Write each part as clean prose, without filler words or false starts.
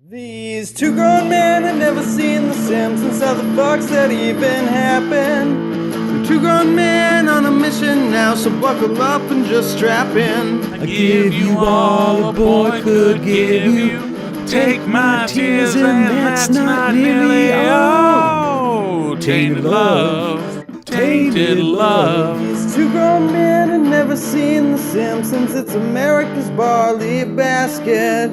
These two grown men had never seen The Simpsons. How the fuck's that even happen? We're two grown men on a mission now, so buckle up and just strap in. I give you all a boy could give you. Take my tears and that's not nearly all. Tainted love, tainted love. These two grown men had never seen The Simpsons. It's America's barley basket.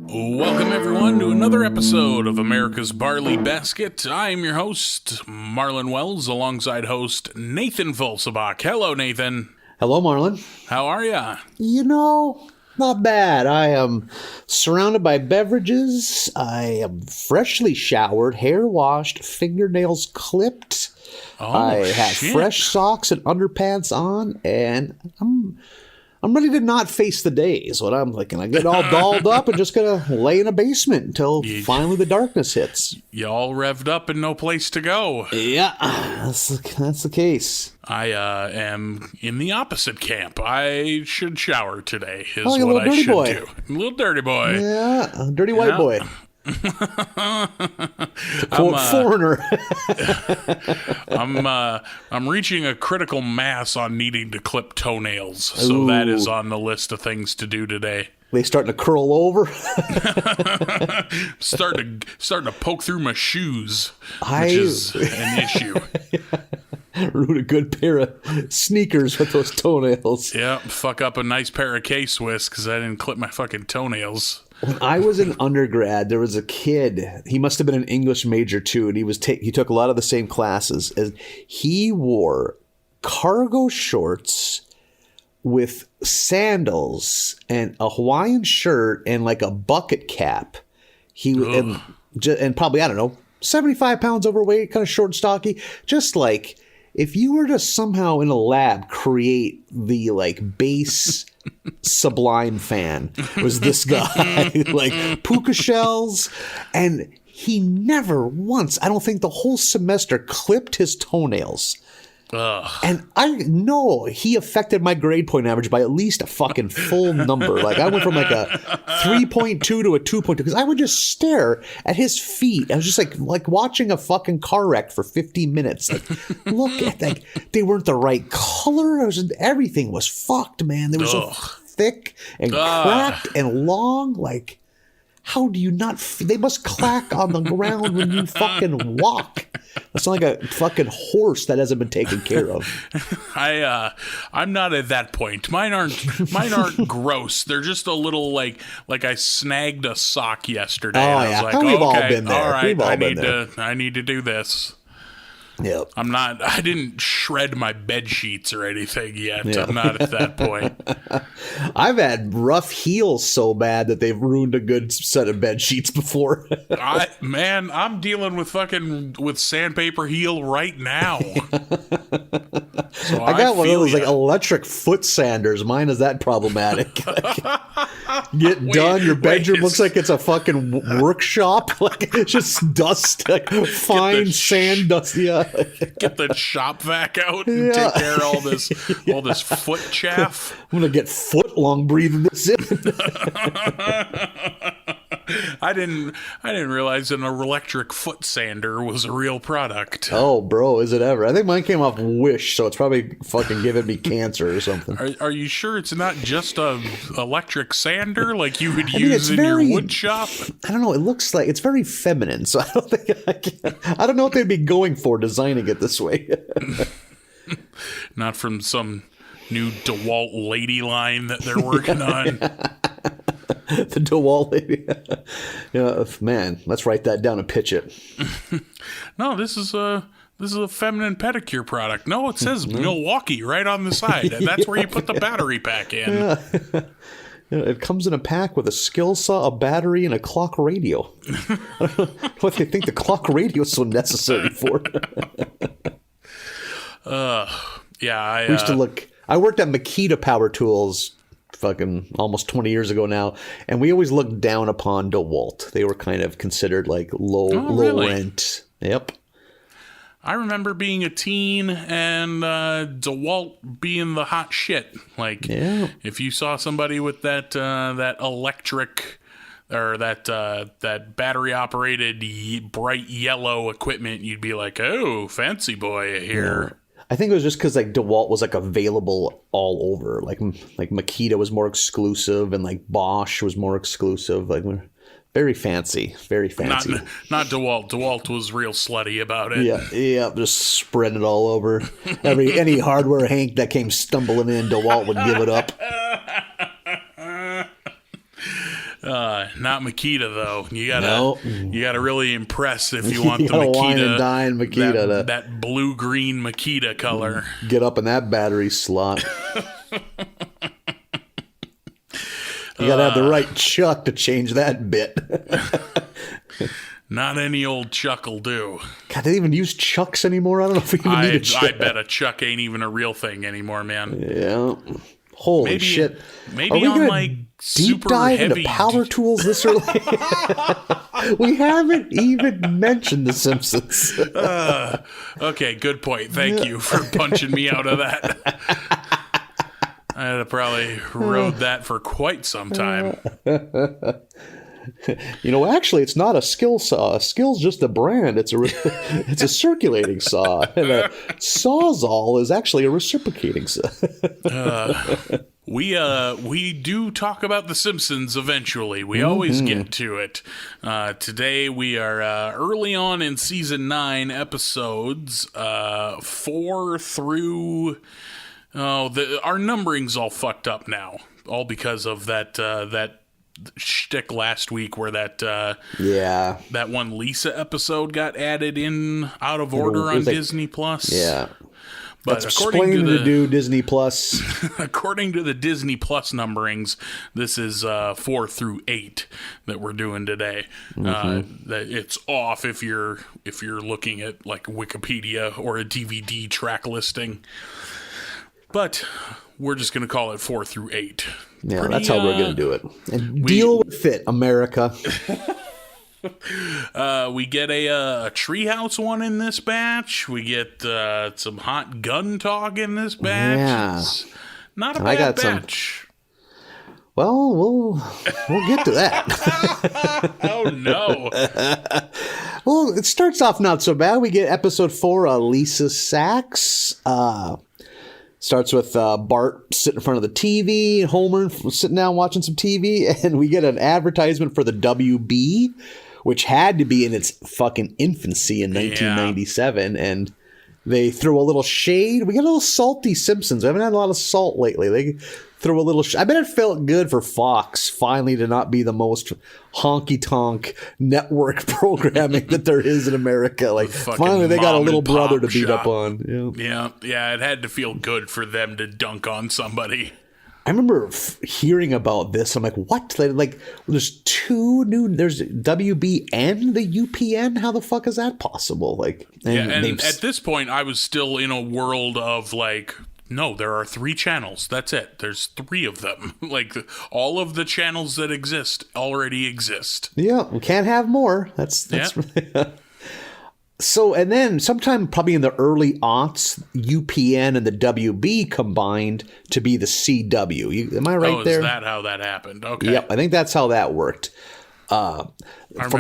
Welcome everyone to another episode of America's Barley Basket. I am your host, Marlin Wells, alongside host Nathan Volsabach. Hello, Nathan. Hello, Marlin. How are ya? You know, not bad. I am surrounded by beverages. I am freshly showered, hair washed, fingernails clipped. I have fresh socks and underpants on, and I'm ready to not face the day is what I'm thinking. I get all dolled up and just gonna lay in a basement until finally the darkness hits. You all revved up and no place to go. Yeah, that's the case. I am in the opposite camp. I should shower today is you're what I should boy. do. A little dirty boy. Yeah, a dirty white boy. To quote Foreigner. I'm reaching a critical mass on needing to clip toenails, so that is on the list of things to do today. They starting to curl over. starting to poke through my shoes, which is an issue. Ruin a good pair of sneakers with those toenails. Yeah, fuck up a nice pair of K-Swiss because I didn't clip my fucking toenails. When I was in undergrad, there was a kid. He must have been an English major too, and he took a lot of the same classes. And he wore cargo shorts with sandals and a Hawaiian shirt and like a bucket cap. And probably, I don't know, 75 pounds overweight, kind of short and stocky. Just like if you were to somehow in a lab create the like base Sublime fan, was this guy. Like puka shells, and he never once, I don't think the whole semester, clipped his toenails. Ugh. And I know he affected my grade point average by at least a fucking full number. Like I went from like a 3.2 to a 2.2 because I would just stare at his feet. I was just like watching a fucking car wreck for 15 minutes. Like, look at that. They weren't the right color. Everything was fucked, man. They were so thick and cracked and long. Like, how do you not? They must clack on the ground when you fucking walk. It's not like a fucking horse that hasn't been taken care of. I'm not at that point. Mine aren't gross. They're just a little like I snagged a sock yesterday. Oh, and I was like, we've all been there. All right, We've all I need to do this. Yep. I didn't shred my bed sheets or anything yet. Yep. I'm not at that point. I've had rough heels so bad that they've ruined a good set of bed sheets before. I'm dealing with sandpaper heel right now. So I got one of those like electric foot sanders. Mine is that problematic. Your bedroom looks like it's a fucking workshop. Like it's just dust, like fine sand dust. Yeah. Get the shop vac out and take care of all this foot chaff. I'm gonna get foot long breathing this in. I didn't realize an electric foot sander was a real product. Oh, bro, is it ever? I think mine came off Wish, so it's probably fucking giving me cancer or something. Are you sure it's not just a electric sander like you would use in your wood shop? I don't know. It looks like it's very feminine, so I don't think I don't know what they'd be going for designing it this way. Not from some new DeWalt lady line that they're working on. The DeWalt lady. Yeah, man, let's write that down and pitch it. No, this is a feminine pedicure product. No, it says Milwaukee right on the side. And that's where you put the battery pack in. Yeah. It comes in a pack with a skill saw, a battery, and a clock radio. I don't know what they think the clock radio is so necessary for. I worked at Makita Power Tools fucking almost 20 years ago now, and we always looked down upon DeWalt. They were kind of considered like low rent. Yep. I remember being a teen and DeWalt being the hot shit. Like, if you saw somebody with that electric or that battery operated bright yellow equipment, you'd be like, oh, fancy boy here. Yeah. I think it was just because like DeWalt was like available all over. Like Makita was more exclusive, and like Bosch was more exclusive. Like very fancy. Not DeWalt. DeWalt was real slutty about it. Yeah, just spreading it all over. Any hardware Hank that came stumbling in, DeWalt would give it up. Not Makita though. You gotta really impress if you want you the gotta Makita. wine and dine Makita. That blue-green Makita color. Get up in that battery slot. You gotta have the right chuck to change that bit. Not any old chuck will do. God, they even use chucks anymore? I don't know if we even need a chuck. I bet a chuck ain't even a real thing anymore, man. Yeah. Holy shit. Maybe Are we on gonna like deep super dive heavy into power tools this early? We haven't even mentioned The Simpsons. Okay, good point. Thank you for punching me out of that. I'd have probably rode that for quite some time. You know, actually, it's not a skill saw. A skill's just a brand. It's a circulating saw, and a sawzall is actually a reciprocating saw. We do talk about The Simpsons eventually. We always get to it. Today we are early on in season 9 episodes 4 through. Our numbering's all fucked up now, all because of that shtick last week where that one Lisa episode got added in out of order on Disney Plus. Yeah. But that's according to do Disney Plus. According to the Disney Plus numberings, this is 4 through 8 that we're doing today. That it's off if you're looking at like Wikipedia or a DVD track listing. But we're just going to call it 4 through 8. Yeah, that's how we're going to do it. And deal with it, America. We get a treehouse one in this batch. We get some hot gun talk in this batch. Yeah. It's not a bad batch. Well, we'll get to that. Oh, no. Well, it starts off not so bad. We get episode 4, Lisa Sax. Starts with Bart sitting in front of the TV, Homer sitting down watching some TV, and we get an advertisement for the WB, which had to be in its fucking infancy in 1997, and they throw a little shade. We get a little salty Simpsons. I haven't had a lot of salt lately. They throw a little I bet it felt good for Fox finally to not be the most honky-tonk network programming that there is in America. Like, finally they got a little brother to beat up on. Yeah, it had to feel good for them to dunk on somebody. I remember hearing about this. I'm like, what? Like, there's there's WB and the UPN? How the fuck is that possible? Like, and at this point, I was still in a world of like, no, there are 3 channels. That's it. There's 3 of them. Like, all of the channels that exist already exist. Yeah, we can't have more. That's So, and then sometime probably in the early aughts, UPN and the WB combined to be the CW. Am I right there? Is that how that happened? Okay. Yep, I think that's how that worked. From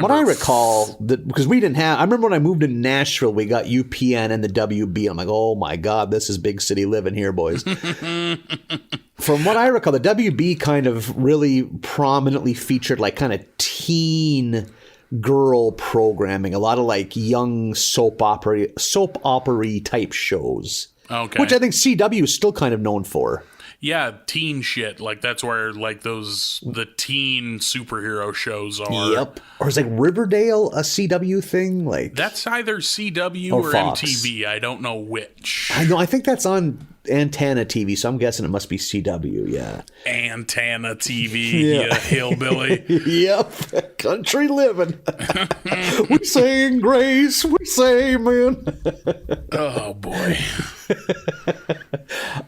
what I recall, because we didn't have, I remember when I moved to Nashville, we got UPN and the WB. I'm like, oh my God, this is big city living here, boys. From what I recall, the WB kind of really prominently featured like kind of teen girl programming, a lot of like young soap opera type shows. Okay. Which I think CW is still kind of known for. Yeah, teen shit. Like, that's where, like, the teen superhero shows are. Yep. Or is like Riverdale a CW thing? Like, that's either CW or Fox. MTV. I don't know which. I know. I think that's on Antenna TV, so I'm guessing it must be CW. Yeah. Antenna TV, you hillbilly. Yep. Country living. We sing grace. We say amen. Oh boy.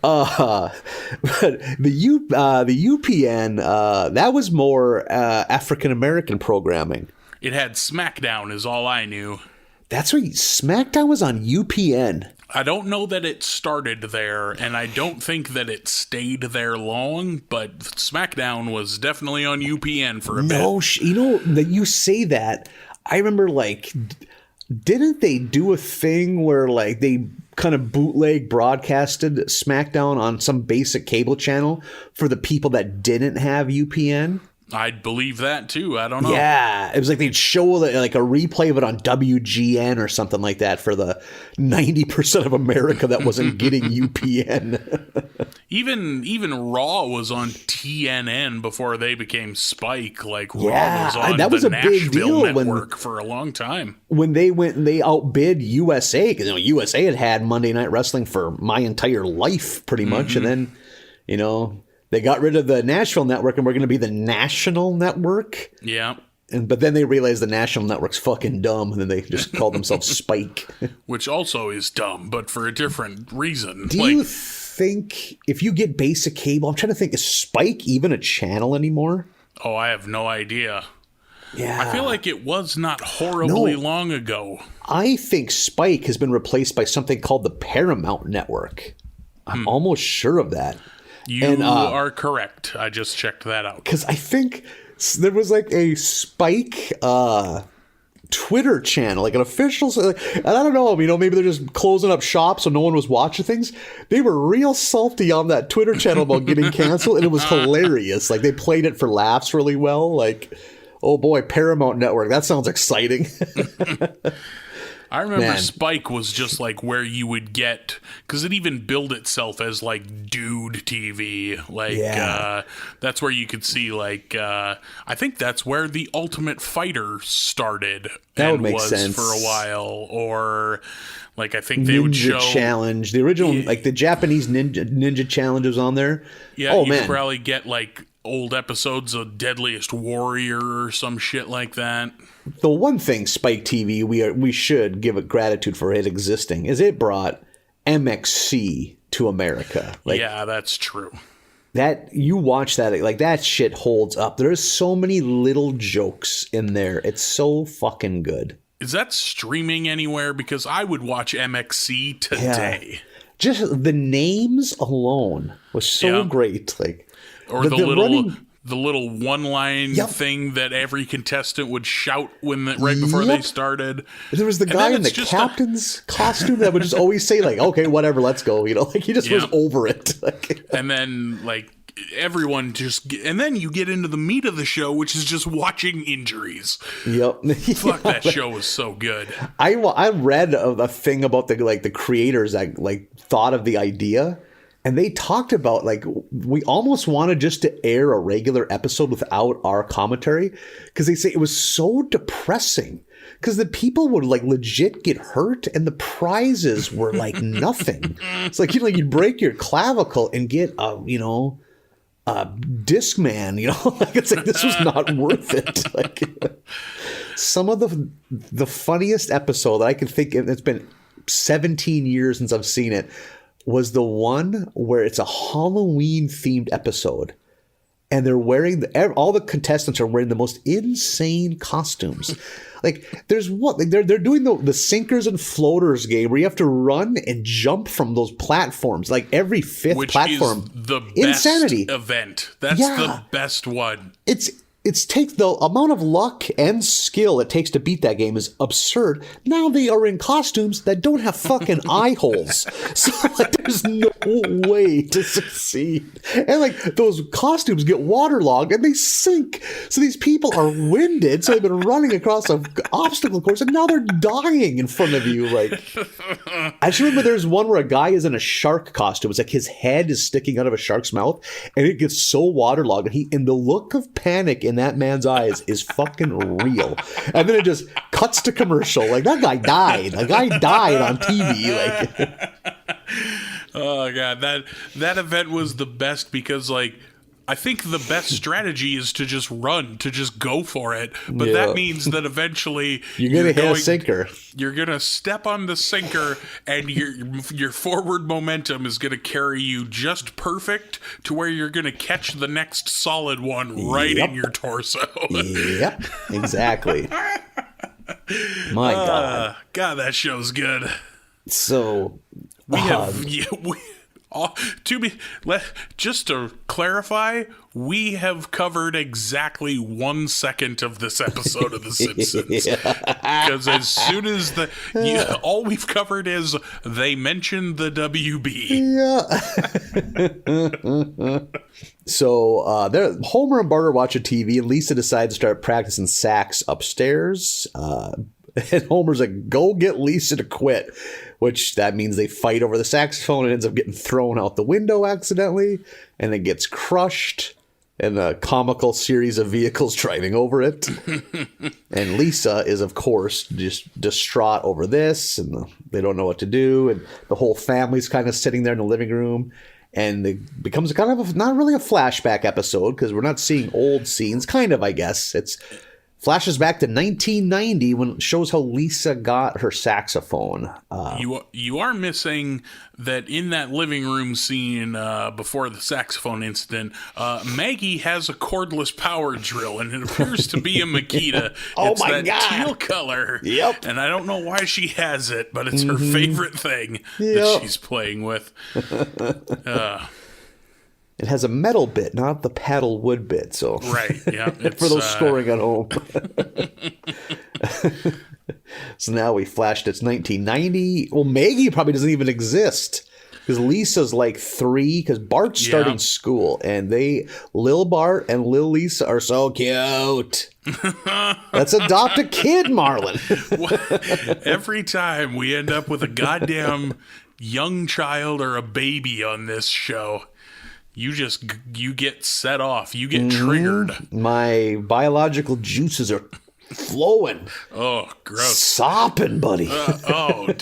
But the UPN that was more African American programming. It had SmackDown is all I knew. That's right. SmackDown was on UPN. I don't know that it started there, and I don't think that it stayed there long, but SmackDown was definitely on UPN for a bit. No, you know, that you say that, I remember, like, didn't they do a thing where, like, they kind of bootleg broadcasted SmackDown on some basic cable channel for the people that didn't have UPN? I'd believe that too. I don't know. Yeah, it was like they'd show like a replay of it on WGN or something like that for the 90% of America that wasn't getting UPN. Even Raw was on TNN before they became Spike. Like Raw Yeah, was on that was the a big Nashville deal network for a long time. when they went and they outbid USA, because USA had Monday Night Wrestling for my entire life pretty much, and then they got rid of the Nashville network and we're going to be the national network. Yeah. But then they realized the national network's fucking dumb, and then they just called themselves Spike. Which also is dumb, but for a different reason. Do you think if you get basic cable, I'm trying to think, is Spike even a channel anymore? Oh, I have no idea. Yeah. I feel like it was not horribly long ago. I think Spike has been replaced by something called the Paramount Network. I'm almost sure of that. You are correct. I just checked that out. Because I think there was like a Spike Twitter channel, like an official, and I don't know, maybe they're just closing up shop so no one was watching things. They were real salty on that Twitter channel about getting canceled, and it was hilarious. Like, they played it for laughs really well. Like, oh boy, Paramount Network, that sounds exciting. I remember Spike was just like where you would get, because it even billed itself as like dude TV. Like, that's where you could see, like, I think that's where the Ultimate Fighter started. That would and make was sense. for a while. Or, like, I think they would show Ninja Challenge, the original, like the Japanese Ninja Challenge was on there. Yeah, you could probably get like old episodes of Deadliest Warrior or some shit like that. The one thing Spike TV we should give it gratitude for it existing is it brought MXC to America. Like, yeah, that's true. That you watch that, like, that shit holds up. There's so many little jokes in there. It's so fucking good. Is that streaming anywhere? Because I would watch MXC today. Yeah. Just the names alone was so great. Like, or the little one-line thing that every contestant would shout right before they started. There was the guy in the captain's costume that would just always say, like, okay, whatever, let's go. Like, he just was over it. And then, like, everyone and then you get into the meat of the show, which is just watching injuries. Yep. Fuck, that show was so good. I read a thing about the creators that, like, thought of the idea. And they talked about, like, we almost wanted just to air a regular episode without our commentary, because they say it was so depressing because the people would, like, legit get hurt and the prizes were like nothing. It's like, you'd break your clavicle and get a Discman, like, it's like, this was not worth it. Like, some of the funniest episode that I can think of, it's been 17 years since I've seen it, was the one where it's a Halloween themed episode and they're wearing all the contestants are wearing the most insane costumes. Like, there's they're doing the sinkers and floaters game where you have to run and jump from those platforms, like every fifth platform. Is the insanity best event. That's the best one. It takes the amount of luck and skill it takes to beat that game is absurd. Now they are in costumes that don't have fucking eye holes. So, like, there's no way to succeed. And, like, those costumes get waterlogged and they sink. So these people are winded. So they've been running across an obstacle course and now they're dying in front of you. Like, I just remember there's one where a guy is in a shark costume. It's like his head is sticking out of a shark's mouth and it gets so waterlogged. And the look of panic in that man's eyes is fucking real. And then it just cuts to commercial. Like, that guy died. A guy died on TV. Like, oh god, that event was the best because, like, I think the best strategy is to just run, to just go for it. But that means that eventually you're gonna hit a sinker. You're gonna step on the sinker, and your forward momentum is gonna carry you just perfect to where you're gonna catch the next solid one right in your torso. Yep, exactly. My God, that show's good. So We have just to clarify, we have covered exactly 1 second of this episode of The Simpsons. Because as soon as all we've covered is they mentioned the WB. Yeah. So Homer and Bart are watching TV, and Lisa decides to start practicing sax upstairs. And Homer's like, go get Lisa to quit, which that means they fight over the saxophone and ends up getting thrown out the window accidentally, and it gets crushed in a comical series of vehicles driving over it. And Lisa is, of course, just distraught over this, and they don't know what to do, and the whole family's kind of sitting there in the living room. And it becomes kind of not really a flashback episode because we're not seeing old scenes. Kind of, I guess. It's flashes back to 1990 when it shows how Lisa got her saxophone. You are missing that in that living room scene before the saxophone incident, Maggie has a cordless power drill, and it appears to be a Makita. It's that teal color. Yep. And I don't know why she has it, but it's her favorite thing that she's playing with. It has a metal bit, not the paddle wood bit. So right, yeah, for those scoring at home. So now we flashed. It's 1990. Well, Maggie probably doesn't even exist because Lisa's like 3. Because Bart's starting school, and Lil Bart and Lil Lisa are so cute. Let's adopt a kid, Marlin. Every time we end up with a goddamn young child or a baby on this show, you get set off. You get triggered. My biological juices are flowing. Oh, gross. Sopping, buddy. Don't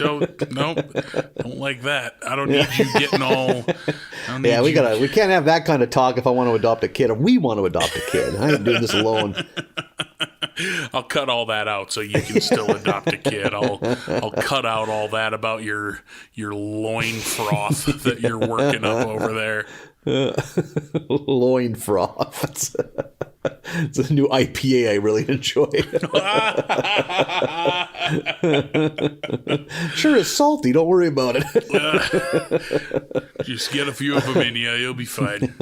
like that. I don't need you getting all. We can't have that kind of talk if I want to adopt a kid, or we want to adopt a kid. I ain't doing this alone. I'll cut all that out so you can still adopt a kid. I'll cut out all that about your loin froth that you're working up over there. Loin froth. It's a new IPA I really enjoy. Sure, it's salty. Don't worry about it. Just get a few of them in you. You'll be fine.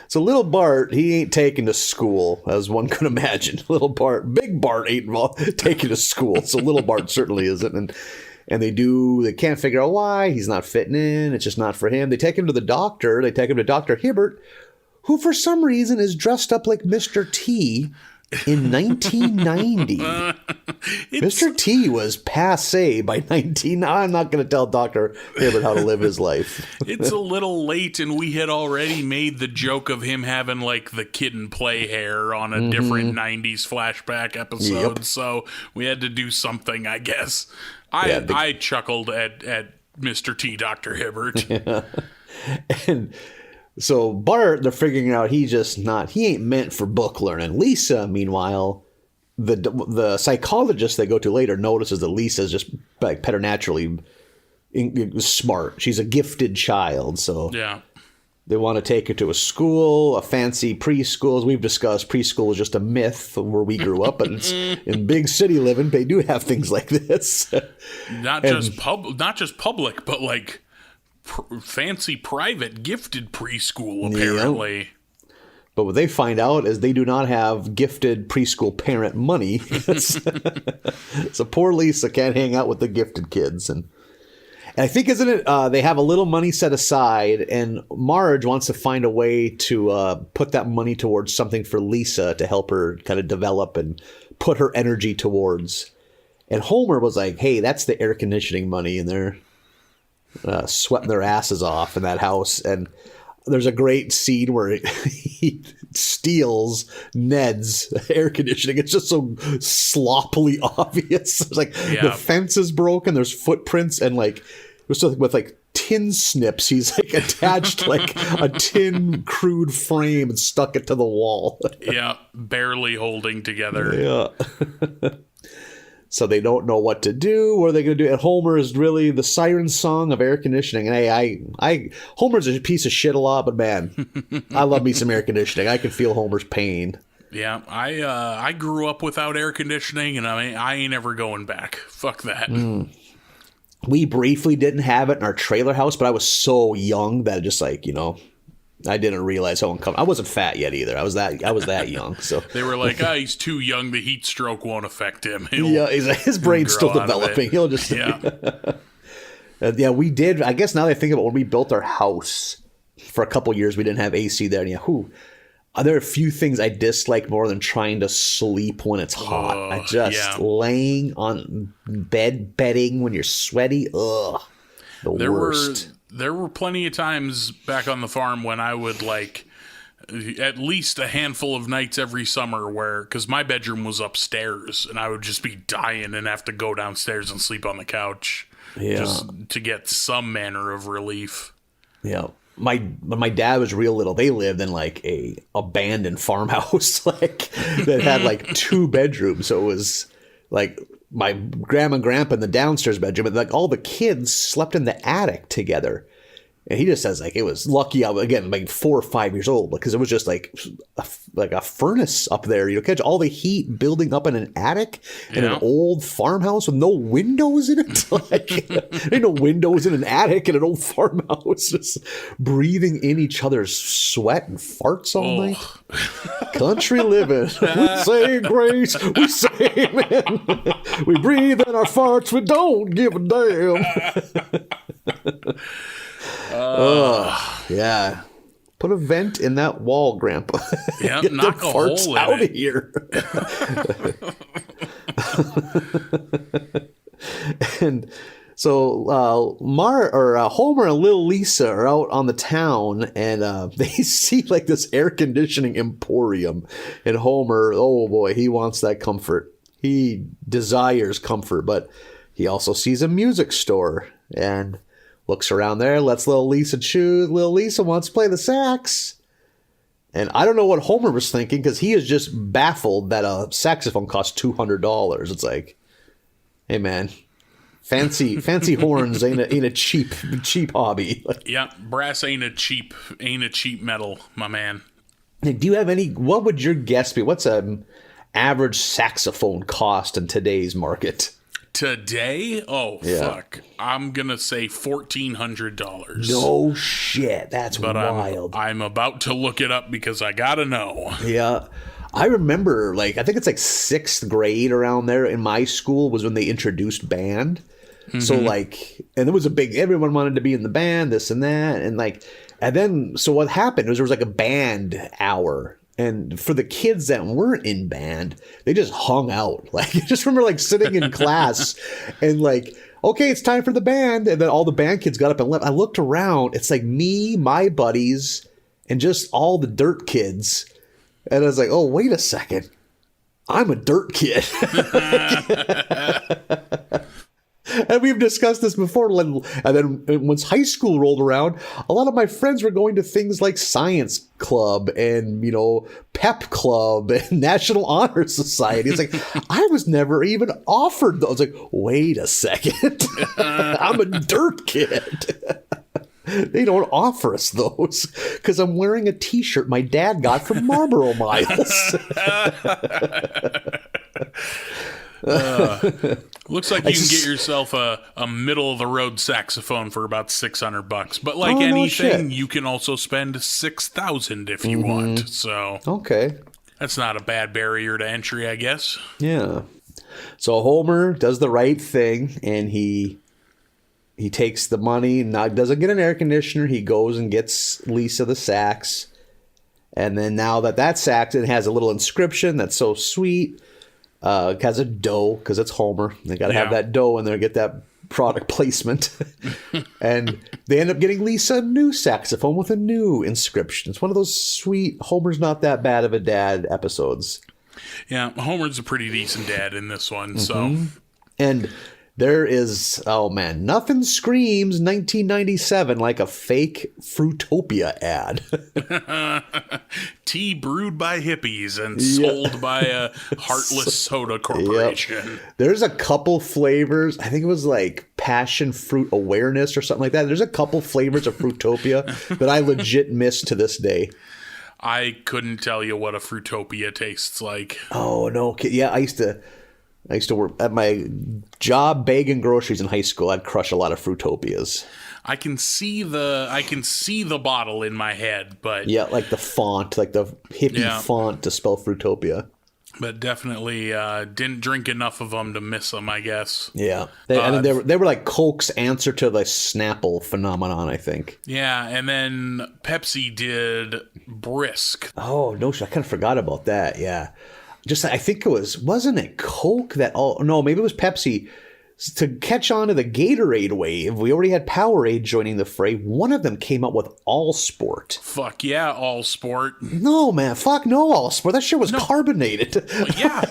So little Bart, he ain't taken to school, as one could imagine. Big Bart ain't taken to school. So little Bart certainly isn't. And they can't figure out why he's not fitting in. It's just not for him. They take him to the doctor. They take him to Dr. Hibbert, who for some reason is dressed up like Mr. T in 1990. Mr. T was passé by 19. I'm not going to tell Dr. Hibbert how to live his life. It's a little late, and we had already made the joke of him having like the kid and play hair on a different 90s flashback episode. Yep. So we had to do something, I guess. I chuckled at Mr. T, Dr. Hibbert. Yeah. And so Bart, they're figuring out he ain't meant for book learning. Lisa, meanwhile, the psychologist they go to later notices that Lisa's just like preternaturally smart. She's a gifted child. So yeah. They want to take her to a school, a fancy preschool. As we've discussed, preschool is just a myth where we grew up, but it's in big city living, they do have things like this. Not just public, but like fancy private gifted preschool, apparently. Yeah. But what they find out is they do not have gifted preschool parent money. So poor Lisa can't hang out with the gifted kids. And I think, isn't it, they have a little money set aside, and Marge wants to find a way to put that money towards something for Lisa to help her kind of develop and put her energy towards. And Homer was like, hey, that's the air conditioning money, and they're sweating their asses off in that house. And there's a great scene where he steals Ned's air conditioning. It's just so sloppily obvious. It's like the fence is broken. There's footprints and like with like tin snips. He's like attached like a tin crude frame and stuck it to the wall. Yeah, barely holding together. Yeah. So they don't know what to do. What are they going to do? And Homer is really the siren song of air conditioning. And Homer's a piece of shit a lot, but man, I love me some air conditioning. I can feel Homer's pain. Yeah, I grew up without air conditioning, and I ain't ever going back. Fuck that. We briefly didn't have it in our trailer house, but I was so young that just like, I didn't realize how uncomfortable. I wasn't fat yet either. I was that young. So they were like, he's too young. The heat stroke won't affect him. His brain's still developing. He'll just we did. I guess now that I think about when we built our house for a couple years, we didn't have AC there. And there are a few things I dislike more than trying to sleep when it's hot. I just laying on bedding when you're sweaty. Ugh, the worst. There were plenty of times back on the farm when I would like at least a handful of nights every summer because my bedroom was upstairs and I would just be dying and have to go downstairs and sleep on the couch just to get some manner of relief. Yeah. When my dad was real little, they lived in like a abandoned farmhouse that had like 2 bedrooms. So it was like my grandma and grandpa in the downstairs bedroom, and like all the kids slept in the attic together. And he just says like it was lucky I was, again, like 4 or 5 years old, because it was just like a furnace up there. Catch all the heat building up in an attic in an old farmhouse with no windows in it. Like, ain't no windows in an attic in an old farmhouse. Just breathing in each other's sweat and farts all night. Country living. We say grace. We say amen. We breathe in our farts. We don't give a damn. Yeah. Put a vent in that wall, Grandpa. Yeah, get knock the a farts hole in out it. of here. And so Homer and Little Lisa are out on the town, and they see like this air conditioning emporium. And Homer, oh boy, he wants that comfort. He desires comfort, but he also sees a music store and looks around there, lets little Lisa choose. Little Lisa wants to play the sax. And I don't know what Homer was thinking, because he is just baffled that a saxophone costs $200. It's like, hey man, fancy horns ain't a cheap hobby. Yeah, brass ain't a cheap metal, my man. Do you have what would your guess be? What's an average saxophone cost in today's market? Today? Oh, fuck. I'm going to say $1,400. No shit. That's wild. I'm about to look it up because I got to know. Yeah. I remember, I think it's 6th grade around there in my school was when they introduced band. Mm-hmm. So, and it was everyone wanted to be in the band, this and that. And then, so what happened was there was a band hour. And for the kids that weren't in band, they just hung out. I just remember sitting in class and okay, it's time for the band. And then all the band kids got up and left. I looked around. It's me, my buddies, and just all the dirt kids. And I was like, oh, wait a second. I'm a dirt kid. And we've discussed this before. And then once high school rolled around, a lot of my friends were going to things like Science Club and, Pep Club and National Honor Society. It's I was never even offered those. Wait a second. I'm a dirt kid. They don't offer us those because I'm wearing a T-shirt my dad got from Marlboro Miles. Looks like you can get yourself a middle of the road saxophone for about $600. But anything, you can also spend $6,000 if you want. So okay, that's not a bad barrier to entry, I guess. Yeah. So Homer does the right thing, and he takes the money. Doesn't get an air conditioner. He goes and gets Lisa the sax, and then now that sax, it has a little inscription that's so sweet. It has a dough because it's Homer. They got to have that dough in there to get that product placement. And they end up getting Lisa a new saxophone with a new inscription. It's one of those sweet Homer's not that bad of a dad episodes. Yeah, Homer's a pretty decent dad in this one. So, and there is, oh man, nothing screams 1997 like a fake Fruitopia ad. Tea brewed by hippies and sold by a heartless soda corporation. Yep. There's a couple flavors. I think it was passion fruit awareness or something like that. There's a couple flavors of Fruitopia that I legit miss to this day. I couldn't tell you what a Fruitopia tastes like. Oh, no. Yeah, I used to I used to work at my job bagging groceries in high school. I'd crush a lot of Fruitopias. I can see the bottle in my head, but Yeah, like the font, like the hippie font to spell Fruitopia. But definitely didn't drink enough of them to miss them, I guess. Yeah. They were like Coke's answer to the Snapple phenomenon, I think. Yeah, and then Pepsi did Brisk. Oh, no, I kind of forgot about that, yeah. I think wasn't it Coke no, maybe it was Pepsi. To catch on to the Gatorade wave, we already had Powerade joining the fray. One of them came out with All Sport. Fuck yeah, All Sport. No, man, fuck no, All Sport. That shit was carbonated. Yeah,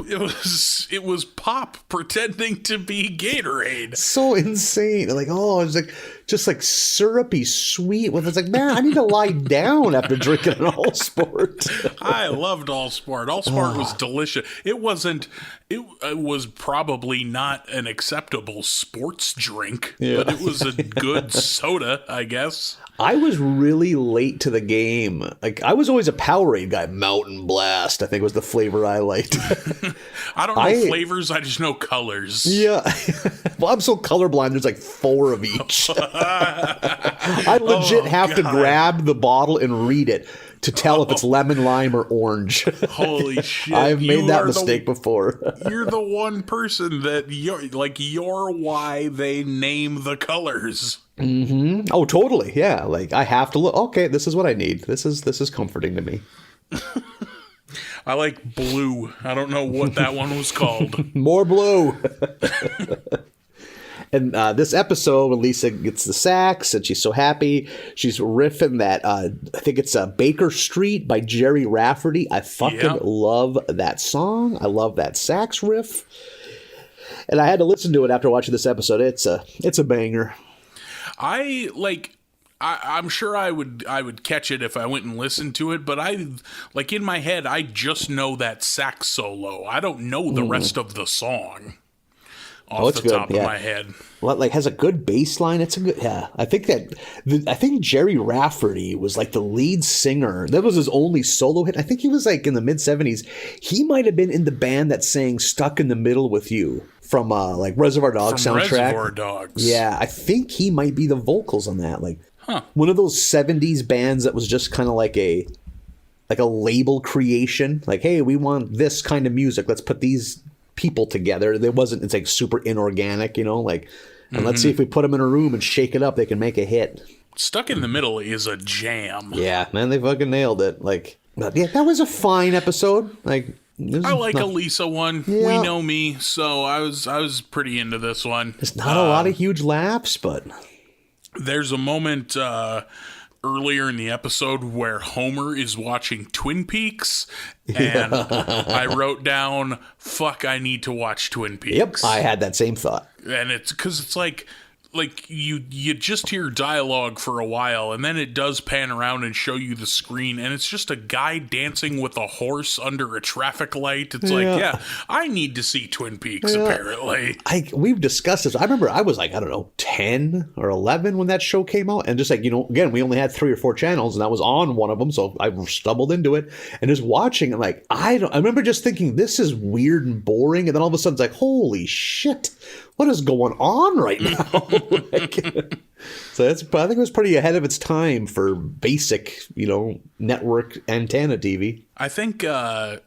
it was pop pretending to be Gatorade. So insane. Like, it was like just like syrupy sweet. It's like, man, I need to lie down after drinking an All Sport. I loved All Sport. All Sport was delicious. It was probably not an acceptable sports drink, but it was a good soda, I guess. I was really late to the game. Like, I was always a Powerade guy. Mountain Blast, I think, was the flavor I liked. I don't know flavors. I just know colors. Yeah. Well, I'm so colorblind. There's like 4 of each. I legit have to grab the bottle and read it to tell if it's lemon, lime, or orange. Holy shit. I've made that mistake before. You're the one person that you're why they name the colors. Mm-hmm. Oh, totally. Yeah. Like, I have to look. Okay, this is what I need. This is comforting to me. I like blue. I don't know what that one was called. More blue. And this episode, when Lisa gets the sax and she's so happy, she's riffing that, I think it's Baker Street by Jerry Rafferty. I fucking love that song. I love that sax riff. And I had to listen to it after watching this episode. It's a banger. I'm sure I would catch it if I went and listened to it, but in my head, I just know that sax solo. I don't know the rest of the song off the top of my head. Well, like, has a good bass line. It's a good, I think Jerry Rafferty was like the lead singer. That was his only solo hit. I think he was like in the mid 70s. He might have been in the band that sang "Stuck in the Middle with You" from like Reservoir Dogs soundtrack. Reservoir Dogs. Yeah, I think he might be the vocals on that. Like, one of those 70s bands that was just kind of like a label creation. Like, hey, we want this kind of music. Let's put these people together. It's like super inorganic, like, and let's see if we put them in a room and shake it up, they can make a hit. Stuck in the Middle is a jam. Yeah, man, they fucking nailed it. Like, but yeah, that was a fine episode. Like, I like a Lisa one. Yeah. We know me, so I was pretty into this one. It's not a lot of huge laughs, but there's a moment earlier in the episode where Homer is watching Twin Peaks, and I wrote down, fuck, I need to watch Twin Peaks. Yep, I had that same thought. And it's because it's like you just hear dialogue for a while, and then it does pan around and show you the screen, and it's just a guy dancing with a horse under a traffic light. It's I need to see Twin Peaks, apparently. We've discussed this. I remember I was like, I don't know, 10 or 11 when that show came out, and just like, again, we only had 3 or 4 channels, and I was on one of them, so I stumbled into it, and just watching, and like, I remember just thinking, this is weird and boring, and then all of a sudden it's like, holy shit, what is going on right now? So I think it was pretty ahead of its time for basic, network antenna TV. I think I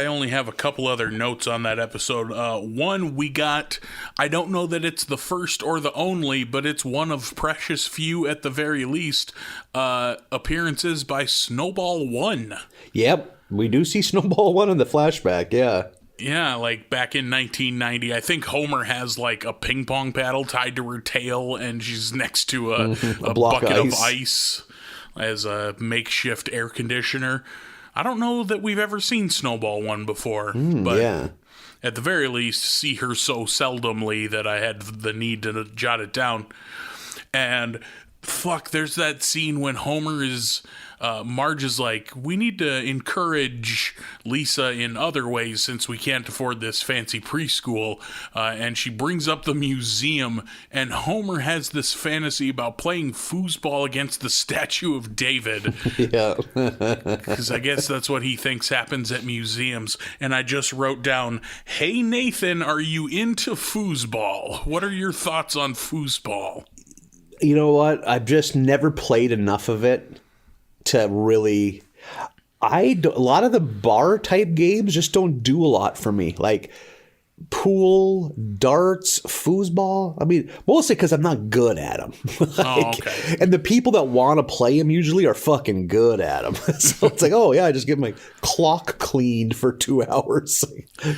only have a couple other notes on that episode. One, we got, I don't know that it's the first or the only, but it's one of precious few at the very least, appearances by Snowball 1. Yep, we do see Snowball 1 in the flashback, yeah. Yeah, like back in 1990, I think Homer has like a ping pong paddle tied to her tail, and she's next to a bucket of ice as a makeshift air conditioner. I don't know that we've ever seen Snowball 1 before, but at the very least, see her so seldomly that I had the need to jot it down. And Fuck, there's that scene when Homer is... Marge is like, we need to encourage Lisa in other ways since we can't afford this fancy preschool. And she brings up the museum, and Homer has this fantasy about playing foosball against the statue of David. Yeah. Because I guess that's what he thinks happens at museums. And I just wrote down, hey, Nathan, are you into foosball? What are your thoughts on foosball? You know what? I've just never played enough of it to really... a lot of the bar type games just don't do a lot for me. Like pool, darts, foosball. I mean, mostly because I'm not good at them. Okay. And the people that want to play them usually are fucking good at them. So it's like, oh yeah, I just get my clock cleaned for 2 hours.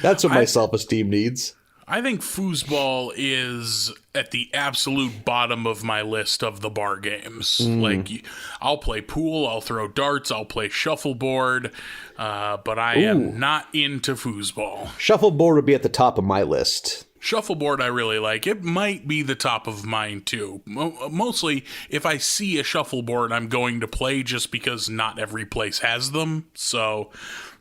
That's what my self-esteem needs. I think foosball is at the absolute bottom of my list of the bar games. Like, I'll play pool, I'll throw darts, I'll play shuffleboard, but I am not into foosball. Shuffleboard would be at the top of my list. Shuffleboard I really like. It might be the top of mine, too. Mostly, if I see a shuffleboard, I'm going to play just because not every place has them. So,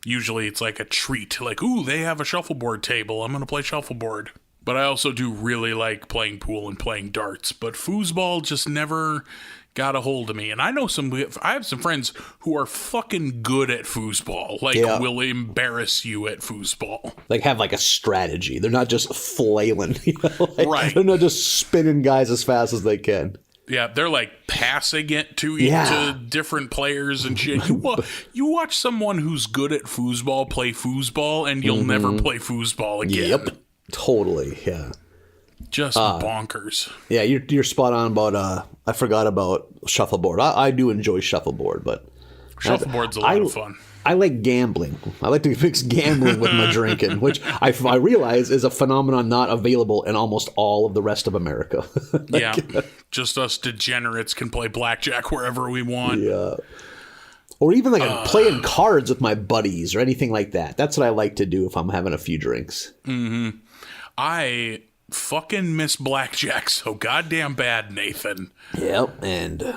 usually it's like a treat. Like, ooh, they have a shuffleboard table. I'm going to play shuffleboard. But I also do really like playing pool and playing darts. But foosball just never got a hold of me. And I have some friends who are fucking good at foosball. Like, will embarrass you at foosball. Like, have like a strategy. They're not just flailing, you know? Like, right. They're not just spinning guys as fast as they can. Yeah, they're like passing it to different players and shit. You watch someone who's good at foosball play foosball, and you'll never play foosball again. Yep, totally. Yeah, just bonkers. Yeah, you're spot on about. I forgot about shuffleboard. I do enjoy shuffleboard, but shuffleboard's a lot of fun. I like gambling. I like to mix gambling with my drinking, which I realize is a phenomenon not available in almost all of the rest of America. Yeah, just us degenerates can play blackjack wherever we want. Yeah. Or even like playing cards with my buddies or anything like that. That's what I like to do if I'm having a few drinks. Mm-hmm. I fucking miss blackjack so goddamn bad, Nathan. Yep, and...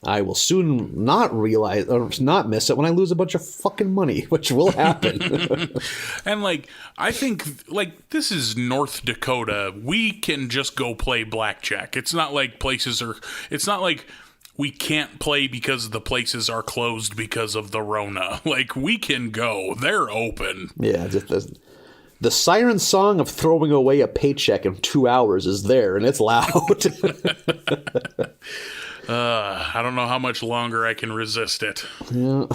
I will soon not realize or not miss it when I lose a bunch of fucking money, which will happen. And like, I think like this is North Dakota. We can just go play blackjack. It's not like it's not like we can't play because the places are closed because of the Rona. Like, we can go. They're open. Yeah, just the siren song of throwing away a paycheck in 2 hours is there, and it's loud. I don't know how much longer I can resist it. Yeah.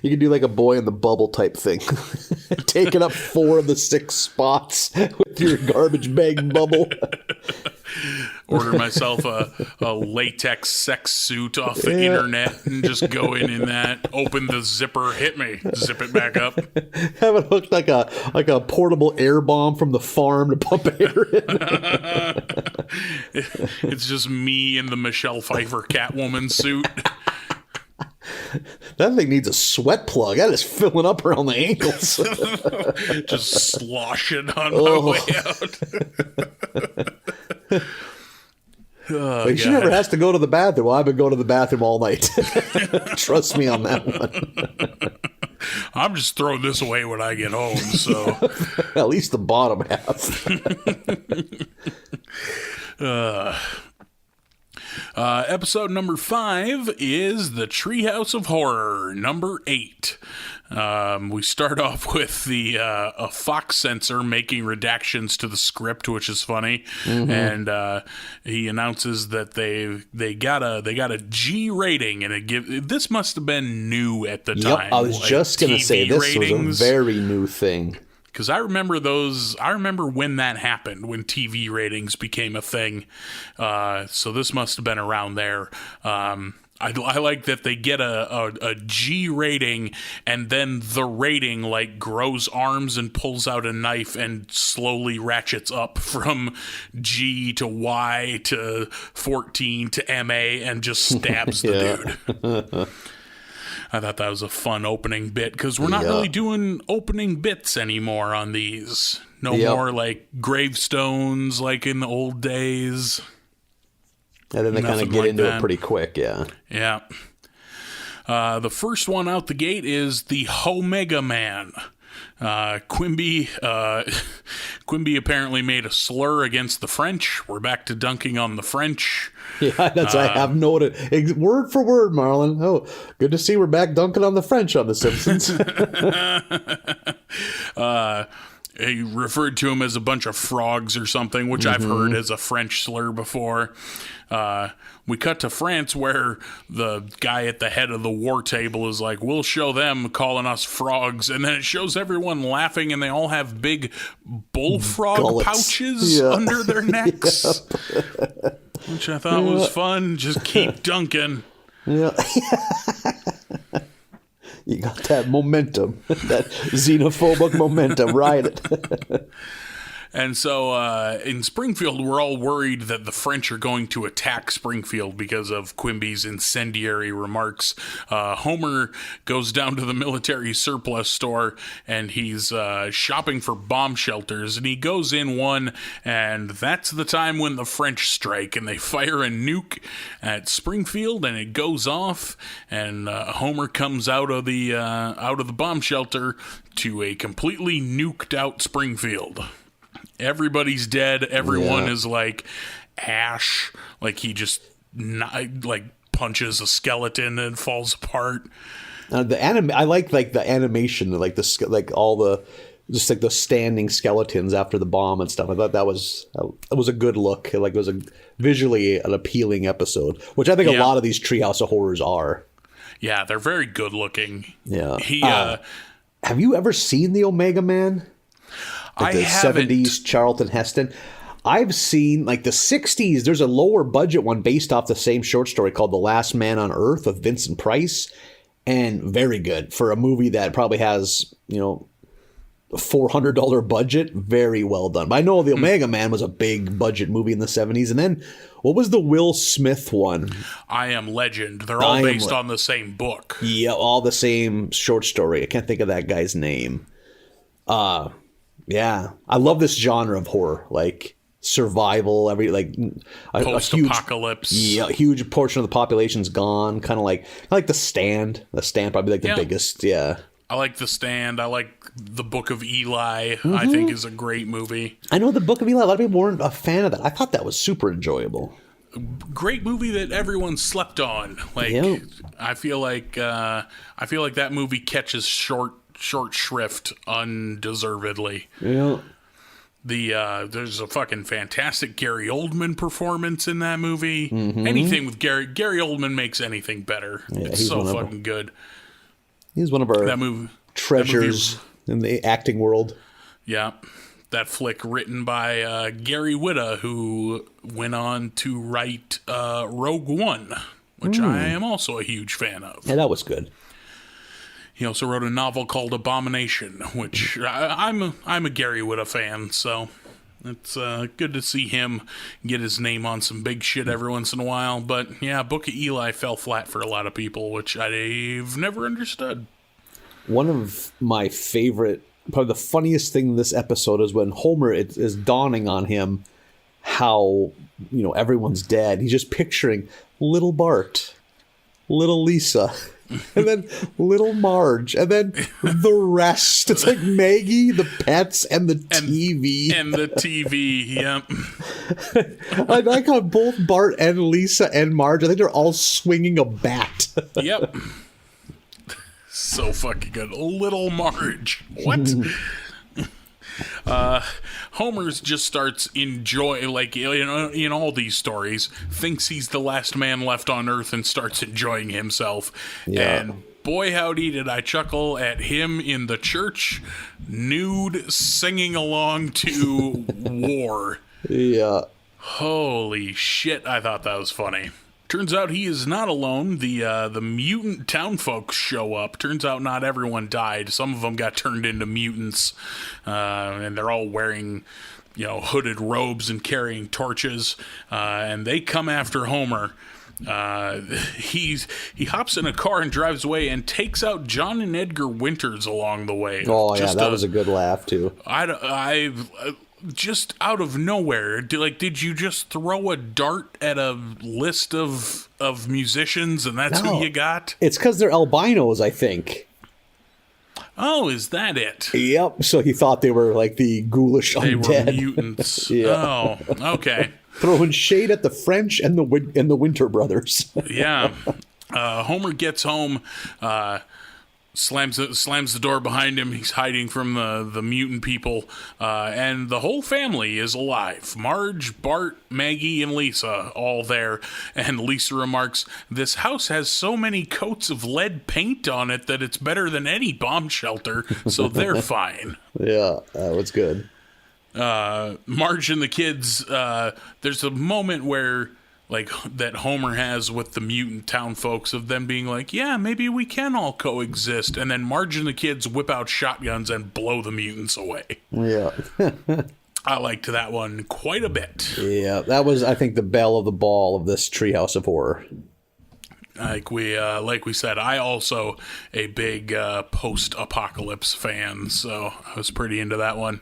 You can do like a boy in the bubble type thing. Taking up 4 of the 6 spots with your garbage bag bubble. Order myself a latex sex suit off the internet and just go in that. Open the zipper, hit me, zip it back up. Have it hooked like a portable air bomb from the farm to pump air in. It's just me in the Michelle Pfeiffer Catwoman suit. That thing needs a sweat plug. That is filling up around the ankles. Just sloshing on my way out. She never has to go to the bathroom. Well, I've been going to the bathroom all night. Trust me on that one. I'm just throwing this away when I get home, so. At least the bottom half. Episode number 5 is The Treehouse of Horror, number 8. We start off with a Fox censor making redactions to the script, which is funny, and he announces that they got a G rating, and this must have been new at the time. Yep, I was just gonna say this was a very new thing. Because I remember when that happened, when TV ratings became a thing. So this must have been around there. I like that they get a G rating, and then the rating like grows arms and pulls out a knife and slowly ratchets up from G to Y to 14 to MA and just stabs the dude. I thought that was a fun opening bit because we're not really doing opening bits anymore on these. No more like gravestones like in the old days. And then they kind of get into it pretty quick, yeah. Yeah. The first one out the gate is the Omega Man. Quimby apparently made a slur against the French. We're back to dunking on the French. Yeah, that's I have noted. Word for word, Marlin. Oh, good to see we're back dunking on the French on The Simpsons. He referred to him as a bunch of frogs or something, which I've heard as a French slur before. We cut to France, where the guy at the head of the war table is like, we'll show them, calling us frogs. And then it shows everyone laughing, and they all have big bullfrog Gullets. pouches under their necks, which I thought was fun. Just keep dunking. Yeah. You got that momentum, that xenophobic momentum. Ride it. And so in Springfield, we're all worried that the French are going to attack Springfield because of Quimby's incendiary remarks. Homer goes down to the military surplus store, and he's shopping for bomb shelters. And he goes in one, and that's the time when the French strike, and they fire a nuke at Springfield, and it goes off. And Homer comes out of the bomb shelter to a completely nuked out Springfield. Everybody's dead. Everyone is like ash. Like he just punches a skeleton and falls apart. I like the animation, like all the just like the standing skeletons after the bomb and stuff. I thought that was a good look. Like it was visually an appealing episode, which I think a lot of these Treehouse of Horrors are. Yeah, they're very good looking. Yeah. Have you ever seen the Omega Man? Like the haven't. 70s Charlton Heston. I've seen like the 60s. There's a lower budget one based off the same short story called The Last Man on Earth with Vincent Price, and very good for a movie that probably has, a $400 budget. Very well done. But I know the Omega Man was a big budget movie in the 70s. And then what was the Will Smith one? I Am Legend. They're all based on the same book. Yeah, all the same short story. I can't think of that guy's name. Yeah, I love this genre of horror, like survival, post-apocalypse. A huge portion of the population's gone, kind of like The Stand. The Stand probably the biggest, yeah. I like The Stand. I like The Book of Eli. I think is a great movie. I know The Book of Eli. A lot of people weren't a fan of that. I thought that was super enjoyable. Great movie that everyone slept on. I feel like that movie catches short shrift undeservedly. Yeah. There's a fucking fantastic Gary Oldman performance in that movie. Anything with Gary Oldman makes anything better. Yeah, it's so fucking good. He's one of our treasures in the acting world. Yeah. That flick written by Gary Whitta, who went on to write Rogue One, which I am also a huge fan of. Yeah, that was good. He also wrote a novel called Abomination, which I'm a Gary Whitta fan, so it's good to see him get his name on some big shit every once in a while. But yeah, Book of Eli fell flat for a lot of people, which I've never understood. One of my favorite, probably the funniest thing in this episode is when Homer is dawning on him how everyone's dead. He's just picturing little Bart, little Lisa. And then little Marge, and then the rest. It's like Maggie, the pets, and the TV. And the TV, yep. I like how both Bart and Lisa and Marge, I think they're all swinging a bat. Yep. So fucking good. Little Marge. What? Homer's just starts enjoying, in all these stories, thinks he's the last man left on Earth and starts enjoying himself. Yeah. And boy, howdy, did I chuckle at him in the church, nude, singing along to War. Yeah. Holy shit, I thought that was funny. Turns out he is not alone. The mutant town folks show up. Turns out not everyone died. Some of them got turned into mutants, and they're all wearing, hooded robes and carrying torches. And they come after Homer. He hops in a car and drives away and takes out John and Edgar Winters along the way. Oh yeah, that was a good laugh too. just out of nowhere, did you just throw a dart at a list of musicians and that's who you got? It's because they're albinos, I think. Oh, is that it? Yep. So he thought they were like the ghoulish They undead. were mutants. Yeah. Oh, okay. Throwing shade at the French and the Winter Brothers. Yeah. Homer gets home, slams the door behind him. He's hiding from the mutant people, and the whole family is alive. Marge, Bart, Maggie, and Lisa all there. And Lisa remarks, "This house has so many coats of lead paint on it that it's better than any bomb shelter, so they're fine." Yeah, that was good. Marge and the kids, there's a moment where that Homer has with the mutant town folks of them being like, yeah, maybe we can all coexist, and then Marge and the kids whip out shotguns and blow the mutants away. Yeah. I liked that one quite a bit. Yeah, that was, I think, the belle of the ball of this Treehouse of Horror. Like we said, I also a big post-apocalypse fan, so I was pretty into that one.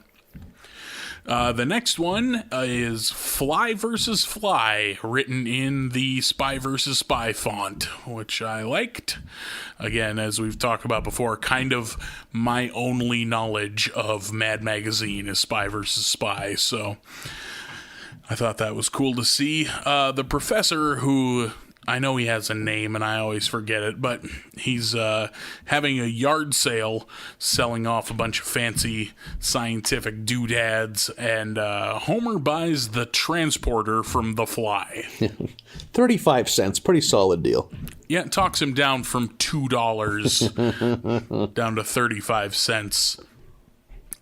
The next one is Fly vs. Fly, written in the Spy vs. Spy font, which I liked. Again, as we've talked about before, kind of my only knowledge of Mad Magazine is Spy vs. Spy, so I thought that was cool to see. The professor, who I know he has a name and I always forget it, but he's having a yard sale selling off a bunch of fancy scientific doodads, and Homer buys the transporter from The Fly. 35 cents, pretty solid deal. Yeah, it talks him down from $2 down to 35 cents.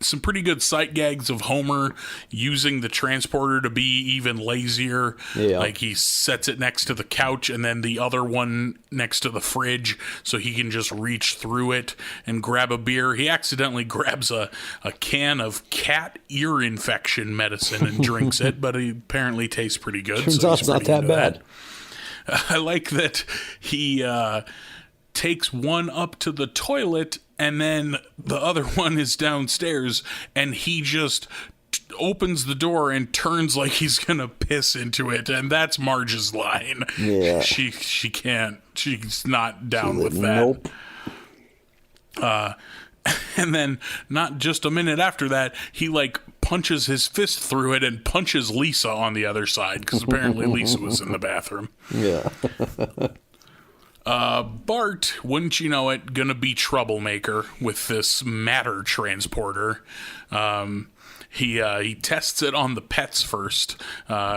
Some pretty good sight gags of Homer using the transporter to be even lazier. Yeah. Like he sets it next to the couch and then the other one next to the fridge so he can just reach through it and grab a beer. He accidentally grabs a can of cat ear infection medicine and drinks it, but it apparently tastes pretty good. Turns out it's not that bad. I like that he takes one up to the toilet and then the other one is downstairs and he just opens the door and turns like he's gonna piss into it, and that's Marge's line. Yeah. She can't. She's not down with that. Nope. And then not just a minute after that, he punches his fist through it and punches Lisa on the other side because apparently Lisa was in the bathroom. Yeah. Bart, wouldn't you know it, gonna be troublemaker with this matter transporter. He tests it on the pets first,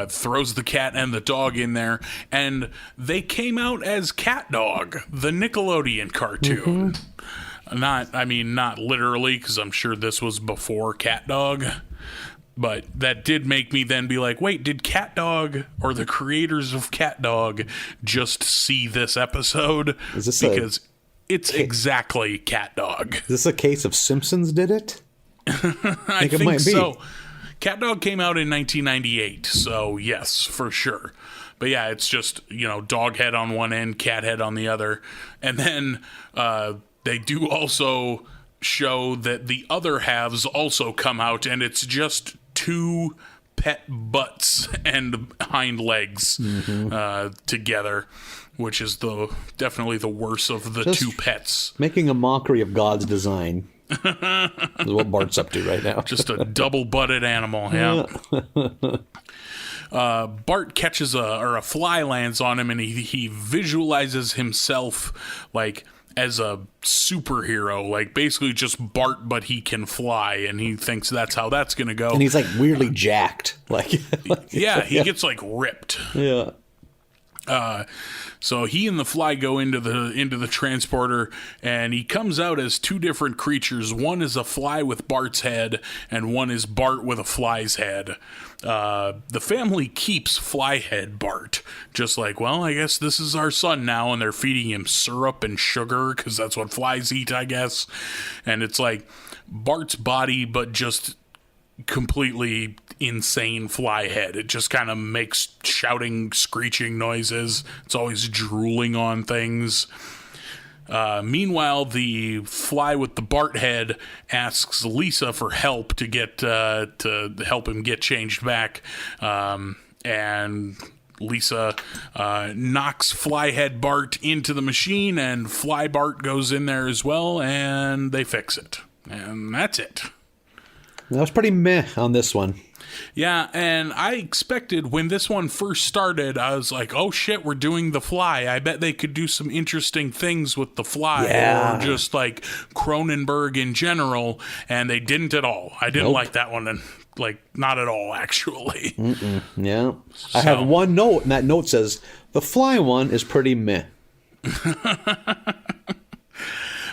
throws the cat and the dog in there, and they came out as Cat Dog, the Nickelodeon cartoon. Mm-hmm. Not literally, because I'm sure this was before Cat Dog. But that did make me then be like, wait, did Cat Dog or the creators of Cat Dog just see this episode? Because it's exactly Cat Dog. Is this a case of Simpsons did it? I think it might be. So. Cat Dog came out in 1998, so yes, for sure. But yeah, it's just, dog head on one end, cat head on the other. And then they do also show that the other halves also come out, and it's just two pet butts and hind legs together, which is definitely the worst of the two pets. Making a mockery of God's design is what Bart's up to right now. Just a double-butted animal, yeah. Bart catches a fly lands on him, and he visualizes himself as a superhero, basically just Bart, but he can fly, and he thinks that's how that's gonna go. And he's weirdly jacked, he gets ripped. Yeah. So he and the Fly go into the transporter, and he comes out as two different creatures. One is a fly with Bart's head, and one is Bart with a fly's head. The family keeps Flyhead Bart, just well, I guess this is our son now, and they're feeding him syrup and sugar, because that's what flies eat, I guess. And it's Bart's body, but just completely insane fly head. It just kind of makes shouting, screeching noises. It's always drooling on things. Meanwhile, the fly with the Bart head asks Lisa for help to get to help him get changed back, and Lisa knocks Flyhead Bart into the machine, and Fly Bart goes in there as well, and they fix it. And that's it. That was pretty meh on this one. Yeah, and I expected when this one first started, I was like, oh shit, we're doing the Fly. I bet they could do some interesting things with the Fly, or just like Cronenberg in general, and they didn't at all. I didn't like that one, and like not at all, actually. Yeah. I have one note, and that note says, the Fly one is pretty meh.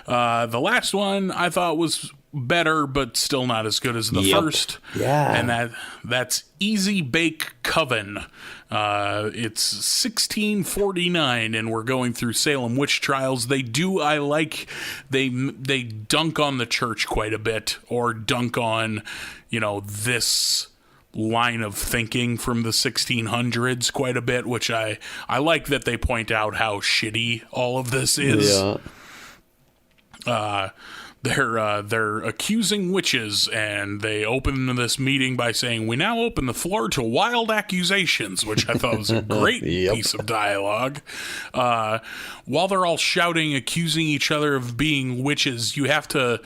The last one I thought was better, but still not as good as the first. Yeah. And that's Easy Bake Coven. It's 1649, and we're going through Salem witch trials. They dunk on the church quite a bit, or dunk on, this line of thinking from the 1600s quite a bit, which I like that they point out how shitty all of this is. Yeah. They're accusing witches, and they open this meeting by saying, we now open the floor to wild accusations, which I thought was a great piece of dialogue. While they're all shouting, accusing each other of being witches, you have to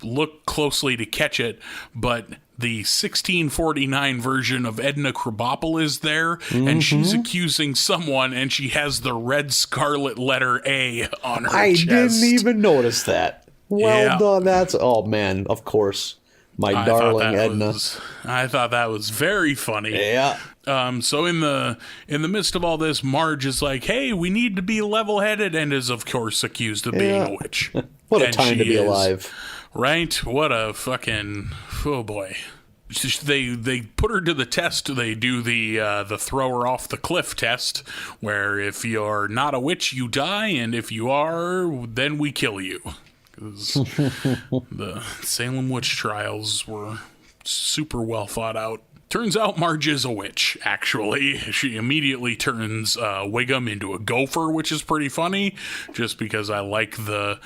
look closely to catch it, but the 1649 version of Edna Krabappel is there, and she's accusing someone, and she has the red scarlet letter A on her chest. I didn't even notice that. Well done. That's, oh man, of course. My darling Edna. I thought that was very funny. Yeah. So in the midst of all this, Marge is like, hey, we need to be level-headed, and is, of course, accused of being a witch. What a time to be alive. Right? What a fucking... Oh, boy. They put her to the test. They do the throw her off the cliff test, where if you're not a witch, you die, and if you are, then we kill you. 'Cause the Salem witch trials were super well thought out. Turns out Marge is a witch, actually. She immediately turns Wiggum into a gopher, which is pretty funny, just because I like the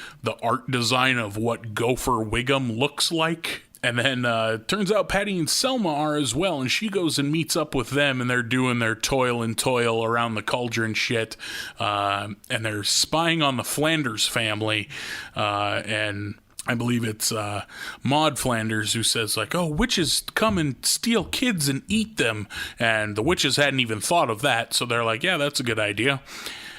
art design of what Gopher Wiggum looks like. And then turns out Patty and Selma are as well, and she goes and meets up with them, and they're doing their toil around the cauldron shit, and they're spying on the Flanders family, and I believe it's Maud Flanders who says, like, oh, witches come and steal kids and eat them, and the witches hadn't even thought of that, so they're like, yeah, that's a good idea.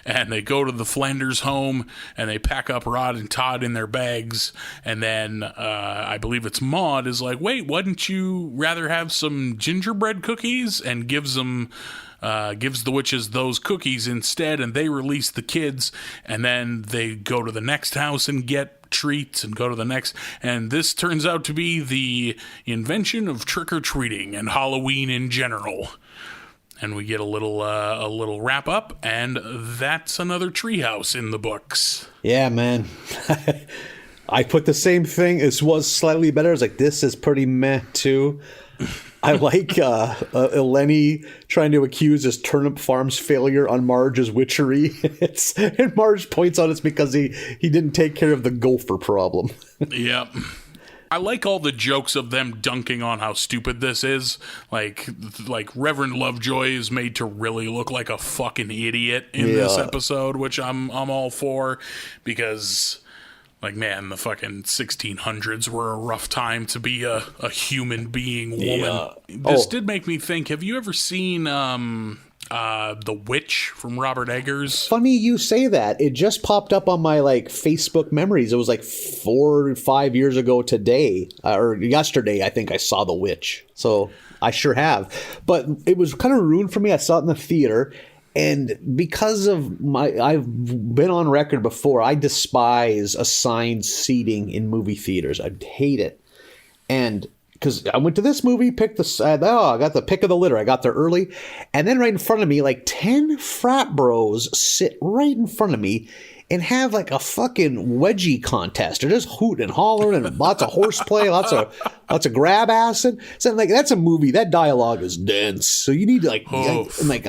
And they go to the Flanders home, and they pack up Rod and Todd in their bags. And then I believe it's Maud is like, wait, wouldn't you rather have some gingerbread cookies? And gives the witches those cookies instead, and they release the kids. And then they go to the next house and get treats, and go to the next. And this turns out to be the invention of trick-or-treating and Halloween in general. And we get a little wrap up, and that's another treehouse in the books. Yeah, man. I put the same thing. It was slightly better. I was like, this is pretty meh too. I like Eleni trying to accuse his turnip farm's failure on Marge's witchery. And Marge points out it's because he didn't take care of the gopher problem. Yep. I like all the jokes of them dunking on how stupid this is. Like Reverend Lovejoy is made to really look like a fucking idiot in this episode, which I'm all for, because, like, man, the fucking 1600s were a rough time to be a human being woman. Yeah. This did make me think, have you ever seen The Witch from Robert Eggers? Funny you say that. It just popped up on my Facebook memories. It was like 4 or 5 years ago today, or yesterday, I think I saw The Witch. So I sure have. But it was kind of ruined for me. I saw it in the theater. And because of I've been on record before, I despise assigned seating in movie theaters. I hate it. And because I went to this movie, I got the pick of the litter. I got there early. And then right in front of me, like 10 frat bros sit right in front of me and have like a fucking wedgie contest. They're just hooting and hollering and lots of horseplay, lots of grab acid. So like, that's a movie. That dialogue is dense. So you need to I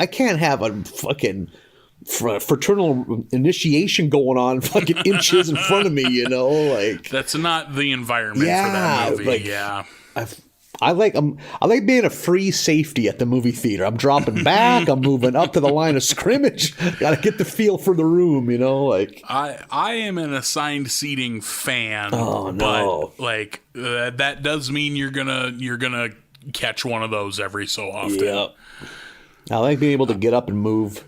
can't have a fucking fraternal initiation going on fucking inches in front of me, you know, like that's not the environment for that movie. Like, yeah. I like being a free safety at the movie theater. I'm dropping back. I'm moving up to the line of scrimmage. Got to get the feel for the room, you know. Like I am an assigned seating fan. Oh no! But like that does mean you're gonna catch one of those every so often. Yeah. I like being able to get up and move,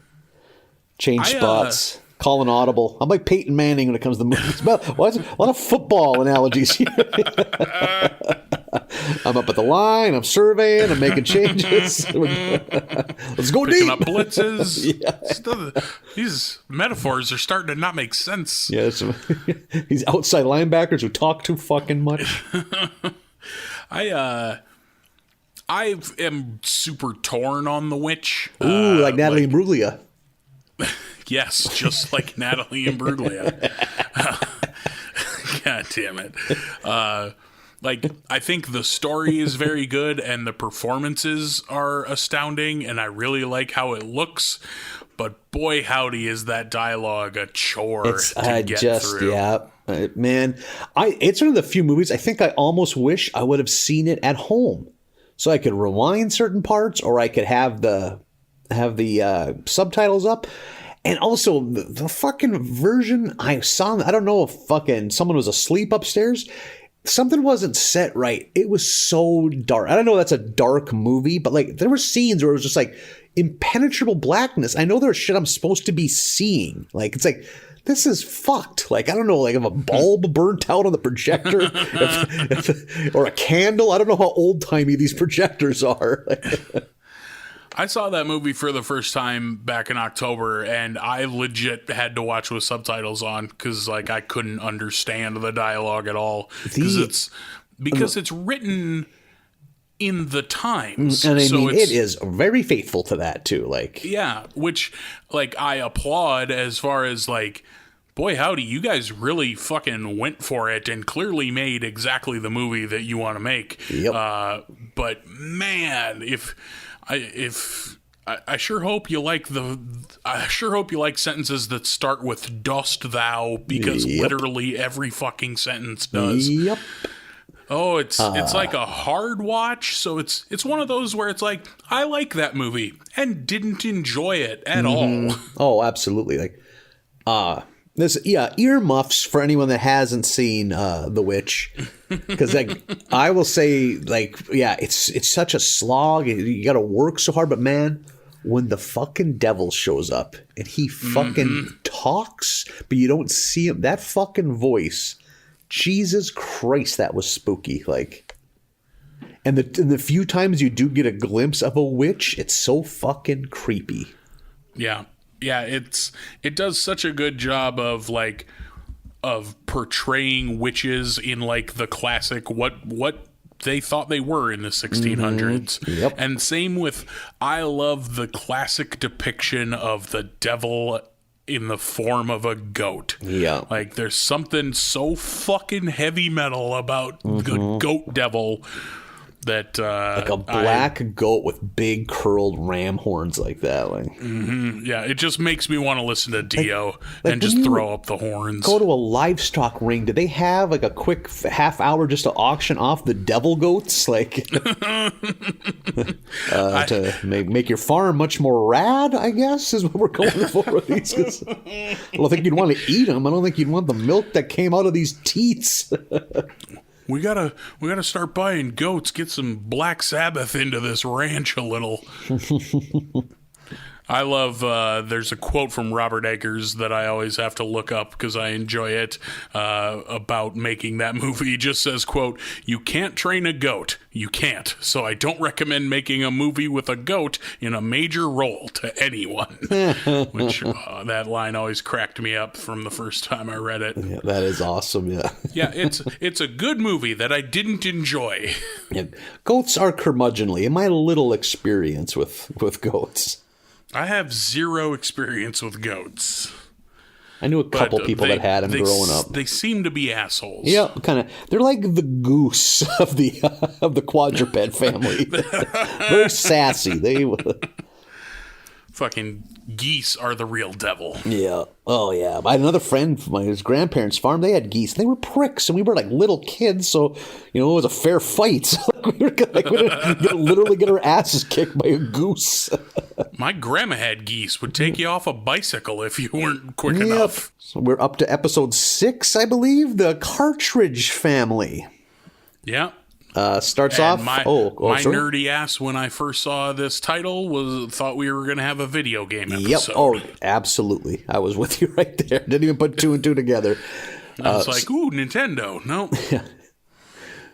change spots. Call an audible. I'm like Peyton Manning when it comes to movies. A lot of football analogies here. I'm up at the line. I'm surveying. I'm making changes. Let's go Picking deep. up blitzes. Yeah. These metaphors are starting to not make sense. Yes. These outside linebackers who talk too fucking much. I am super torn on The Witch. Ooh, like Natalie Imbruglia. Yes, just like Natalie Imbruglia. God damn it. I think the story is very good and the performances are astounding and I really like how it looks. But boy, howdy, is that dialogue a chore to get through. Yeah, man. It's one of the few movies I think I almost wish I would have seen it at home. So I could rewind certain parts or I could have the subtitles up. And also, the fucking version I saw, I don't know if fucking someone was asleep upstairs. Something wasn't set right. It was so dark. I don't know if that's a dark movie, but like there were scenes where it was just like impenetrable blackness. I know there's shit I'm supposed to be seeing. Like, it's like, this is fucked. Like, I don't know, like if a bulb burnt out on the projector or a candle. I don't know how old-timey these projectors are. I saw that movie for the first time back in October, and I legit had to watch with subtitles on because, like, I couldn't understand the dialogue at all because it's written in the times, and I mean it is very faithful to that too. Like, yeah, which like I applaud as far as like, boy, howdy, you guys really fucking went for it and clearly made exactly the movie that you want to make. Yep. But man, I sure hope you like sentences that start with "dost thou," because literally every fucking sentence does. Yep. Oh, it's like a hard watch. So it's one of those where it's like, I like that movie and didn't enjoy it at all. Oh, absolutely. Like, earmuffs for anyone that hasn't seen The Witch, because like I will say, like, yeah, it's such a slog. You got to work so hard, but man, when the fucking devil shows up and he fucking talks, but you don't see him, that fucking voice, Jesus Christ, that was spooky. Like, and the few times you do get a glimpse of a witch, it's so fucking creepy. Yeah. Yeah, it does such a good job of portraying witches in like the classic what they thought they were in the 1600s. Yep. And same with, I love the classic depiction of the devil in the form of a goat. Yeah. Like there's something so fucking heavy metal about the goat devil that like a black goat with big curled ram horns like that. Like, yeah, it just makes me want to listen to Dio and just throw up the horns. Go to a livestock ring. Do they have like a quick half hour just to auction off the devil goats? Like to make your farm much more rad, I guess, is what we're going for with these. I don't think you'd want to eat them. I don't think you'd want the milk that came out of these teats. We gotta start buying goats, get some Black Sabbath into this ranch a little. I love, there's a quote from Robert Eggers that I always have to look up because I enjoy it, about making that movie. He just says, quote, "You can't train a goat. You can't. So I don't recommend making a movie with a goat in a major role to anyone." Which, that line always cracked me up from the first time I read it. Yeah, that is awesome, yeah. Yeah, it's a good movie that I didn't enjoy. Yeah. Goats are curmudgeonly, in my little experience with goats. I have zero experience with goats. I knew a couple people that had them growing up. They seem to be assholes. Yeah, kind of. They're like the goose of the quadruped family. Very sassy. fucking geese are the real devil. Yeah. Oh, yeah. I had another friend from his grandparents' farm. They had geese. They were pricks, and we were like little kids, so, it was a fair fight. We were gonna literally get our asses kicked by a goose. My grandma had geese. Would take you off a bicycle if you weren't quick enough. So we're up to episode 6, I believe. The Cartridge Family. Yeah. Starts and off. My sorry? nerdy ass, when I first saw this title, thought we were going to have a video game episode. Yep. Oh, absolutely. I was with you right there. Didn't even put 2 and 2 together. I was like, ooh, Nintendo. No.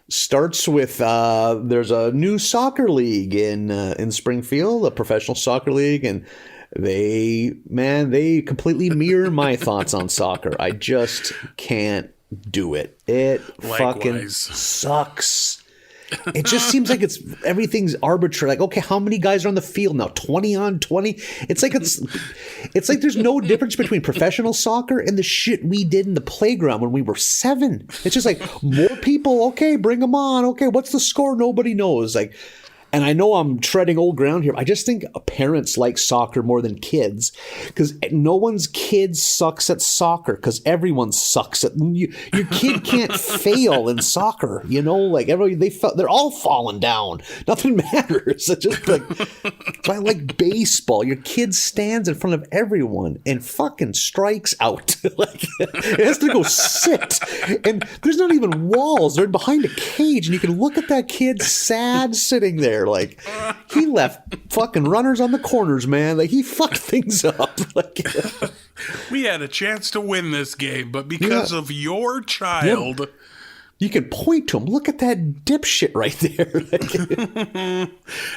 Starts with there's a new soccer league in Springfield, a professional soccer league, and they completely mirror my thoughts on soccer. I just can't do it. It fucking sucks. It just seems like everything's arbitrary. Like, okay, how many guys are on the field now? 20 on 20? It's like there's no difference between professional soccer and the shit we did in the playground when we were 7. It's just like more people. Okay, bring them on. Okay, what's the score? Nobody knows. Like, and I know I'm treading old ground here. I just think parents like soccer more than kids, because no one's kid sucks at soccer, because everyone sucks at your kid can't fail in soccer. Like everybody, they're all falling down. Nothing matters. It's just like, so I like baseball. Your kid stands in front of everyone and fucking strikes out. Like, it has to go sit, and there's not even walls. They're behind a cage, and you can look at that kid sad sitting there. Like, he left fucking runners on the corners, man. Like, he fucked things up. Like, we had a chance to win this game, but because of your child... You can point to him. Look at that dipshit right there.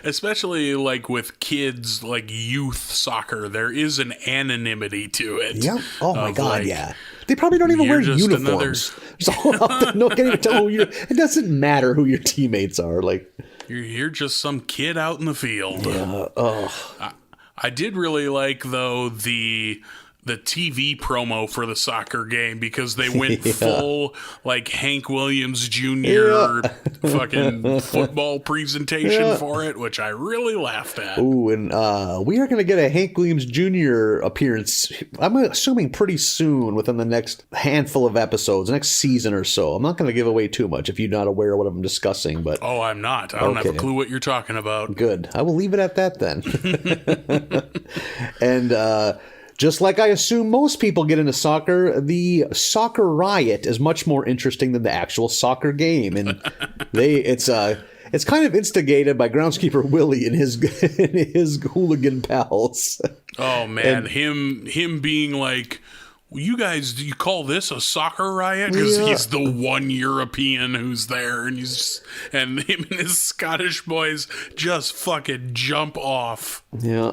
Especially like with kids, like youth soccer, there is an anonymity to it. Yep. Oh my God, like, yeah. They probably don't even wear uniforms. Can't even tell who it doesn't matter who your teammates are. Like, you're just some kid out in the field. Yeah. Oh. I did really like, though, the TV promo for the soccer game, because they went full like Hank Williams Jr. fucking football presentation for it, which I really laughed at. Ooh, and we are going to get a Hank Williams Jr. appearance, I'm assuming pretty soon, within the next handful of episodes, next season or so. I'm not going to give away too much if you're not aware of what I'm discussing. But oh, I'm not. I don't have a clue what you're talking about. Good. I will leave it at that then. And just like I assume most people get into soccer, the soccer riot is much more interesting than the actual soccer game, and it's kind of instigated by groundskeeper Willie and his hooligan pals. Oh man, and him being like, you guys, do you call this a soccer riot? Because he's the one European who's there, and and him and his Scottish boys just fucking jump off. Yeah,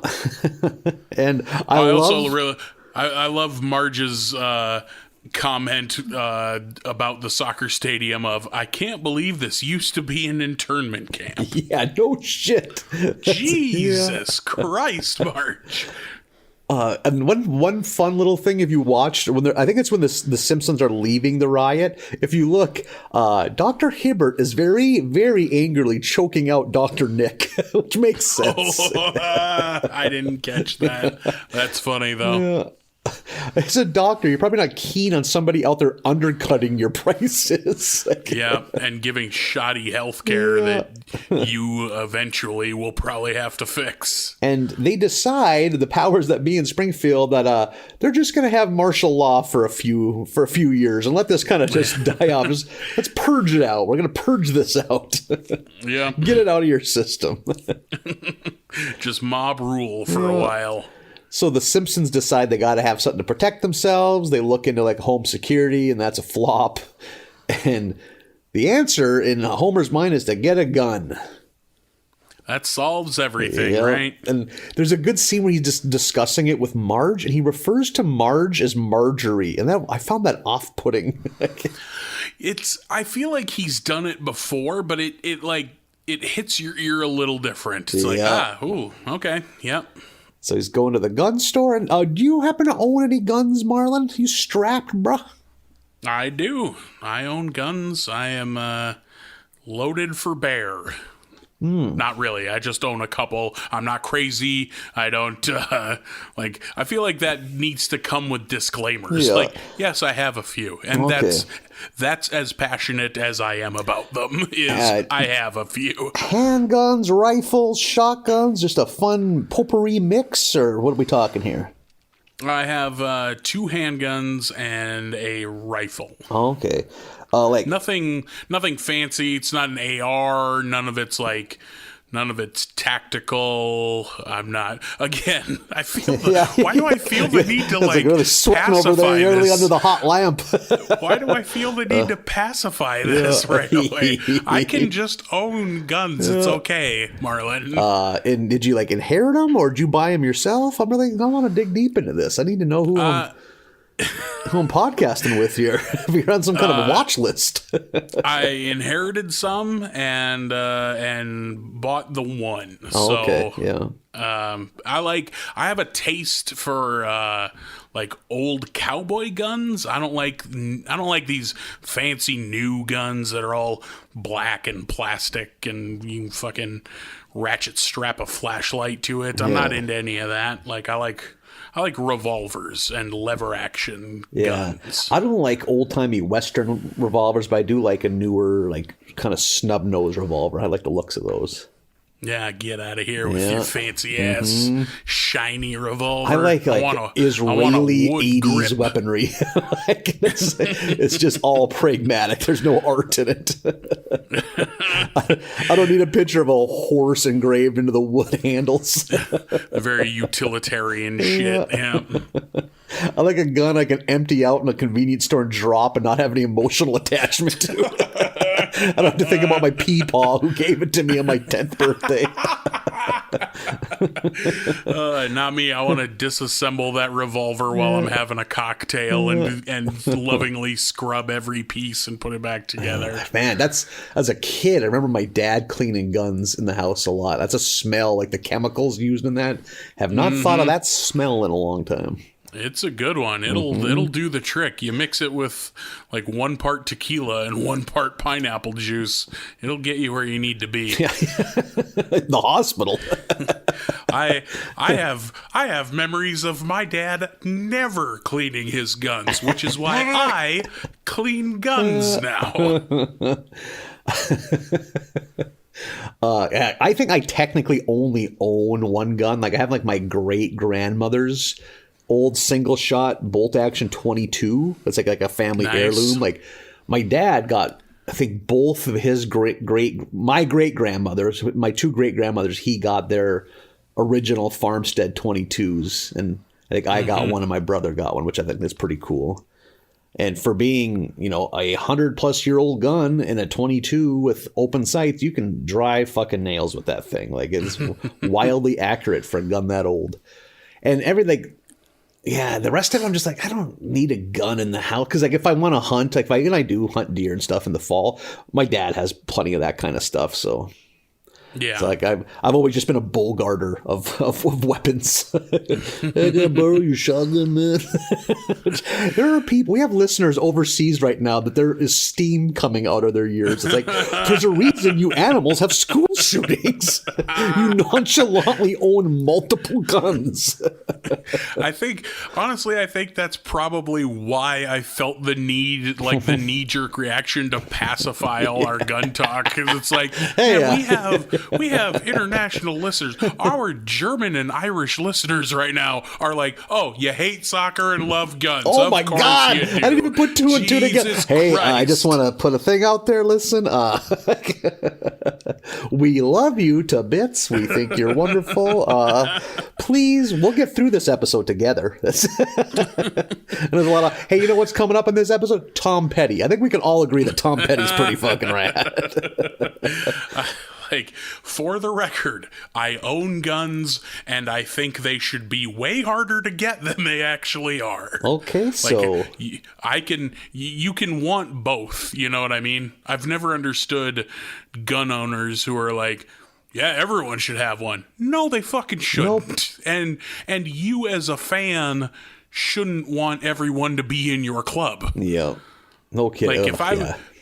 and I love Marge's comment about the soccer stadium of, I can't believe this used to be an internment camp. Yeah, no shit. Jesus Christ, Marge. And one fun little thing, if you watched, I think it's when the Simpsons are leaving the riot. If you look, Dr. Hibbert is very, very angrily choking out Dr. Nick, which makes sense. I didn't catch that. That's funny though. Yeah. As a doctor, you're probably not keen on somebody out there undercutting your prices. Yeah, and giving shoddy health care that you eventually will probably have to fix. And they decide, the powers that be in Springfield, that they're just going to have martial law for a few years and let this kind of just die off. Let's purge it out. We're going to purge this out. Yeah. Get it out of your system. Just mob rule for a while. So the Simpsons decide they got to have something to protect themselves. They look into like home security, and that's a flop. And the answer in Homer's mind is to get a gun. That solves everything, right? And there's a good scene where he's just discussing it with Marge, and he refers to Marge as Marjorie, and I found that off-putting. I feel like he's done it before, but it hits your ear a little different. It's like, okay, yep. So he's going to the gun store. And do you happen to own any guns, Marlin? You strapped, bruh? I do. I own guns. I am loaded for bear. Not really. I just own a couple. I'm not crazy. I don't I feel like that needs to come with disclaimers. Yeah. Like, yes, I have a few, and Okay. that's as passionate as I am about them. I have a few Handguns, rifles, shotguns, just a fun potpourri mix, or what are we talking here? I have 2 handguns and a rifle. Okay. Like Nothing fancy. It's not an AR. None of it's tactical. I'm not. Again, I feel. Why do I feel the need to it's really sweating over there, pacify really this? under the hot lamp. Why do I feel the need to pacify this right away? I can just own guns. It's okay, Marlin. And did you like inherit them, or did you buy them yourself? I want to dig deep into this. I need to know who I'm podcasting with here. If you're on some kind of a watch list. I inherited some and bought the one. Oh, okay. Yeah. I have a taste for like old cowboy guns. I don't like these fancy new guns that are all black and plastic and you can fucking ratchet strap a flashlight to it. I'm not into any of that. Like I like revolvers and lever action guns. I don't like old-timey Western revolvers, but I do like a newer, like, kind of snub-nosed revolver. I like the looks of those. Yeah, get out of here with your fancy-ass shiny revolver. I like Israeli wood 80s grip. weaponry. It's just all pragmatic. There's no art in it. I don't need a picture of a horse engraved into the wood handles. A very utilitarian shit. Yeah. I like a gun I can empty out in a convenience store and drop and not have any emotional attachment to it. I don't have to think about my peepaw who gave it to me on my 10th birthday. Not me. I want to disassemble that revolver while I'm having a cocktail and lovingly scrub every piece and put it back together. Man, that's as a kid. I remember my dad cleaning guns in the house a lot. That's a smell, like the chemicals used in that. Have not thought of that smell in a long time. It's a good one. It'll do the trick. You mix it with like 1 part tequila and 1 part pineapple juice. It'll get you where you need to be. The hospital. I have memories of my dad never cleaning his guns, which is why I clean guns now. I think I technically only own one gun. Like I have like my great grandmother's old single shot bolt action 22. It's like a family heirloom. Like my dad got, I think both of his my great grandmothers, my 2 great grandmothers, he got their original farmstead 22s, and I think I got one and my brother got one, which I think is pretty cool. And for being, a 100-plus-year-old gun and a 22 with open sights, you can drive fucking nails with that thing. Like it's wildly accurate for a gun that old. And everything. Yeah, the rest of it, I'm just like, I don't need a gun in the house. Because like if I want to hunt, like I do hunt deer and stuff in the fall, my dad has plenty of that kind of stuff. So Yeah. it's like I've always just been a bull guarder of weapons. Hey, can I borrow your shotgun, man? There are people, we have listeners overseas right now that there is steam coming out of their ears. It's like, there's a reason you animals have school shootings. You nonchalantly own multiple guns. Honestly, I think that's probably why I felt the need, like the knee-jerk reaction to pacify all our gun talk. Because it's like, we have international listeners. Our German and Irish listeners right now are like, oh, you hate soccer and love guns. Oh of my course God. you do. I didn't even put 2 and 2 together. Jesus Hey, I Christ. just want to put a thing out there. Listen, we love you to bits. We think you're wonderful. Please, we'll get through this episode together. And there's a lot of, hey, you know what's coming up in this episode? Tom Petty. I think we can all agree that Tom Petty's pretty fucking rad. Like, for the record, I own guns, and I think they should be way harder to get than they actually are. Okay, so you can want both. You know what I mean? I've never understood gun owners who are like, yeah, everyone should have one. No, they fucking shouldn't. Nope. And you as a fan shouldn't want everyone to be in your club. Yeah. Okay. Like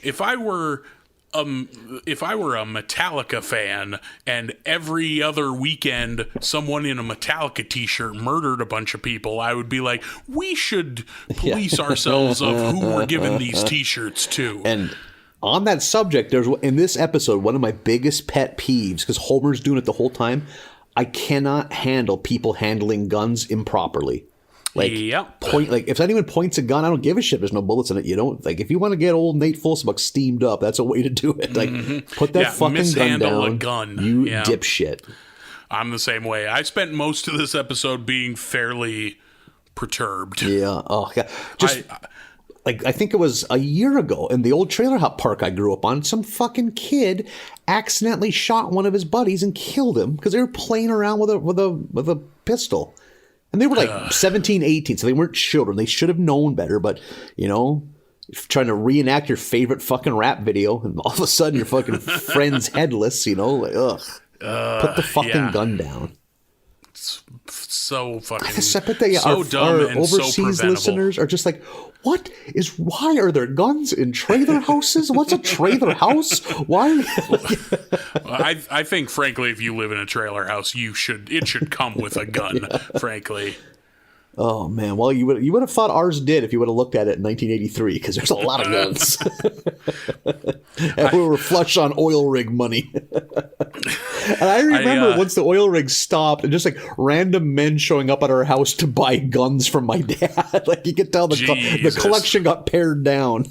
if I were if I were a Metallica fan and every other weekend someone in a Metallica t-shirt murdered a bunch of people, I would be like, we should police ourselves of who we're giving these t-shirts to. And on that subject, there's in this episode, one of my biggest pet peeves, because Homer's doing it the whole time. I cannot handle people handling guns improperly. Like, if anyone points a gun, I don't give a shit. There's no bullets in it. You don't if you want to get old Nate Folsebuck steamed up, that's a way to do it. Like, put that fucking gun down. A gun. You dipshit. I'm the same way. I spent most of this episode being fairly perturbed. Yeah. Oh, God. I think it was a year ago in the old trailer park I grew up on, some fucking kid accidentally shot one of his buddies and killed him because they were playing around with a pistol. And they were like 17, 18, so they weren't children. They should have known better, but, trying to reenact your favorite fucking rap video, and all of a sudden your fucking friend's headless, like, ugh. Put the fucking gun down. It's so fucking our dumb and overseas so preventable. Listeners are just like, why are there guns in trailer houses? What's a trailer house? Why? I think, frankly, if you live in a trailer house, it should come with a gun, frankly. Oh, man. Well, you would have thought ours did if you would have looked at it in 1983, because there's a lot of guns. And we were flush on oil rig money. And I remember once the oil rig stopped, and just like random men showing up at our house to buy guns from my dad. Like, you could tell the collection got pared down.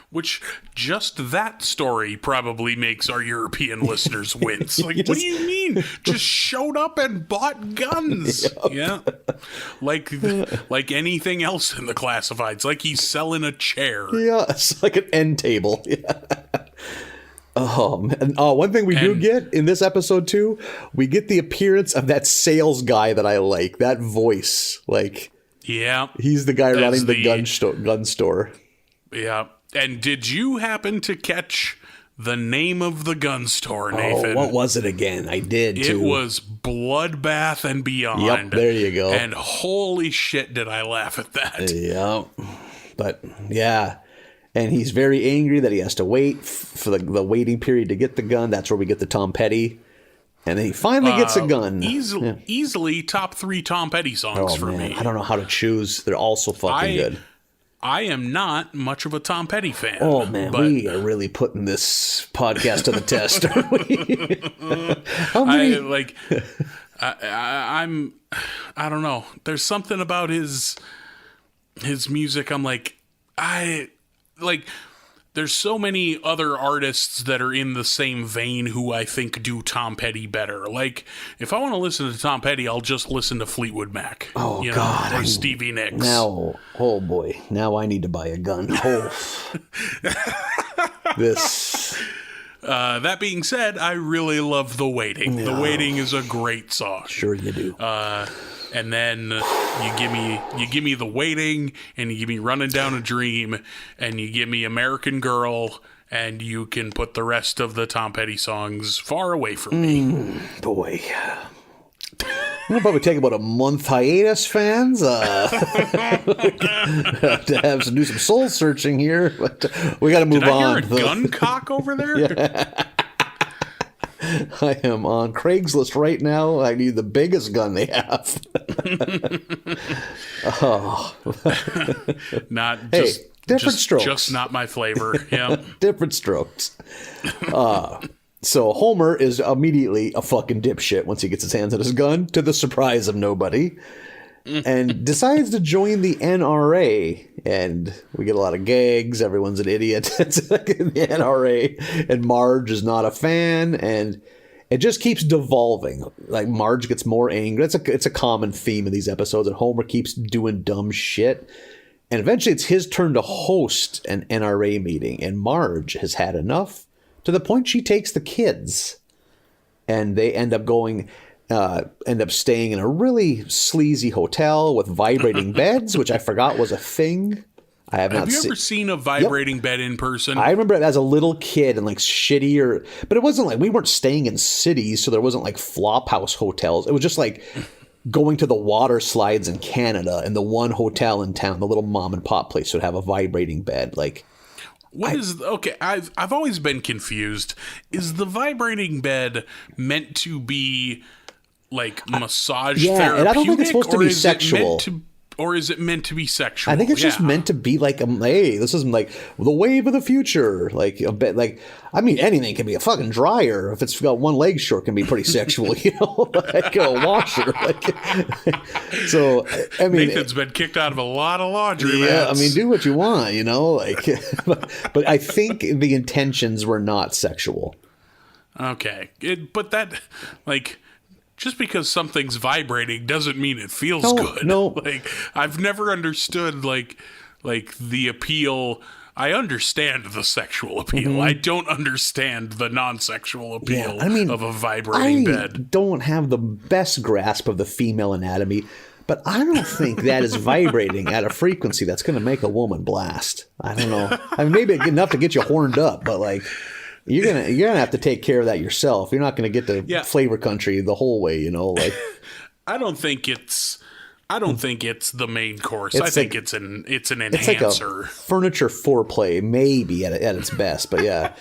Which, just that story probably makes our European listeners wince. Like, what do you mean? Just showed up and bought guns. Yeah. Like anything else in the classifieds. Like he's selling a chair. Yeah, it's like an end table. Yeah. Oh, man. One thing we do get in this episode, too, we get the appearance of that sales guy that I like. That voice. Like, yeah, he's the guy running the gun store. Yeah. And did you happen to catch the name of the gun store, Nathan? Oh, what was it again? I did, too. It was Bloodbath and Beyond. Yep, there you go. And holy shit, did I laugh at that. Yeah. But, yeah. And he's very angry that he has to wait for the waiting period to get the gun. That's where we get the Tom Petty. And then he finally gets a gun. Easily top 3 Tom Petty songs for me. I don't know how to choose. They're all so fucking good. I am not much of a Tom Petty fan. Oh, man, we are really putting this podcast to the test, aren't we? How many? I don't know. There's something about his music. I'm like, there's so many other artists that are in the same vein who I think do Tom Petty better. Like, if I want to listen to Tom Petty, I'll just listen to Fleetwood Mac. Oh, God. Or Stevie Nicks. Now, oh, boy. Now I need to buy a gun. Oh. That being said, I really love The Waiting. The Waiting is a great song. Sure you do. And then you give me The Waiting, and you give me Running Down a Dream, and you give me American Girl, and you can put the rest of the Tom Petty songs far away from me. Boy. We'll probably take about a month hiatus, fans. To do some soul searching here, but we got to move on. Did I hear a gun cock over there? Yeah. I am on Craigslist right now. I need the biggest gun they have. Different strokes. Just not my flavor. Yeah. Different strokes. So Homer is immediately a fucking dipshit once he gets his hands on his gun, to the surprise of nobody, and decides to join the NRA. And we get a lot of gags. Everyone's an idiot. It's like in the NRA, and Marge is not a fan, and it just keeps devolving. Like, Marge gets more angry. It's a common theme in these episodes, and Homer keeps doing dumb shit. And eventually it's his turn to host an NRA meeting, and Marge has had enough, to the point she takes the kids, and they end up staying in a really sleazy hotel with vibrating beds, which I forgot was a thing. Have you ever seen a vibrating bed in person? I remember it as a little kid, and like shitty, but it wasn't like, we weren't staying in cities, so there wasn't like flop house hotels. It was just like going to the water slides in Canada, and the one hotel in town, the little mom and pop place, would have a vibrating bed. Like, What is okay? I've always been confused. Is the vibrating bed meant to be like massage therapeutic, and I don't think it's supposed to be sexual. Or is it meant to be sexual? I think it's just meant to be like, hey, this is like the wave of the future. Like a bit, like I mean, anything can be a fucking dryer. If it's got one leg short, can be pretty sexual, you know, like a washer. Like, so I mean, Nathan's been kicked out of a lot of laundry. Yeah, I mean, do what you want, you know, like. But I think the intentions were not sexual. Okay, but that like. Just because something's vibrating doesn't mean it feels good. No, like I've never understood like the appeal. I understand the sexual appeal. I don't understand the non-sexual appeal of a vibrating bed. I don't have the best grasp of the female anatomy, but I don't think that is vibrating at a frequency that's going to make a woman blast. I don't know. I mean, maybe enough to get you horned up, but like. You're gonna have to take care of that yourself. You're not gonna get to flavor country the whole way, you know. Like, I don't think it's the main course. I think it's an enhancer. It's like a furniture foreplay, maybe at its best, but yeah.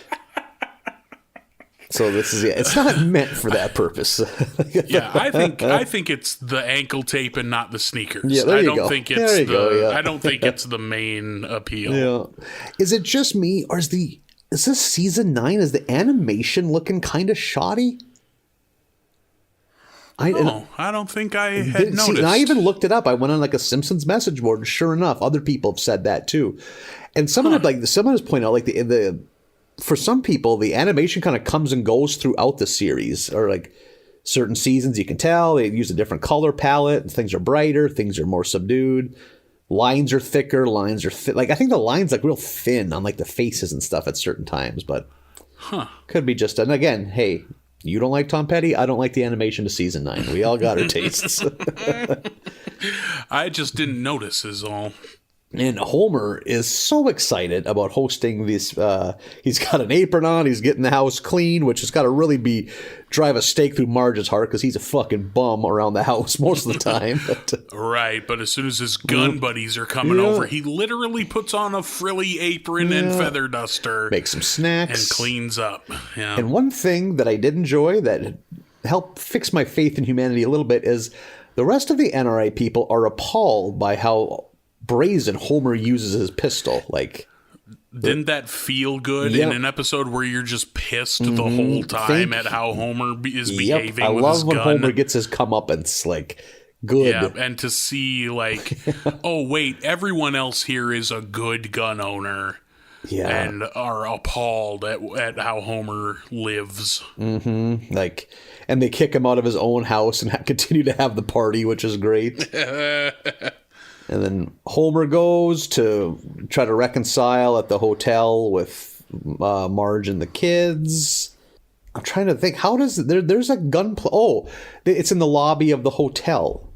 So this is it's not meant for that purpose. I think it's the ankle tape and not the sneakers. Yeah, there you go. I don't think it's the main appeal. Yeah. Is it just me, or is this season 9? Is the animation looking kind of shoddy? I don't think I had noticed. And I even looked it up. I went on like a Simpsons message board, and sure enough, other people have said that too. And someone has pointed out like the for some people the animation kind of comes and goes throughout the series, or like certain seasons you can tell they use a different color palette. Things are brighter, things are more subdued. Lines are thicker, lines are like I think the lines like real thin on like the faces and stuff at certain times, but could be just. And again, hey, you don't like Tom Petty, I don't like the animation to season 9. We all got our tastes. I just didn't notice is all. And Homer is so excited about hosting this. He's got an apron on. He's getting the house clean, which has got to really drive a stake through Marge's heart because he's a fucking bum around the house most of the time. Right, but as soon as his gun buddies are coming over, he literally puts on a frilly apron and feather duster. Makes some snacks. And cleans up. Yeah. And one thing that I did enjoy that helped fix my faith in humanity a little bit is the rest of the NRA people are appalled by how brazen Homer uses his pistol. Like, didn't that feel good in an episode where you're just pissed the whole time at how Homer is behaving with his gun? I love when Homer gets his comeuppance, like, good. Yeah, and to see, like, oh, wait, everyone else here is a good gun owner. Yeah. And are appalled at how Homer lives. Mm-hmm. Like, and they kick him out of his own house and continue to have the party, which is great. And then Homer goes to try to reconcile at the hotel with Marge and the kids. I'm trying to think. How does there's a gun? It's in the lobby of the hotel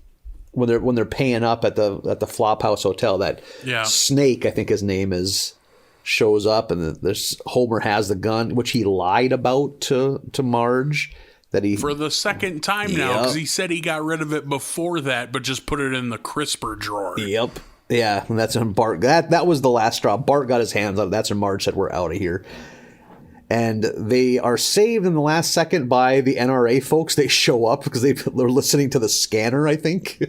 when they're paying up at the Flophouse Hotel. That Snake, I think his name is, shows up, and there's Homer has the gun, which he lied about to Marge. For the second time now, because he said he got rid of it before that, but just put it in the crisper drawer. Yep. Yeah, and that's when Bart... That was the last straw. Bart got his hands on it. That's when Marge said, we're out of here. And they are saved in the last second by the NRA folks. They show up because they're listening to the scanner, I think.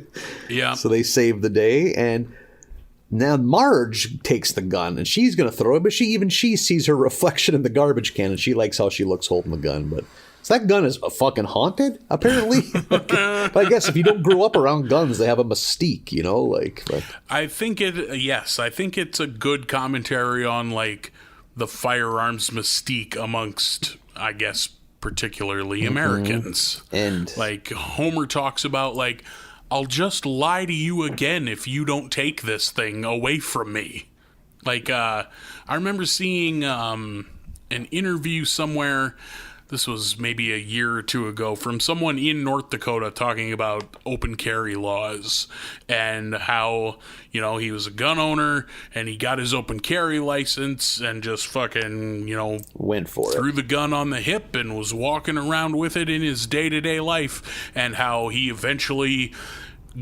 Yeah. So they save the day, and now Marge takes the gun, and she's going to throw it, but she sees her reflection in the garbage can, and she likes how she looks holding the gun, but... So that gun is fucking haunted, apparently. But I guess if you don't grow up around guns, they have a mystique, you know? I think it's a good commentary on, like, the firearms mystique amongst, I guess, particularly Americans. And, like, Homer talks about, like, I'll just lie to you again if you don't take this thing away from me. Like, I remember seeing an interview somewhere... This was maybe a year or two ago from someone in North Dakota talking about open carry laws and how, you know, he was a gun owner and he got his open carry license and just fucking, you know, went for threw the gun on the hip and was walking around with it in his day-to-day life, and how he eventually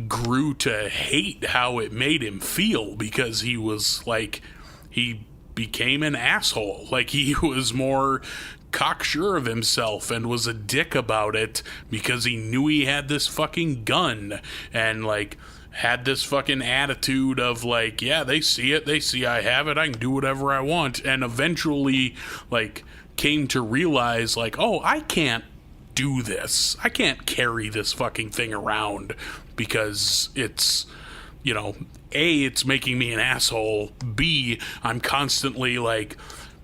grew to hate how it made him feel because he was like, he became an asshole. Like, he was more cocksure of himself and was a dick about it because he knew he had this fucking gun and, like, had this fucking attitude of, like, yeah, they see it, they see I have it, I can do whatever I want, and eventually, like, came to realize, like, oh, I can't do this. I can't carry this fucking thing around because it's, you know, A, it's making me an asshole, B, I'm constantly, like,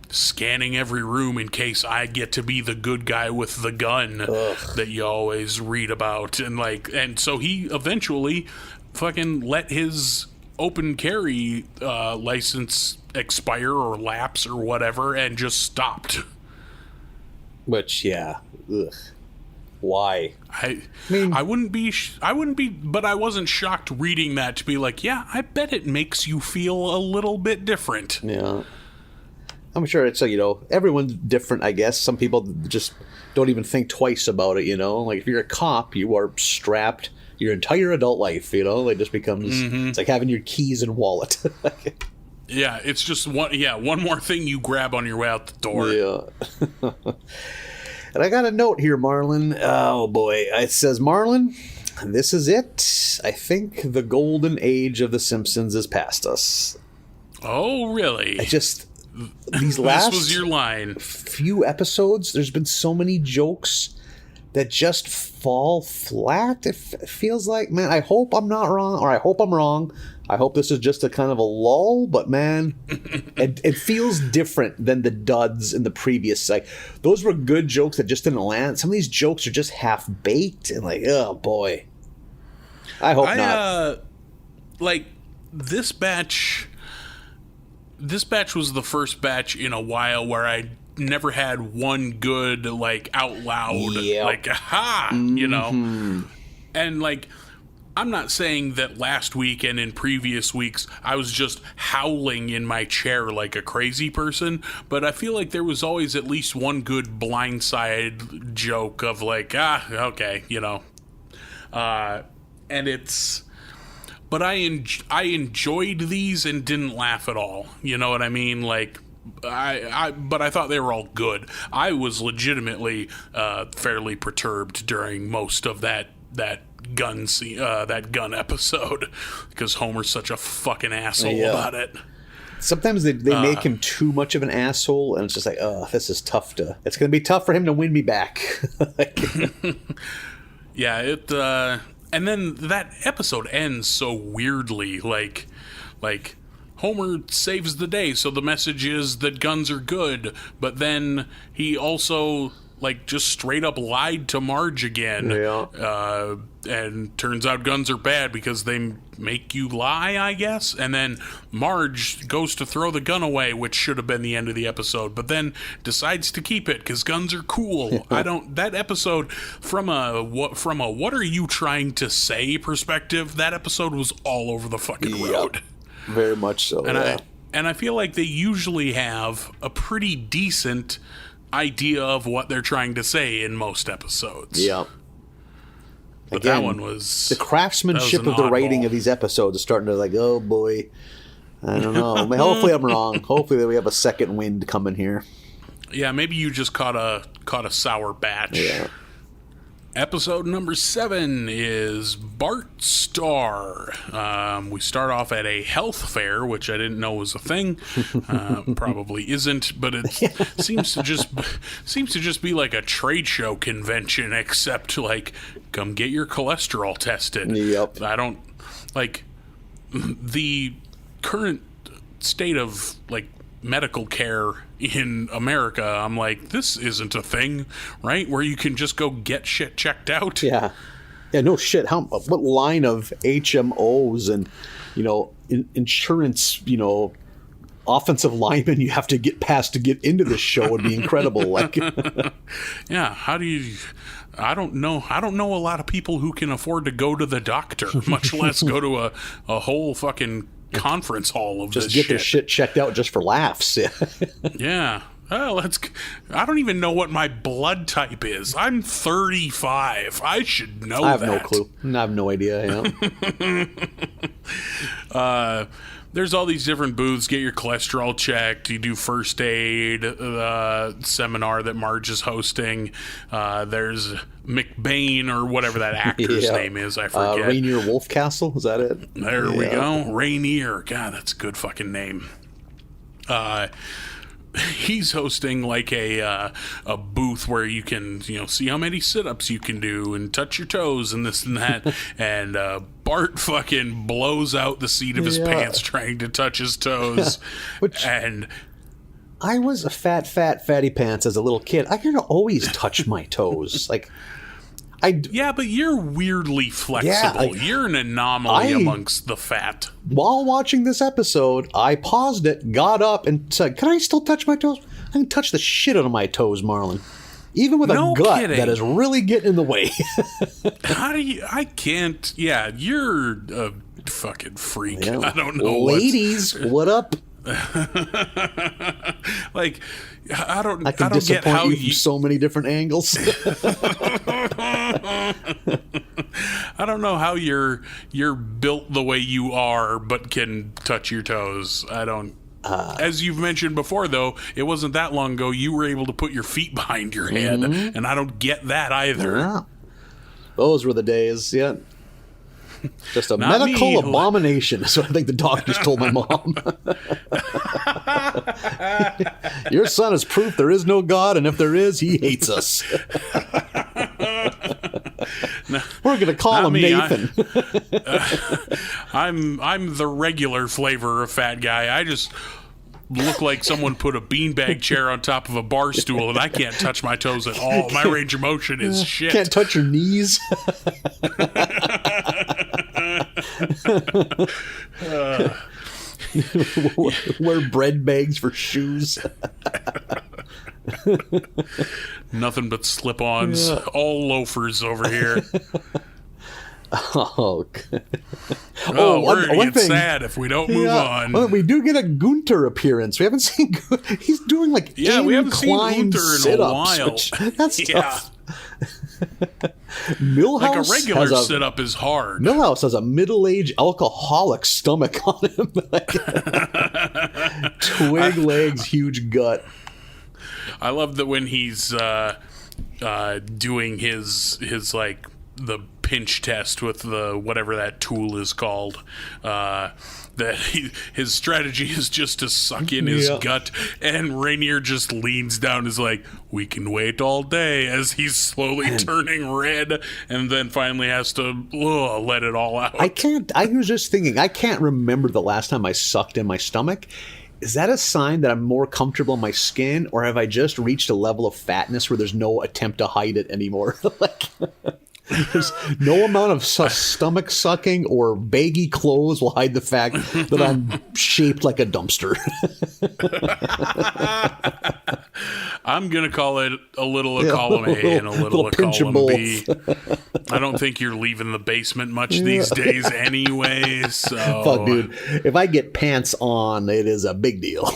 scanning every room in case I get to be the good guy with the gun that you always read about. And, like, and so he eventually fucking let his open carry license expire or lapse or whatever and just stopped. Which, yeah. Ugh. Why? I mean, I wouldn't be, but I wasn't shocked reading that to be like, yeah, I bet it makes you feel a little bit different. Yeah. I'm sure it's, you know, everyone's different, I guess. Some people just don't even think twice about it, you know? Like, if you're a cop, you are strapped your entire adult life, you know? It just becomes, it's like having your keys and wallet. Yeah, it's just one more thing you grab on your way out the door. Yeah. And I got a note here, Marlin. Oh, boy. It says, Marlin, this is it. I think the golden age of The Simpsons is past us. Oh, really? These last this was your line. Few episodes, there's been so many jokes that just fall flat. It feels like, man, I hope I'm not wrong, or I hope I'm wrong. I hope this is just a kind of a lull, but man, it feels different than the duds in the previous. Like, those were good jokes that just didn't land. Some of these jokes are just half baked and like, oh boy. I hope not. Like, this batch was the first batch in a while where I never had one good, like, out loud, like, aha, you know? And, like, I'm not saying that last week and in previous weeks I was just howling in my chair like a crazy person, but I feel like there was always at least one good blindside joke of, like, okay, you know. And it's... But I enjoyed these and didn't laugh at all. You know what I mean? Like, but I thought they were all good. I was legitimately fairly perturbed during most of that gun scene, that gun episode, because Homer's such a fucking asshole about it. Sometimes they make him too much of an asshole, and it's just like, oh, this is tough to. It's going to be tough for him to win me back. Yeah, and then that episode ends so weirdly, like Homer saves the day, so the message is that guns are good, but then he also, like, just straight up lied to Marge again. Yeah. And turns out guns are bad because they make you lie, I guess. And then Marge goes to throw the gun away, which should have been the end of the episode, but then decides to keep it because guns are cool. That episode, from a what are you trying to say perspective, that episode was all over the fucking road. Very much so. And I feel like they usually have a pretty decent idea of what they're trying to say in most episodes. Yeah. But again, that one was... The craftsmanship of the writing of these episodes is starting to, like, oh boy. I don't know. I mean, hopefully I'm wrong. Hopefully we have a second wind coming here. Yeah, maybe you just caught a sour batch. Yeah. Episode number 7 is Bart Star. We start off at a health fair, which I didn't know was a thing. Probably isn't, but it seems to just be like a trade show convention, except, like, come get your cholesterol tested. Yep. I don't like the current state of, like, medical care in America. I'm like, this isn't a thing, right? Where you can just go get shit checked out. Yeah, no shit. What line of HMOs and, you know, insurance, you know, offensive linemen you have to get past to get into this show would be incredible. Like, yeah, how do you? I don't know a lot of people who can afford to go to the doctor, much less go to a whole fucking conference hall of just this get shit. their shit checked out just for laughs. Yeah. Oh, I don't even know what my blood type is. I'm 35. I should know that. I have no clue. I have no idea. Yeah. there's all these different booths. Get your cholesterol checked. You do first aid seminar that Marge is hosting. There's McBain or whatever that actor's name is. I forget. Rainier Wolfcastle, is that it? There we go. Rainier. God, that's a good fucking name. He's hosting like a booth where you can see how many sit-ups you can do and touch your toes and this and that. And Bart fucking blows out the seat of his pants trying to touch his toes. And I was a fatty pants as a little kid. I could always touch my toes. Yeah, but you're weirdly flexible. You're an anomaly amongst the fat. While watching this episode, I paused it, got up, and said, "Can I still touch my toes? I can touch the shit out of my toes, Marlin. Even with a gut that is really getting in the way." How do you... I can't... Yeah, you're a fucking freak. Yeah. I don't know. Ladies, what up? Like, I don't disappoint get how you from so many different angles. I don't know how you're built the way you are, but can touch your toes. I don't. As you've mentioned before, though, it wasn't that long ago you were able to put your feet behind your head, and I don't get that either. Yeah. Those were the days. Yeah. Just a medical abomination. So I think the doctors told my mom. Your son is proof there is no God, and if there is, he hates us. We're going to call him Nathan. I'm the regular flavor of fat guy. I just look like someone put a beanbag chair on top of a bar stool, and I can't touch my toes at all. My range of motion is shit. Can't touch your knees. Wear bread bags for shoes. Nothing but slip-ons. All loafers over here. Oh, we're going to get sad if we don't move on. Well, we do get a Gunter appearance. We haven't seen he's doing like we haven't seen Gunter in a while. That's tough. Millhouse, like a regular sit-up is hard. Millhouse has a middle-aged alcoholic stomach on him. Twig legs, huge gut. I love that when he's doing his like the pinch test with the whatever that tool is called, that his strategy is just to suck in his gut, and Rainier just leans down, is like, "We can wait all day," as he's slowly turning red, and then finally has to let it all out. I was just thinking, I can't remember the last time I sucked in my stomach. Is that a sign that I'm more comfortable in my skin, or have I just reached a level of fatness where there's no attempt to hide it anymore? There's no amount of stomach sucking or baggy clothes will hide the fact that I'm shaped like a dumpster. I'm going to call it a little of column A and a little of column B. I don't think you're leaving the basement much these days anyway, so... Fuck, dude. If I get pants on, it is a big deal.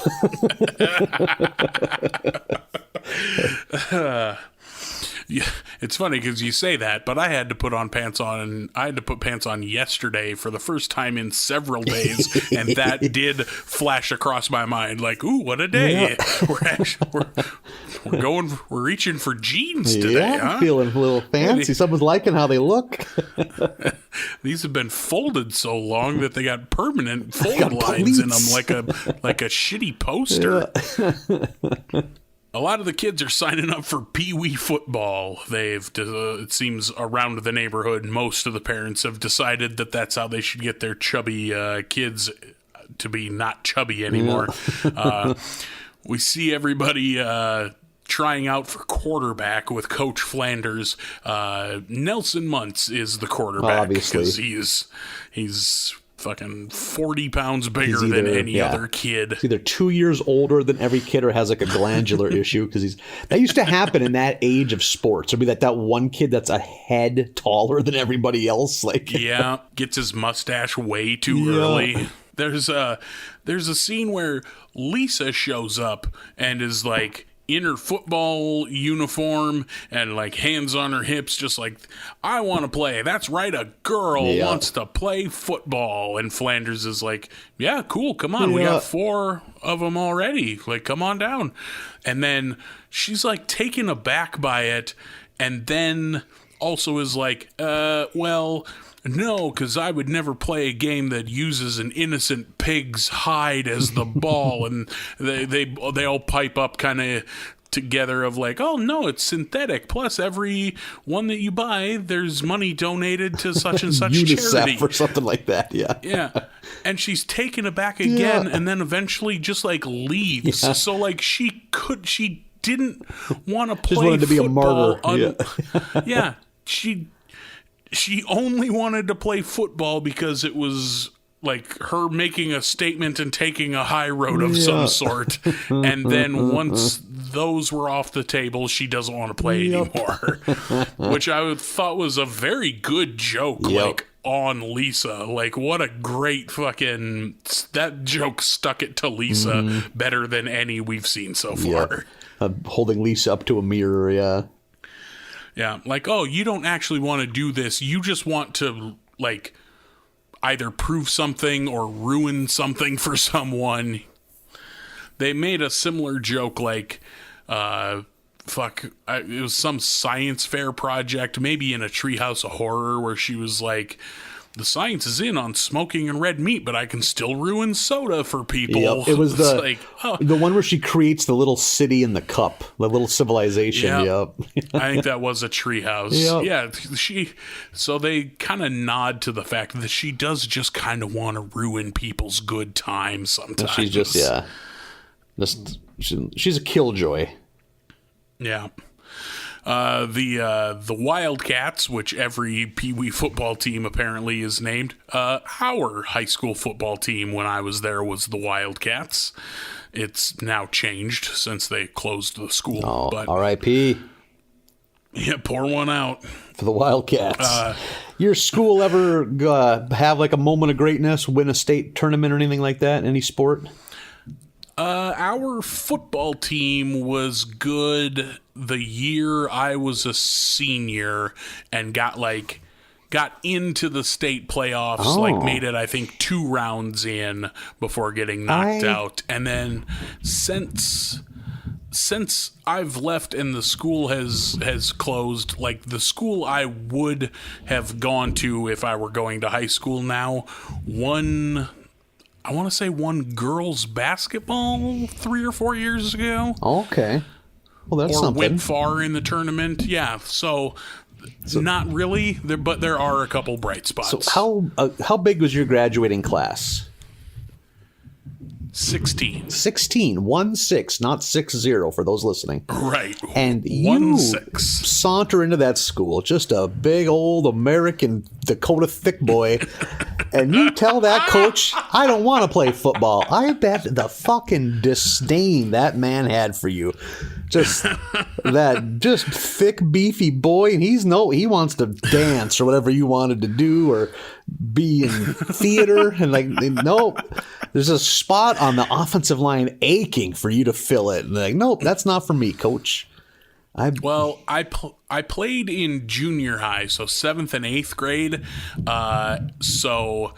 Yeah, it's funny because you say that, but I had to put pants on yesterday for the first time in several days, and that did flash across my mind like, ooh, what a day. Yeah. We're reaching for jeans today, huh? Feeling a little fancy. Someone's liking how they look. These have been folded so long that they got permanent fold lines in them, like a shitty poster. Yeah. A lot of the kids are signing up for Pee-wee football. It seems around the neighborhood, most of the parents have decided that that's how they should get their chubby kids to be not chubby anymore. Yeah. We see everybody trying out for quarterback with Coach Flanders. Nelson Muntz is the quarterback. Obviously. Because he's fucking 40 pounds bigger than any other kid. He's either 2 years older than every kid or has like a glandular issue, because that used to happen in that age of sports. There'd be that one kid that's a head taller than everybody else. Gets his mustache way too early. There's a scene where Lisa shows up and is like, in her football uniform and like hands on her hips, just like, I want to play. That's right, a girl wants to play football. And Flanders is like, yeah, cool, come on, we got 4 of them already, like, come on down. And then she's like taken aback by it, and then also is like, well, no, because I would never play a game that uses an innocent pig's hide as the ball. And they all pipe up kind of together of like, oh, no, it's synthetic. Plus, every one that you buy, there's money donated to such and such UNICEF charity. or something like that, yeah. Yeah. And she's taken aback again and then eventually just like leaves. Yeah. So like she didn't want to play just wanted to be a football. martyr. Yeah. She only wanted to play football because it was like her making a statement and taking a high road of some sort. And then once those were off the table, she doesn't want to play anymore. Which I thought was a very good joke, like on Lisa. Like, what a great fucking... That joke stuck it to Lisa better than any we've seen so far. Holding Lisa up to a mirror, Yeah, like, oh, you don't actually want to do this. You just want to, like, either prove something or ruin something for someone. They made a similar joke, like, it was some science fair project, maybe in a Treehouse of Horror, where she was like, the science is in on smoking and red meat, but I can still ruin soda for people. Yep. It was the one where she creates the little city in the cup, the little civilization. I think that was a treehouse. Yeah, so they kind of nod to the fact that she does just kind of want to ruin people's good time sometimes. She's she's a killjoy. Yeah. The Wildcats, which every Pee Wee football team apparently is named. Our high school football team when I was there was the Wildcats. It's now changed since they closed the school. Oh, but R.I.P. Yeah, pour one out. For the Wildcats. Your school ever have like a moment of greatness, win a state tournament or anything like that? Any sport? Our football team was good the year I was a senior and got into the state playoffs, like made it, I think, 2 rounds in before getting knocked out. And then since I've left and the school has closed, like the school I would have gone to if I were going to high school now, I want to say won girls basketball 3 or 4 years ago. Okay. Well, that's something. Or went far in the tournament. Yeah. So not really, but there are a couple bright spots. So how big was your graduating class? 16. 16. 1-6, not 6-0 for those listening. Right. And you 1-6. saunter into that school, just a big old American Dakota thick boy, and you tell that coach, I don't want to play football. I bet the fucking disdain that man had for you. Just thick, beefy boy, and he wants to dance or whatever you wanted to do or be in theater, and like, nope. There's a spot on the offensive line aching for you to fill it. And like, nope, that's not for me, coach. I played in junior high, so 7th and 8th grade. So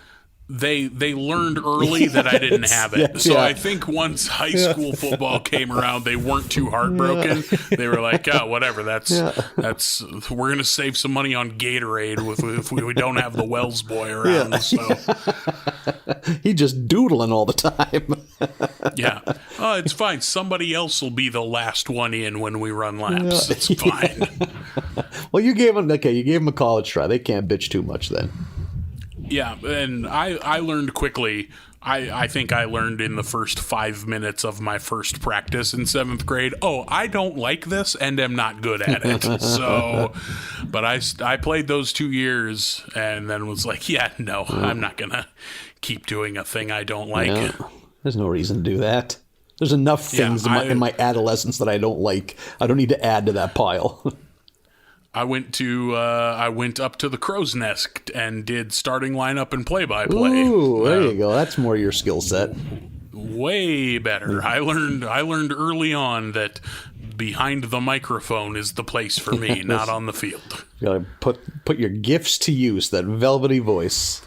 they learnred early that I didn't have it. So I think once high school football came around, they weren't too heartbroken. They were like, oh, whatever. That's we're gonna save some money on Gatorade if we don't have the Wells boy around. Yeah. So he's just doodling all the time. Yeah. Oh, it's fine. Somebody else will be the last one in when we run laps. It's fine. Well, you gave him a college try. They can't bitch too much then. Yeah, and I learned quickly. I think I learned in the first 5 minutes of my first practice in 7th grade, oh, I don't like this and am not good at it. So, but I played those 2 years and then was like, yeah, no, I'm not going to keep doing a thing I don't like. No, there's no reason to do that. There's enough things in my adolescence that I don't like. I don't need to add to that pile. I went up to the Crow's Nest and did starting lineup and play-by-play. Ooh, there you go. That's more your skill set. Way better. I learned early on that field. Behind the microphone is the place for me, not on the field. You gotta put your gifts to use, that velvety voice.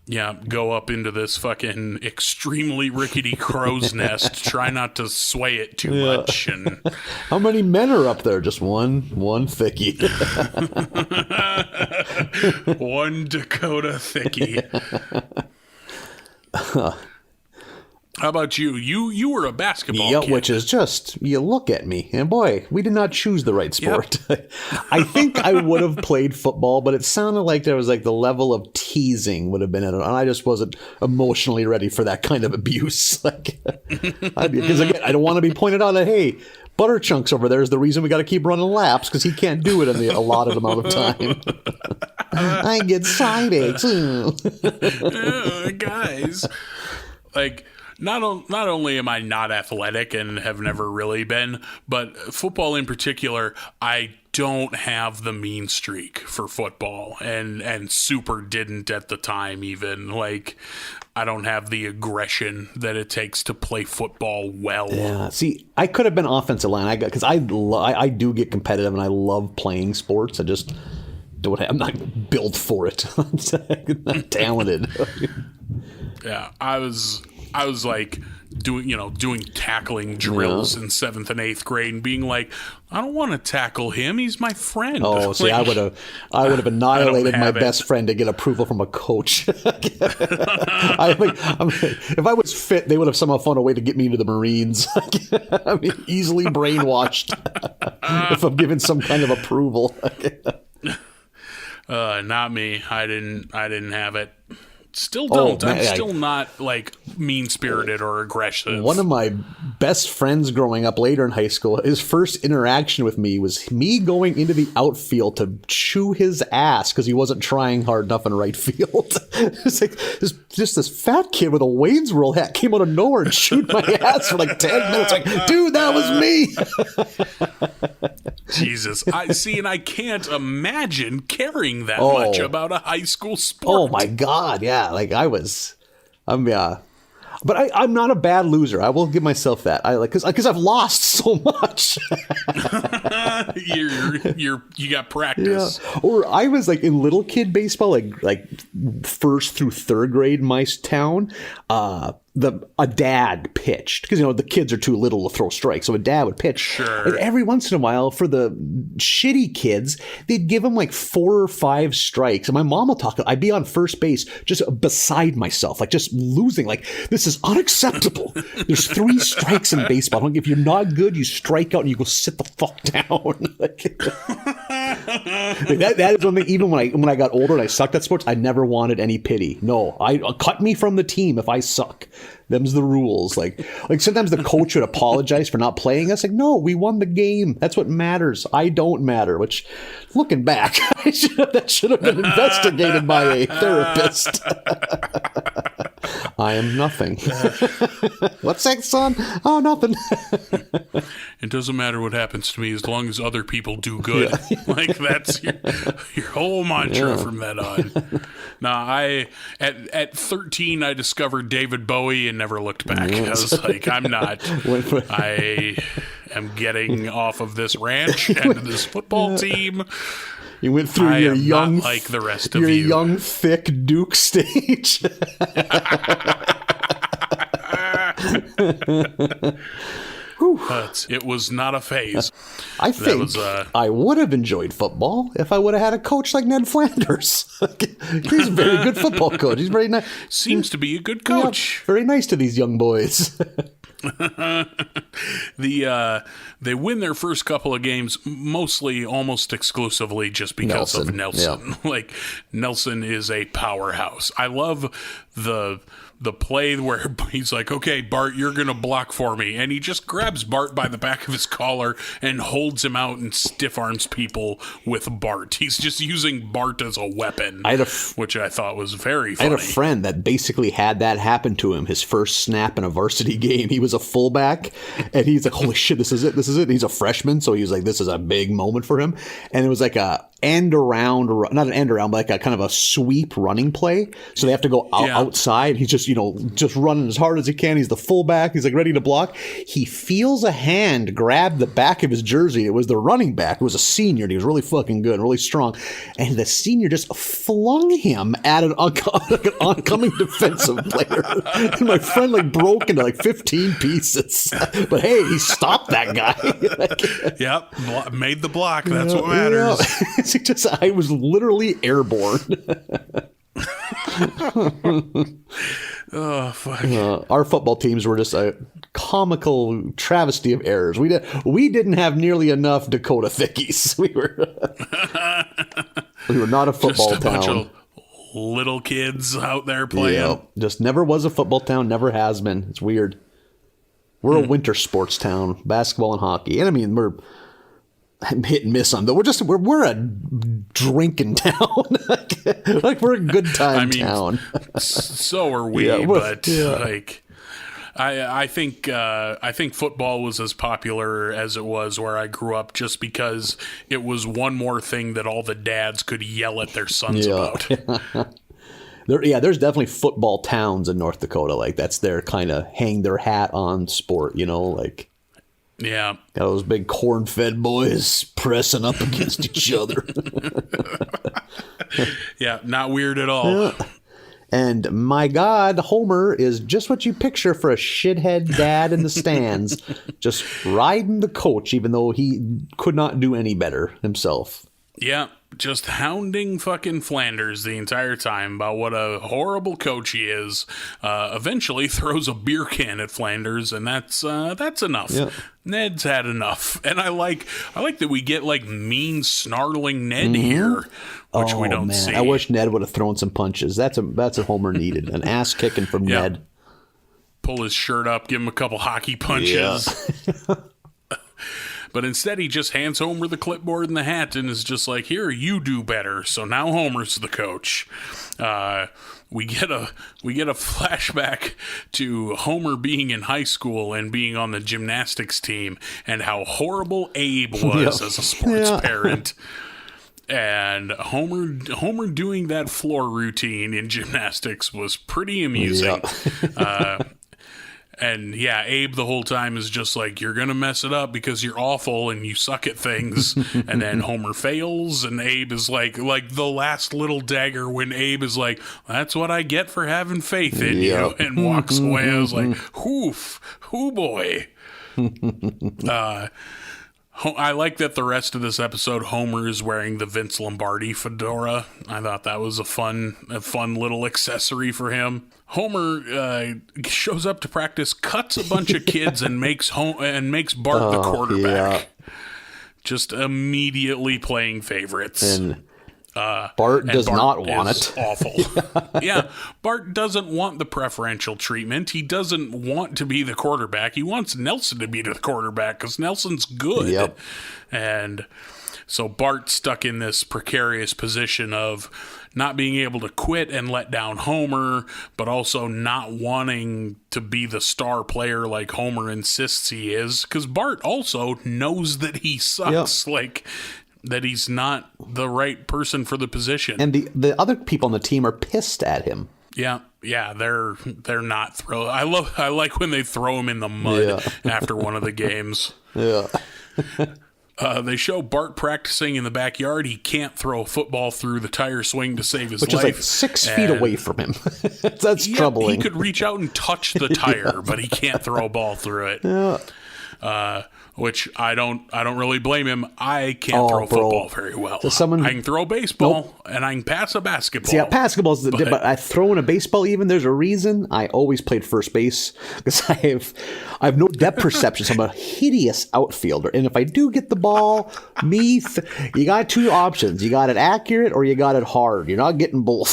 Yeah, go up into this fucking extremely rickety crow's nest. Try not to sway it too much. And how many men are up there? Just one thickie. One Dakota thickie. How about you? You were a basketball kid. Which is just, you look at me, and boy, we did not choose the right sport. Yep. I think I would have played football, but it sounded like there was like the level of teasing would have been in it, and I just wasn't emotionally ready for that kind of abuse. Because again, I don't want to be pointed out that, hey, Butter Chunks over there is the reason we got to keep running laps, because he can't do it in the allotted amount of time. I get side aches. Guys, like... Not only am I not athletic and have never really been, but football in particular, I don't have the mean streak for football, and super didn't at the time even. Like, I don't have the aggression that it takes to play football well. Yeah, see, I could have been offensive line, because I do get competitive and I love playing sports. I just I'm not built for it. I'm not talented. Yeah, I was like doing tackling drills in 7th and 8th grade and being like, I don't want to tackle him. He's my friend. Oh, see, I would have annihilated my best friend to get approval from a coach. If I was fit, they would have somehow found a way to get me into the Marines. I mean, easily brainwashed if I'm given some kind of approval. Not me. I didn't have it. Still don't. I'm still not like mean-spirited or aggressive. One of my best friends growing up later in high school, his first interaction with me was me going into the outfield to chew his ass because he wasn't trying hard enough in right field. It's like this fat kid with a Wayne's World hat came out of nowhere and chewed my ass for like 10 minutes. Like, dude, that was me. Jesus. And I can't imagine caring that much about a high school sport. Oh my God, yeah. Like but I'm not a bad loser. I will give myself that. Because I've lost so much. You got practice. Yeah. Or I was like in little kid baseball, like 1st through 3rd grade in my town. A dad pitched because the kids are too little to throw strikes, so a dad would pitch. Sure. And every once in a while, for the shitty kids, they'd give him like 4 or 5 strikes, and my mom will talk. I'd be on first base, just beside myself, like just losing. Like, this is unacceptable. There's 3 strikes in baseball. If you're not good, you strike out and you go sit the fuck down. That is one thing. Even when I got older and I sucked at sports, I never wanted any pity. No, cut me from the team if I suck. Them's the rules. Like sometimes the coach would apologize for not playing us. Like, no, we won the game. That's what matters. I don't matter. Which, looking back, that should have been investigated by a therapist. I am nothing. What's that, son? Oh, nothing. It doesn't matter what happens to me as long as other people do good. Yeah. Like, that's your whole mantra from then on. Now, at 13, I discovered David Bowie and never looked back. I was like, I am getting off of this ranch and this football team. You went through your young, not like the rest of your you. young, thick Duke stage. But it was not a phase. I think I would have enjoyed football if I would have had a coach like Ned Flanders. He's a very good football coach. He's very nice. Seems to be a good coach. Yeah, very nice to these young boys. They win their first couple of games mostly almost exclusively just because of Nelson. Yeah. Like, Nelson is a powerhouse. I love the play where he's like, okay, Bart, you're going to block for me. And he just grabs Bart by the back of his collar and holds him out and stiff arms people with Bart. He's just using Bart as a weapon, which I thought was very funny. I had a friend that basically had that happen to him his first snap in a varsity game. He was a fullback, and he's like, holy shit, this is it. And he's a freshman, so he was like, this is a big moment for him. And it was like end around, not an end around, but like a kind of a sweep running play. So they have to go outside. He's just, just running as hard as he can. He's the fullback. He's like ready to block. He feels a hand grab the back of his jersey. It was the running back. It was a senior. And he was really fucking good, really strong. And the senior just flung him at an oncoming defensive player. And my friend like broke into like 15 pieces. But hey, he stopped that guy. Yep. Made the block. That's what matters. Yeah. I was literally airborne. Oh, fuck. Our football teams were just a comical travesty of errors. We didn't have nearly enough Dakota thickies. We were not a football just a town. Bunch of little kids out there playing. Yeah, just never was a football town. Never has been. It's weird. We're a winter sports town, basketball and hockey. And I mean, we're hit and miss on them. We're a drinking town. like we're a good time town. So are we, I think football was as popular as it was where I grew up just because it was one more thing that all the dads could yell at their sons about. There's definitely football towns in North Dakota. Like that's their kind of hang their hat on sport, like. Yeah. Got those big corn-fed boys pressing up against each other. Yeah, not weird at all. Yeah. And my God, Homer is just what you picture for a shithead dad in the stands, just riding the coach, even though he could not do any better himself. Yeah, just hounding fucking Flanders the entire time about what a horrible coach he is. Eventually throws a beer can at Flanders, and that's enough. Yeah. Ned's had enough, and I like that we get like mean snarling Ned here, which we don't see. I wish Ned would have thrown some punches. That's what Homer needed, an ass kicking from Ned. Pull his shirt up, give him a couple hockey punches. Yeah. But instead, he just hands Homer the clipboard and the hat and is just like, here, you do better. So now Homer's the coach. We get a flashback to Homer being in high school and being on the gymnastics team and how horrible Abe was as a sports parent. And Homer doing that floor routine in gymnastics was pretty amusing. And Abe the whole time is just like, you're going to mess it up because you're awful and you suck at things. And then Homer fails and Abe is like the last little dagger when Abe is like, that's what I get for having faith in you, and walks away. I was like, hoo boy. I like that the rest of this episode, Homer is wearing the Vince Lombardi fedora. I thought that was a fun little accessory for him. Homer shows up to practice, cuts a bunch of kids, and makes Bart the quarterback. Just immediately playing favorites. And Bart does not want it. Awful. Bart doesn't want the preferential treatment. He doesn't want to be the quarterback. He wants Nelson to be the quarterback because Nelson's good. Yep. And so Bart's stuck in this precarious position of not being able to quit and let down Homer, but also not wanting to be the star player like Homer insists he is, because Bart also knows that he sucks. Yep. That he's not the right person for the position. And the other people on the team are pissed at him. Yeah, they're not throw. I like when they throw him in the mud after one of the games. Yeah. They show Bart practicing in the backyard. He can't throw a football through the tire swing to save his life. Which is like 6 feet away from him. That's troubling. He could reach out and touch the tire, but he can't throw a ball through it. Yeah. Which I don't really blame him. I can't throw a football very well. I can throw a baseball and I can pass a basketball. See, basketball's but I throw in a baseball even. There's a reason I always played first base because I have no depth perception. So I'm a hideous outfielder. And if I do get the ball, you got two options. You got it accurate or you got it hard. You're not getting both.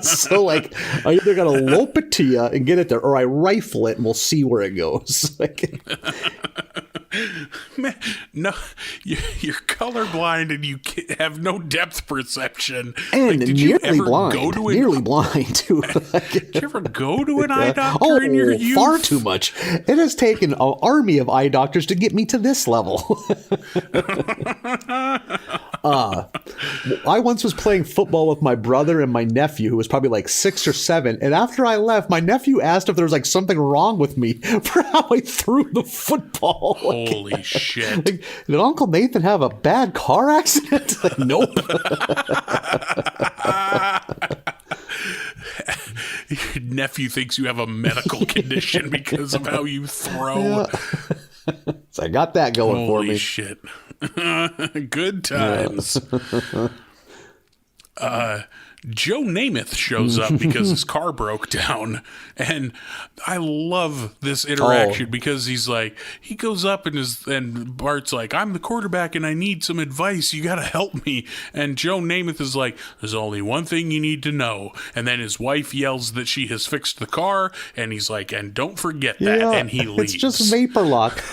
So I either got to lope it to you and get it there, or I rifle it and we'll see where it goes. Man, no, you're colorblind and you have no depth perception. And nearly blind too. Did you ever go to an eye doctor in your youth? Far too much. It has taken an army of eye doctors to get me to this level. I once was playing football with my brother and my nephew, who was probably like 6 or 7. And after I left, my nephew asked if there was like something wrong with me for how I threw the football. Holy shit. Like, did Uncle Nathan have a bad car accident? Like, nope. Your nephew thinks you have a medical condition because of how you throw. Yeah. So I got that going for me. Holy shit. Good times. Joe Namath shows up because his car broke down. And I love this interaction because he's like, he goes up and Bart's like, I'm the quarterback and I need some advice. You got to help me. And Joe Namath is like, there's only one thing you need to know. And then his wife yells that she has fixed the car. And he's like, and don't forget that. Yeah, and he leaves. It's just vapor lock.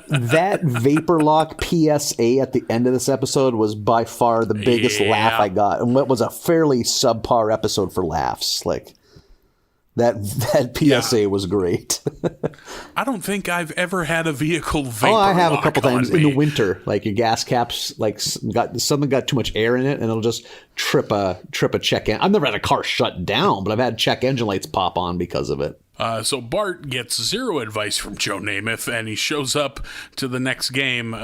That vapor lock PSA at the end of this episode was by far the biggest laugh I got. And what was a fairly subpar episode for laughs. Like that PSA was great. I don't think I've ever had a vehicle vapor. Oh, I have a couple times in me. the winter. Like your gas caps, like something got too much air in it, and it'll just trip a check engine. I've never had a car shut down, but I've had check engine lights pop on because of it. So Bart gets zero advice from Joe Namath, and he shows up to the next game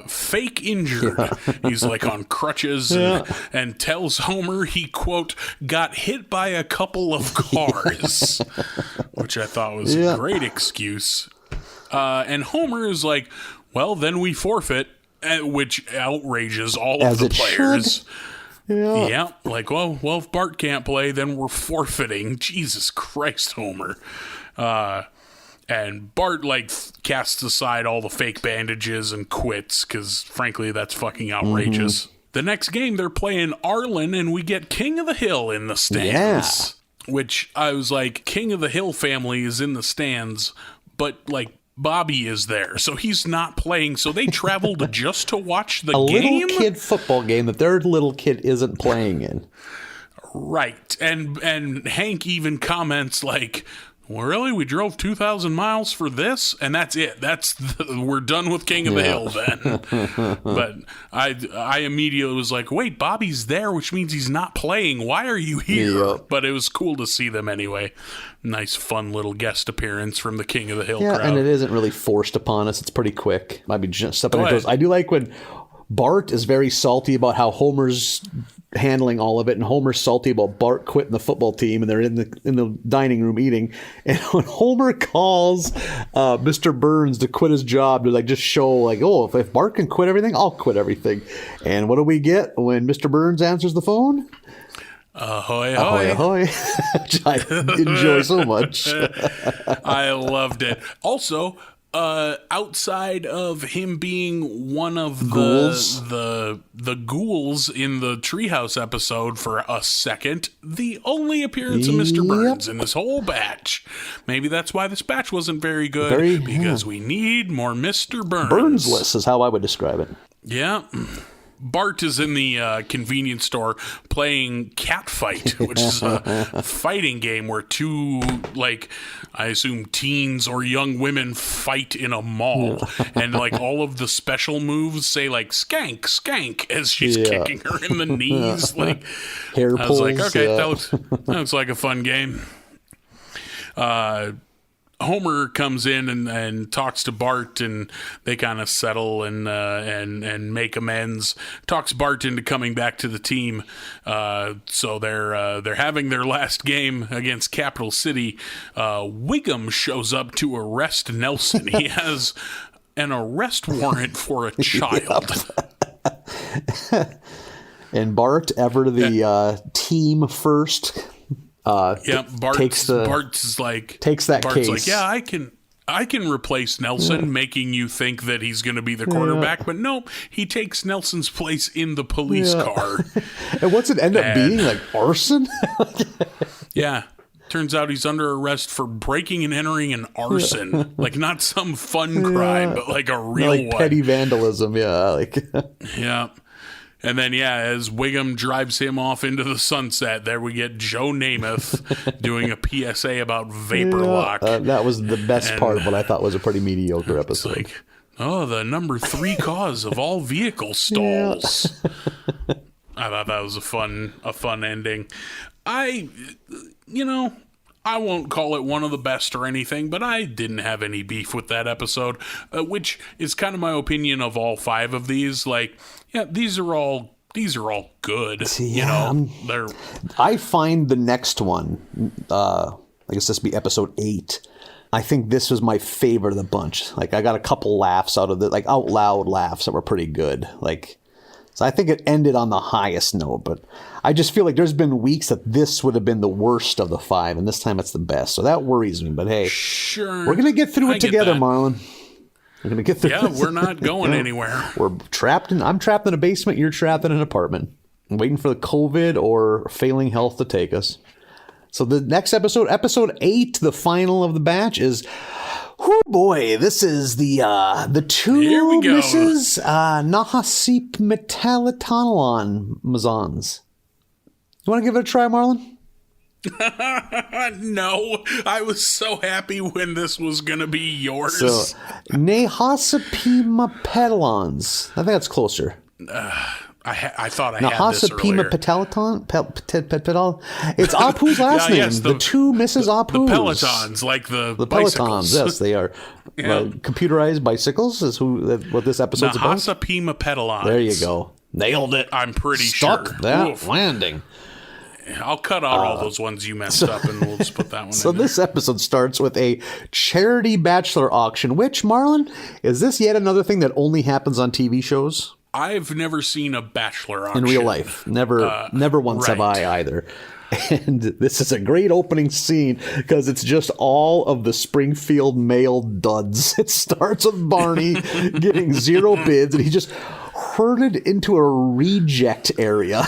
fake injured. Yeah. He's like on crutches and tells Homer he, quote, got hit by a couple of cars, which I thought was a great excuse. And Homer is like, well, then we forfeit, which outrages all of the players. Should. Yeah, like, well, if Bart can't play, then we're forfeiting. Jesus Christ, Homer. And Bart, like, casts aside all the fake bandages and quits, because, frankly, that's fucking outrageous. Mm-hmm. The next game, they're playing Marlin, and we get King of the Hill in the stands. Yeah. Which, I was like, King of the Hill family is in the stands, but, like, Bobby is there, so he's not playing. So they traveled just to watch the game? A little kid football game that their little kid isn't playing in. Right. And Hank even comments like, well, really? We drove 2,000 miles for this? And that's it. We're done with King of the Hill then. But I immediately was like, wait, Bobby's there, which means he's not playing. Why are you here? Yep. But it was cool to see them anyway. Nice, fun little guest appearance from the King of the Hill crowd. And it isn't really forced upon us. It's pretty quick. Might be just stepping on toes. I do like when Bart is very salty about how Homer's handling all of it, and Homer's salty about Bart quitting the football team, and they're in the dining room eating. And when Homer calls Mr. Burns to quit his job to like just show like, oh, if Bart can quit everything, I'll quit everything. And what do we get when Mr. Burns answers the phone? Ahoy, ahoy, ahoy, which I enjoy so much. I loved it. Also, outside of him being one of the ghouls in the treehouse episode for a second, the only appearance of Mr. Burns in this whole batch. Maybe that's why this batch wasn't very good, because we need more Mr. Burns. Burnsless is how I would describe it. Yeah. Bart is in the convenience store playing Catfight, which is a fighting game where two, like, I assume teens or young women fight in a mall. And, like, all of the special moves say, like, skank, skank, as she's kicking her in the knees. Like, hair pulls. I was like, okay, that looks like a fun game. Homer comes in and talks to Bart, and they kind of settle and make amends. Talks Bart into coming back to the team. So they're having their last game against Capital City. Wiggum shows up to arrest Nelson. He has an arrest warrant for a child. And Bart, ever the team first. Bart's like takes that Bart's case. Like, yeah, I can replace Nelson, making you think that he's going to be the quarterback, but nope, he takes Nelson's place in the police car. And what's it end up being, like arson? Yeah. Turns out he's under arrest for breaking and entering an arson. Like, not some fun crime, but like a real like one. Petty vandalism, Yeah. And then, as Wiggum drives him off into the sunset, there we get Joe Namath doing a PSA about vapor lock. That was the best part of what I thought was a pretty mediocre episode. Oh, the number 3 cause of all vehicle stalls. Yeah. I thought that was a fun ending. I won't call it one of the best or anything, but I didn't have any beef with that episode, which is kind of my opinion of all 5 of these. Like, yeah, these are all good. I find the next one, I guess this would be episode 8. I think this was my favorite of the bunch. Like, I got a couple laughs out of it, like out loud laughs that were pretty good. Like, so I think it ended on the highest note, but I just feel like there's been weeks that this would have been the worst of the 5, and this time it's the best. So that worries me. But hey, sure, we're gonna get through it together, Marlin. We're gonna get through. Yeah, we're not going anywhere. I'm trapped in a basement. You're trapped in an apartment, waiting for the COVID or failing health to take us. So the next episode 8, the final of the batch is, oh boy, this is the two Mrs. Nahasip Metallitonalon Mazans. You want to give it a try, Marlin? No, I was so happy when this was going to be yours. So, Nahasipima Pedalons. I think that's closer. I thought I had this earlier. Petal. It's Apu's last name. Yes, the two Mrs. Apu's. The Pelotons, like the Pelotons. Yes, they are. Yeah. Computerized bicycles is what this episode's about. Nahasipima Pedalons. There you go. Nailed it. I'm pretty Stuck sure. That landing. I'll cut out all those ones you messed up, and we'll just put that one So in this episode starts with a charity bachelor auction, which, Marlin, is this yet another thing that only happens on TV shows? I've never seen a bachelor auction. In real life. Never once have I either. And this is a great opening scene because it's just all of the Springfield male duds. It starts with Barney getting 0 bids, and he just herded into a reject area,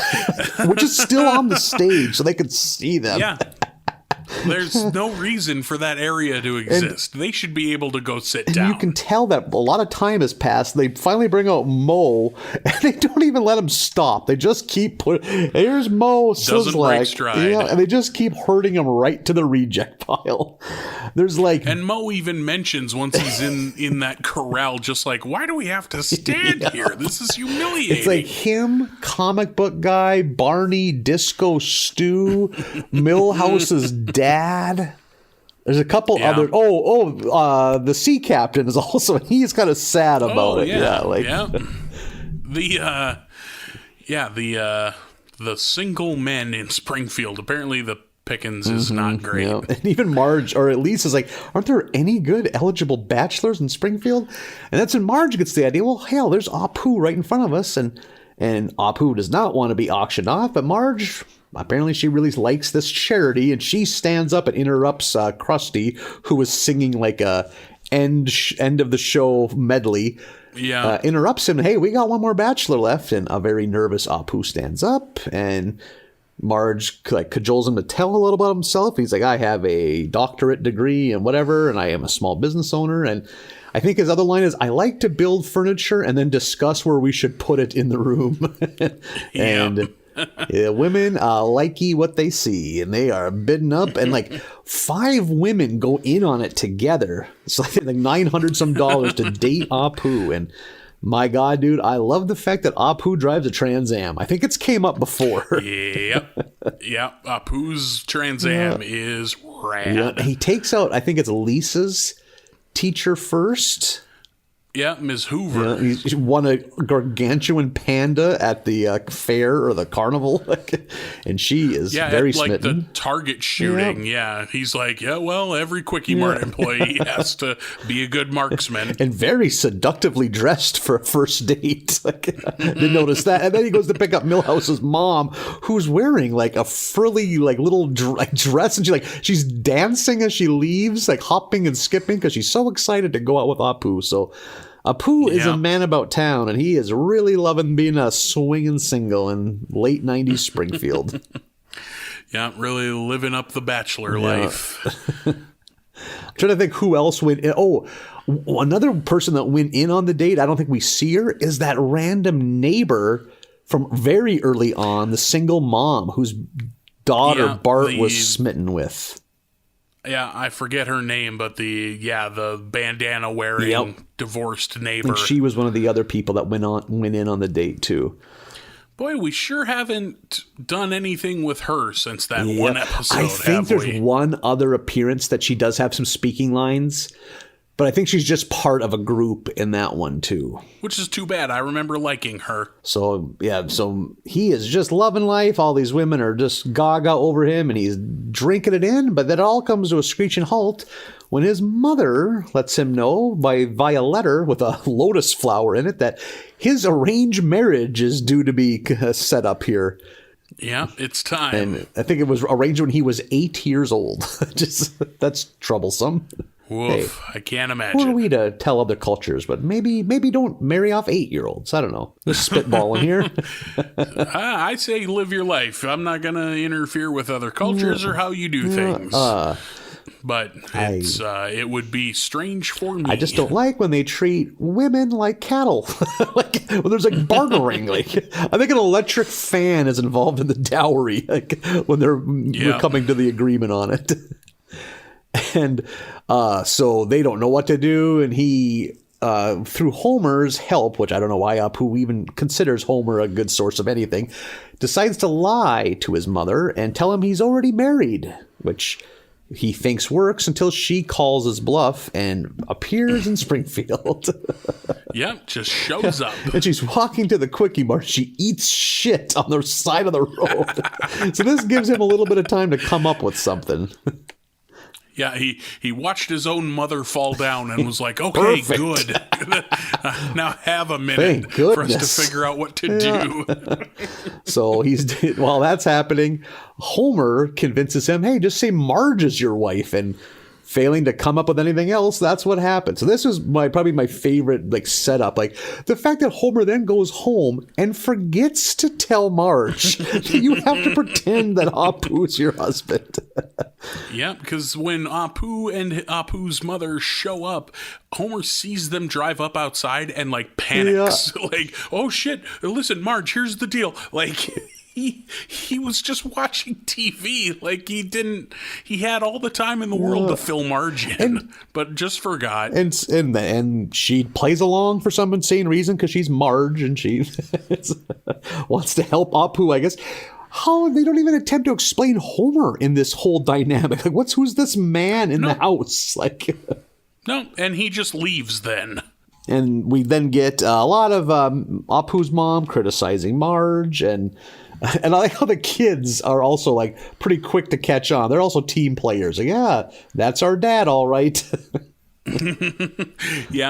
which is still on the stage so they could see them. Yeah. There's no reason for that area to exist. They should be able to go sit down. You can tell that a lot of time has passed. They finally bring out Mo, and they don't even let him stop. They just keep here's Mo. Doesn't break stride. Yeah, and they just keep herding him right to the reject pile. There's and Mo even mentions once he's in that corral, just like, why do we have to stand here? This is humiliating. It's like him, comic book guy, Barney, Disco Stew, Millhouse's dad. There's a couple other. The sea captain is also. He's kind of sad about it. The single men in Springfield. Apparently, the pickings is not great. Yeah. And even Marge, or at least, is like, aren't there any good eligible bachelors in Springfield? And that's when Marge gets the idea. Well, hell, there's Apu right in front of us, and Apu does not want to be auctioned off, but Marge. Apparently she really likes this charity, and she stands up and interrupts Krusty, who was singing like a end of the show medley. Yeah. Interrupts him. Hey, we got one more bachelor left. And a very nervous Apu stands up, and Marge cajoles him to tell a little about himself. He's like, I have a doctorate degree and whatever, and I am a small business owner. And I think his other line is, I like to build furniture and then discuss where we should put it in the room. And women likey what they see, and they are bidding up, and like 5 women go in on it together. It's like $900 some to date Apu. And my God, dude, I love the fact that Apu drives a Trans Am. I think it's came up before. Yep. Apu's Trans Am is rad. Yeah. He takes out, I think it's Lisa's teacher first. Yeah, Ms. Hoover. Yeah, he won a gargantuan panda at the fair or the carnival, and she is very smitten. Like the Target shooting. Yeah, he's like, every Quickie Mart employee has to be a good marksman, and very seductively dressed for a first date. Didn't notice that. And then he goes to pick up Millhouse's mom, who's wearing like a frilly little dress, and she's dancing as she leaves, like hopping and skipping because she's so excited to go out with Apu. So. Apu is a man about town, and he is really loving being a swinging single in late 90s Springfield. Yeah, really living up the bachelor life. I'm trying to think who else went in. Oh, another person that went in on the date, I don't think we see her, is that random neighbor from very early on, the single mom whose daughter Bart was smitten with. Yeah, I forget her name, but the bandana wearing divorced neighbor. And she was one of the other people that went in on the date too. Boy, we sure haven't done anything with her since that one episode. I think there's one other appearance that she does have some speaking lines, but I think she's just part of a group in that one too. Which is too bad. I remember liking her. So he is just loving life. All these women are just gaga over him, and he's drinking it in. But that all comes to a screeching halt when his mother lets him know via letter with a lotus flower in it that his arranged marriage is due to be set up here. Yeah, it's time. And I think it was arranged when he was 8 years old. That's troublesome. Woof, hey, I can't imagine. Who are we to tell other cultures? But maybe don't marry off 8-year-olds. I don't know. Just spitballing here. I say live your life. I'm not going to interfere with other cultures or how you do things. But it would be strange for me. I just don't like when they treat women like cattle. Like when there's like bartering. Like I think an electric fan is involved in the dowry. Like when we're coming to the agreement on it. And so they don't know what to do. And he, through Homer's help, which I don't know why Apu even considers Homer a good source of anything, decides to lie to his mother and tell him he's already married, which he thinks works until she calls his bluff and appears in Springfield. Yep, just shows up. And she's walking to the Quickie Mart. She eats shit on the side of the road. So this gives him a little bit of time to come up with something. Yeah, he watched his own mother fall down and was like, okay, good. Now have a minute for us to figure out what to do. So while that's happening, Homer convinces him, hey, just say Marge is your wife. And failing to come up with anything else, that's what happened. So this is probably my favorite setup. Like the fact that Homer then goes home and forgets to tell Marge that you have to pretend that Apu's your husband. Yeah, because when Apu and Apu's mother show up, Homer sees them drive up outside and panics. Yeah. Like, oh shit, listen, Marge, here's the deal. He was just watching TV. He had all the time in the world to fill Marge in, but just forgot. And she plays along for some insane reason because she's Marge and she wants to help Apu, I guess. How they don't even attempt to explain Homer in this whole dynamic. Who's this man in the house? No, and he just leaves then. And we then get a lot of Apu's mom criticizing Marge, and I like how the kids are also pretty quick to catch on. They're also team players. Yeah, that's our dad, all right. They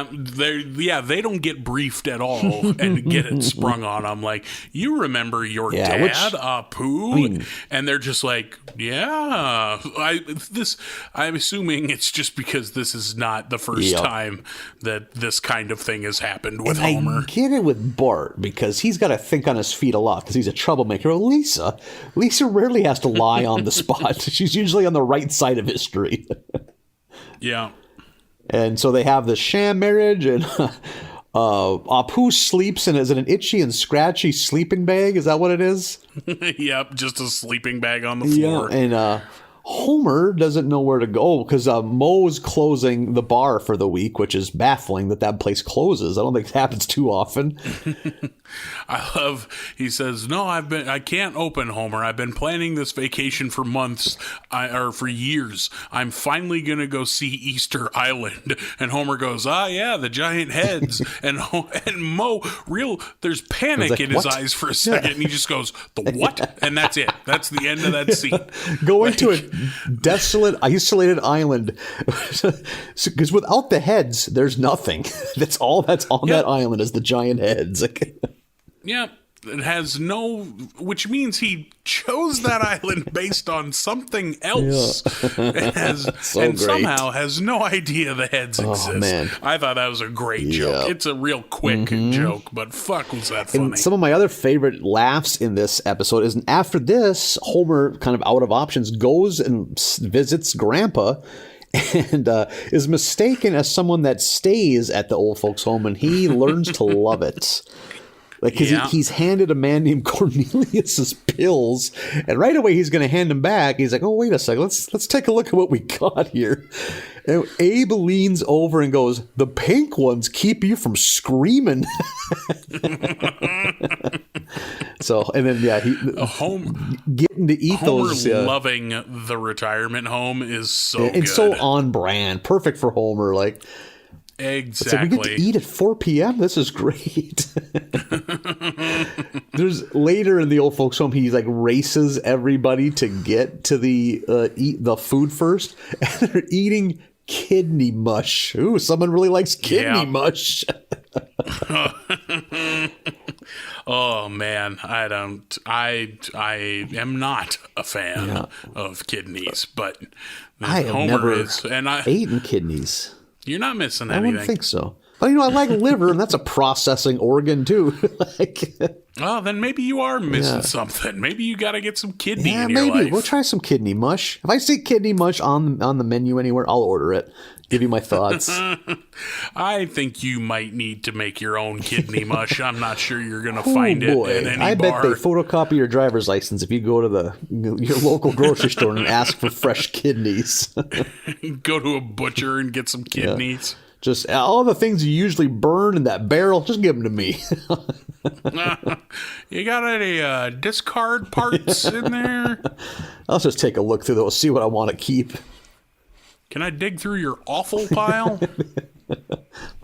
don't get briefed at all and get it sprung on them. You remember your dad, Apu? And they're just I'm assuming it's just because this is not the first time that this kind of thing has happened with Homer. I get it with Bart because he's got to think on his feet a lot because he's a troublemaker. Well, Lisa rarely has to lie on the spot. She's usually on the right side of history. Yeah. And so they have the sham marriage, and Apu sleeps in an itchy and scratchy sleeping bag. Is that what it is? Yep, just a sleeping bag on the floor. Yeah, and Homer doesn't know where to go because Moe's closing the bar for the week, which is baffling that place closes. I don't think it happens too often. He says, no, I can't open, Homer. I've been planning this vacation for months, or for years. I'm finally going to go see Easter Island. And Homer goes, the giant heads. and Moe, there's panic in his eyes for a second. And he just goes, the what? And that's it. That's the end of that scene. Going to a desolate, isolated island. Because without the heads, there's nothing. That's all that's on that island is the giant heads. Yeah, it has which means he chose that island based on something else. Yeah. Somehow has no idea the heads exist. Man. I thought that was a great joke. It's a real quick joke, but fuck was that funny. And some of my other favorite laughs in this episode is after this, Homer, kind of out of options, goes and visits Grandpa and is mistaken as someone that stays at the old folks' home, and he learns to love it. Like, because he's handed a man named Cornelius's pills, and right away he's going to hand them back. He's like, "Oh, wait a second, let's take a look at what we got here." And Abe leans over and goes, "The pink ones keep you from screaming." So, and then getting to eat Homer those. Loving the retirement home is so good. And so on brand, perfect for Homer. Like. Exactly. We get to eat at 4 p.m. This is great. There's later in the old folks home, he like races everybody to get to eat the food first, and they're eating kidney mush. Ooh, someone really likes kidney mush. Oh man, I am not a fan of kidneys, but I have never eaten kidneys. You're not missing anything. I wouldn't think so. But, I like liver, and that's a processing organ, too. Oh, then maybe you are missing something. Maybe you got to get some kidney in your maybe. life. We'll try some kidney mush. If I see kidney mush on the menu anywhere, I'll order it. Give you my thoughts. I think you might need to make your own kidney mush. I'm not sure you're going to find it in any I bar. bet they photocopy your driver's license if you go to your local grocery store and ask for fresh kidneys. Go to a butcher and get some kidneys. Just all the things you usually burn in that barrel, just give them to me. You got any discard parts in there? I'll just take a look through those, see what I want to keep. Can I dig through your awful pile?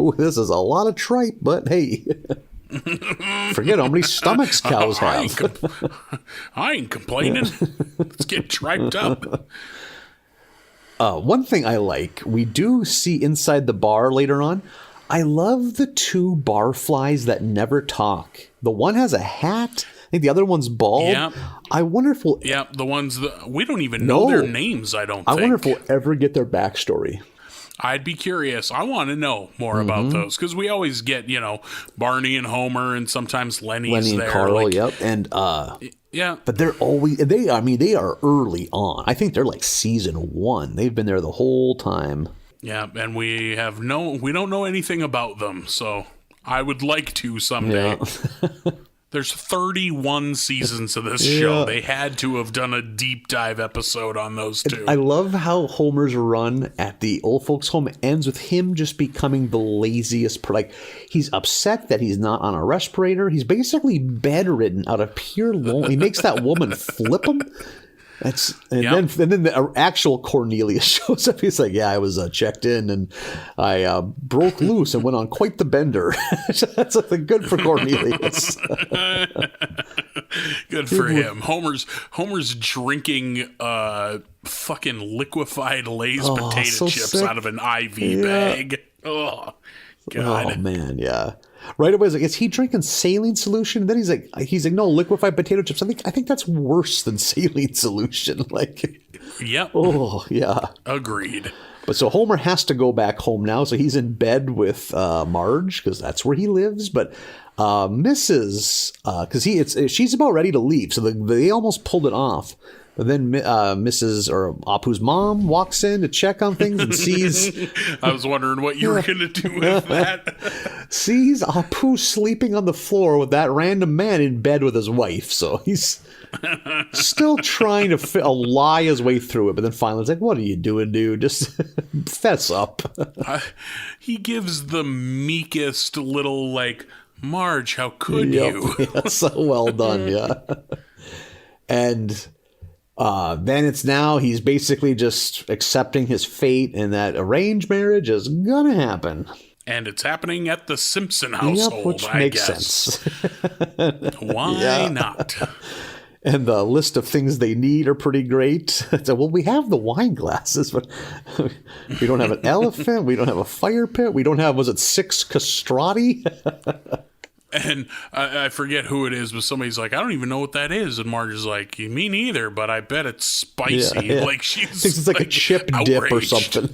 Ooh, this is a lot of tripe, but hey, forget how many stomachs cows have. I ain't complaining. Let's get triped up. One thing I like, we do see inside the bar later on, I love the two barflies that never talk. The one has a hat. I think the other one's bald. Yep. I wonder if we'll... Yeah, the ones that... We don't even know their names, I don't think. I wonder if we'll ever get their backstory. I'd be curious. I want to know more about those, because we always get, Barney and Homer, and sometimes Lenny and there. Carl, yep. And, yeah. But they're always... they are early on. I think they're like season 1. They've been there the whole time. Yeah, and we don't know anything about them, so I would like to someday. Yeah. There's 31 seasons of this show. They had to have done a deep dive episode on those two. I love how Homer's run at the old folks' home ends with him just becoming the laziest. Like, he's upset that he's not on a respirator. He's basically bedridden out of pure loneliness. He makes that woman flip him. Then the actual Cornelius shows up. He's like, "Yeah, I was checked in and I broke loose and went on quite the bender." That's good for Cornelius. Good for him. Homer's drinking fucking liquefied Lay's potato chips out of an IV bag. Oh God. Oh man, yeah. Right away, I was like, is he drinking saline solution? And then he's like, no, liquefied potato chips. I think that's worse than saline solution. Like, yep. Oh, yeah. Agreed. But so Homer has to go back home now. So he's in bed with Marge because that's where he lives. But Mrs. Because she's about ready to leave. So they almost pulled it off. But then Mrs. or Apu's mom walks in to check on things and sees... I was wondering what you were going to do with that. Sees Apu sleeping on the floor with that random man in bed with his wife. So he's still trying to lie his way through it. But then finally it's like, what are you doing, dude? Just fess up. He gives the meekest little, like, Marge, how could you? Yeah, so well done, yeah. And... then he's basically just accepting his fate and that arranged marriage is gonna happen. And it's happening at the Simpson household, which makes sense. Why not? And the list of things they need are pretty great. So, well, we have the wine glasses, but we don't have an elephant. We don't have a fire pit. We don't have, was it 6 castrati? And I forget who it is, but somebody's like, I don't even know what that is. And Marge is like, me neither, but I bet it's spicy. Yeah. Like, she's it's like a chip dip or something.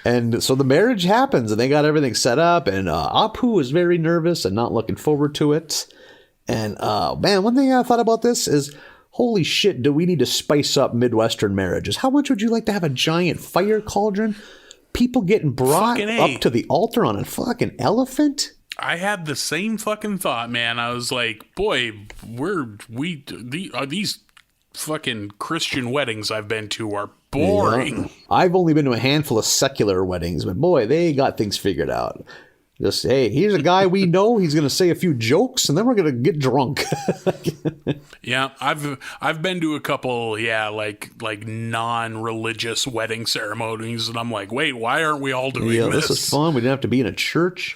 And so the marriage happens, and they got everything set up, and Apu is very nervous and not looking forward to it. And man, one thing I thought about this is, holy shit, do we need to spice up Midwestern marriages? How much would you like to have a giant fire cauldron? People getting brought up to the altar on a fucking elephant? I had the same fucking thought, man. I was like, boy, are these fucking Christian weddings I've been to are boring. Yeah. I've only been to a handful of secular weddings, but boy, they got things figured out. Just, hey, here's a guy we know. He's going to say a few jokes, and then we're going to get drunk. Yeah, I've been to a couple, like non-religious wedding ceremonies, and I'm like, wait, why aren't we all doing this? This is fun. We didn't have to be in a church.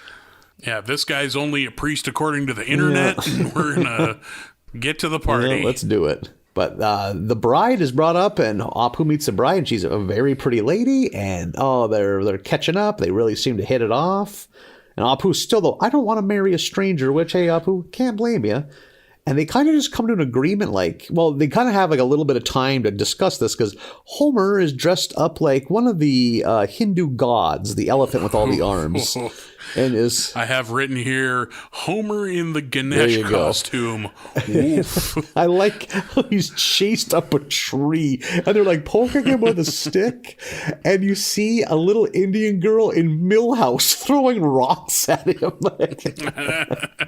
Yeah, this guy's only a priest according to the internet, and we're going to get to the party. Yeah, let's do it. But the bride is brought up, and Apu meets the bride, and she's a very pretty lady, and they're catching up. They really seem to hit it off. And Apu's still, though, I don't want to marry a stranger, which, hey, Apu, can't blame you. And they kind of just come to an agreement, they kind of have a little bit of time to discuss this, because Homer is dressed up like one of the Hindu gods, the elephant with all the arms. And I have written here, Homer in the Ganesh costume. I like how he's chased up a tree, and they're like poking him with a get and you see a little Indian girl in Millhouse throwing rocks at him.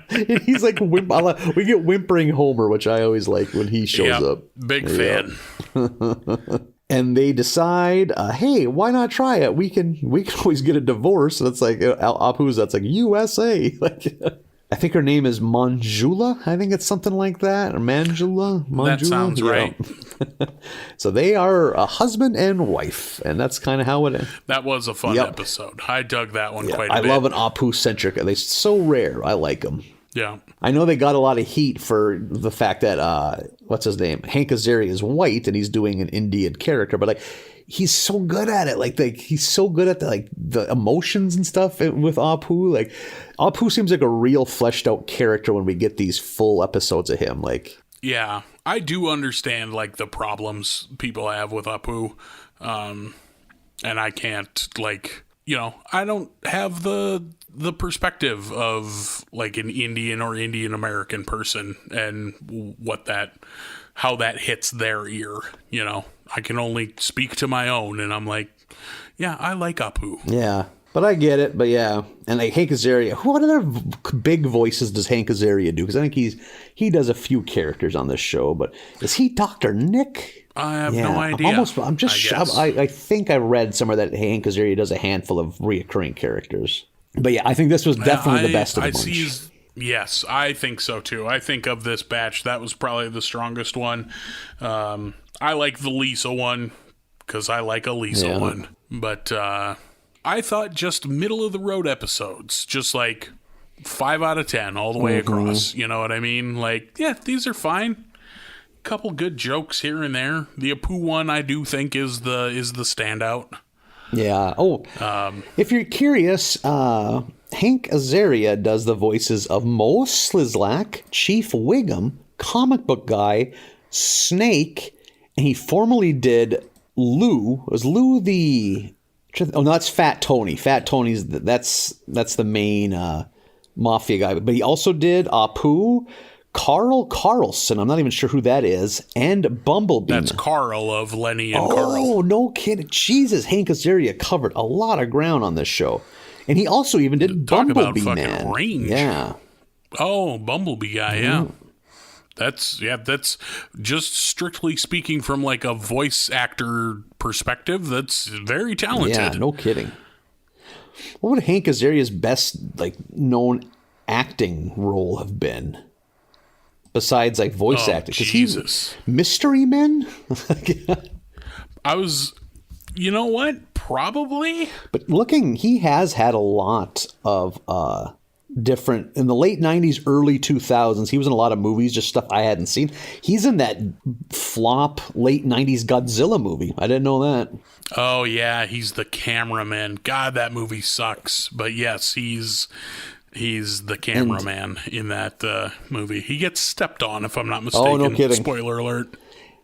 And he's like, we get whimpering Homer, which I always like when he shows up. Big fan. And they decide, hey, why not try it? We can always get a divorce. And it's like Apu's. That's like USA. I think her name is Manjula. I think it's something like that, or Manjula. That sounds right. So they are a husband and wife, and that's kind of how it is. That was a fun episode. I dug that one quite a bit. I love an Apu-centric. They're so rare. I like them. Yeah. I know they got a lot of heat for the fact that, what's his name? Hank Azaria is white and he's doing an Indian character, but he's so good at it. He's so good at the emotions and stuff with Apu. Apu seems like a real fleshed out character when we get these full episodes of him. Yeah, I do understand the problems people have with Apu. And I can't I don't have the perspective of an Indian or Indian American person and how that hits their ear. I can only speak to my own, and I'm like, yeah, I like Apu. Yeah, but I get it. But yeah, and Hank Azaria. What other big voices does Hank Azaria do? Because I think he does a few characters on this show. But is he Dr. Nick? I have no idea. I'm just shocked. I think I read somewhere that Hank Azaria does a handful of reoccurring characers. But yeah, I think this was definitely the best of the bunch. Yes, I think so too. I think of this batch, that was probably the strongest one. I like the Lisa one because I like a Lisa one. But I thought just middle of the road episodes, just 5 out of 10 all the way across. You know what I mean? These are fine. Couple good jokes here and there. The Apu one I do think is the standout. Yeah. Oh, if you're curious, Hank Azaria does the voices of Moe Slislak, Chief Wiggum, Comic Book Guy, Snake, and he formerly did Lou. Was Lou the? Oh no, that's Fat Tony. Fat Tony's that's the main mafia guy. But he also did Apu. Carl Carlson, I'm not even sure who that is, and Bumblebee. That's Carl of Lenny and Carl. Oh, no kidding. Jesus, Hank Azaria covered a lot of ground on this show. And he also even did Bumblebee about Man. Fucking range. Yeah. Oh, Bumblebee guy, yeah. That's just strictly speaking from a voice actor perspective, that's very talented. Yeah, no kidding. What would Hank Azaria's best known acting role have been? Besides voice acting. Jesus. Mystery Men? You know what? Probably. But he has had a lot of different, in the late 90s, early 2000s, he was in a lot of movies, just stuff I hadn't seen. He's in that flop late 90s Godzilla movie. I didn't know that. Oh, yeah. He's the cameraman. God, that movie sucks. But yes, he's the cameraman in that movie. He gets stepped on, if I'm not mistaken. Oh, no kidding. Spoiler alert.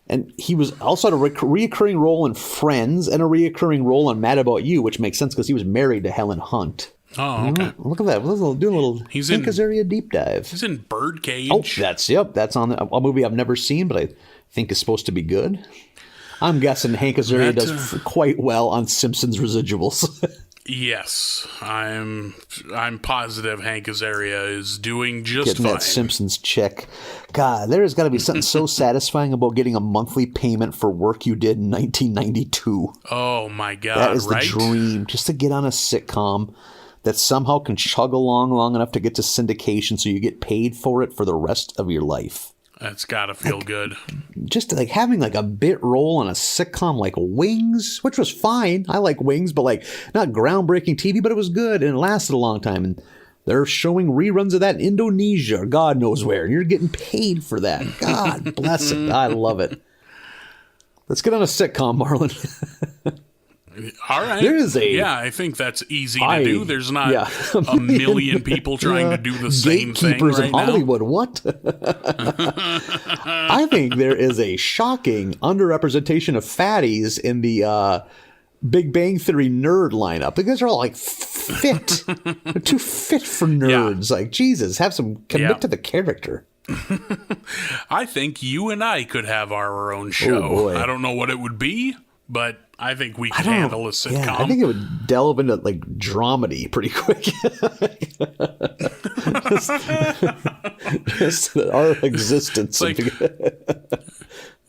And he was also had a reoccurring role in Friends and a reoccurring role on Mad About You, which makes sense because he was married to Helen Hunt. Oh, okay. Look at that. Doing a little Hank Azaria deep dive. He's in Birdcage. Oh, that's on a movie I've never seen, but I think is supposed to be good. I'm guessing Hank Azaria does quite well on Simpsons residuals. Yes, I'm positive Hank Azaria is doing just getting fine. That Simpsons check. God, there has got to be something so satisfying about getting a monthly payment for work you did in 1992. Oh my God, that is right? the dream, just to get on a sitcom that somehow can chug along long enough to get to syndication so you get paid for it for the rest of your life. That's gotta feel good. Just like having like a bit role on a sitcom like Wings, which was fine. I like Wings, but like not groundbreaking TV, but it was good and it lasted a long time. And they're showing reruns of that in Indonesia or God knows where. And you're getting paid for that. God bless it. I love it. Let's get on a sitcom, Marlin. All right. There is I think that's easy to do. There's not a a million people trying to do the same thing gatekeepers right in Hollywood. now. What? I think there is a shocking underrepresentation of fatties in the Big Bang Theory nerd lineup. Because they're all like fit. They're too fit for nerds. Like, Jesus, have some commit to the character. I think you and I could have our own show. Oh, boy. I don't know what it would be, but I think we could handle a sitcom. Yeah, I think it would delve into like dramedy pretty quick. just our existence.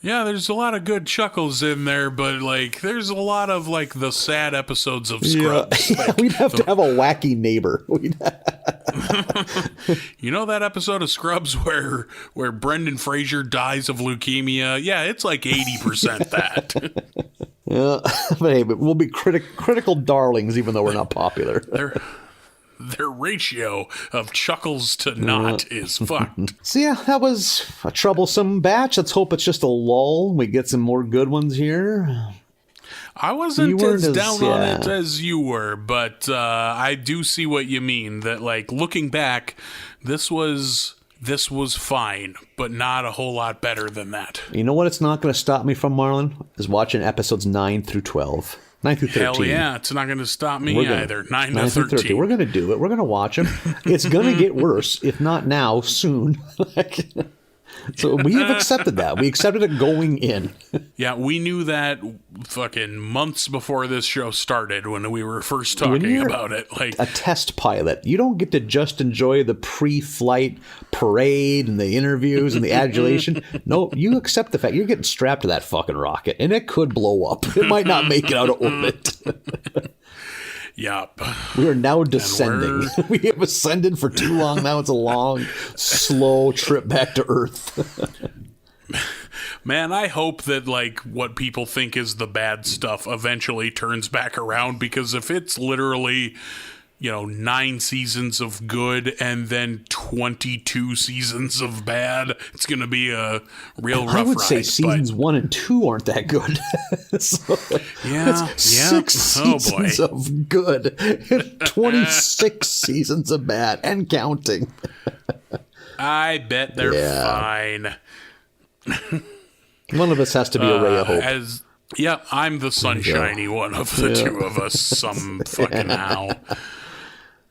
Yeah, there's a lot of good chuckles in there, but like there's a lot of like the sad episodes of Scrubs. Yeah, like, we'd have to have a wacky neighbor. You know that episode of Scrubs where Brendan Fraser dies of leukemia? Yeah, it's like 80% that. Yeah, but hey, but we'll be critical darlings, even though we're not popular. Their ratio of chuckles to not is fucked. So yeah, that was a troublesome batch. Let's hope it's just a lull. We get some more good ones here. I wasn't as down on it as you were, but I do see what you mean. That like looking back, this was fine, but not a whole lot better than that. You know what it's not going to stop me from, Marlin? Is watching episodes 9 through 12. 9 through 13. Hell yeah, it's not going to stop me either. 9 to 13. We're going to do it. We're going to watch them. It's going to get worse, if not now, soon. So we have accepted that. We accepted it going in. Yeah, we knew that fucking months before this show started when we were first talking about it. Like a test pilot, you don't get to just enjoy the pre-flight parade and the interviews and the adulation. No, you accept the fact you're getting strapped to that fucking rocket, and it could blow up. It might not make it out of orbit. Yep. We are now descending. We have ascended for too long. Now it's a long, slow trip back to Earth. Man, I hope that like what people think is the bad stuff eventually turns back around, because if it's literally, 9 seasons of good and then 22 seasons of bad, it's going to be a real rough ride. I would say seasons 1 and 2 aren't that good. So, that's 6 seasons of good and 26 seasons of bad and counting. I bet they're fine. One of us has to be a ray of hope. I'm the sunshiny one of the two of us, some fucking how.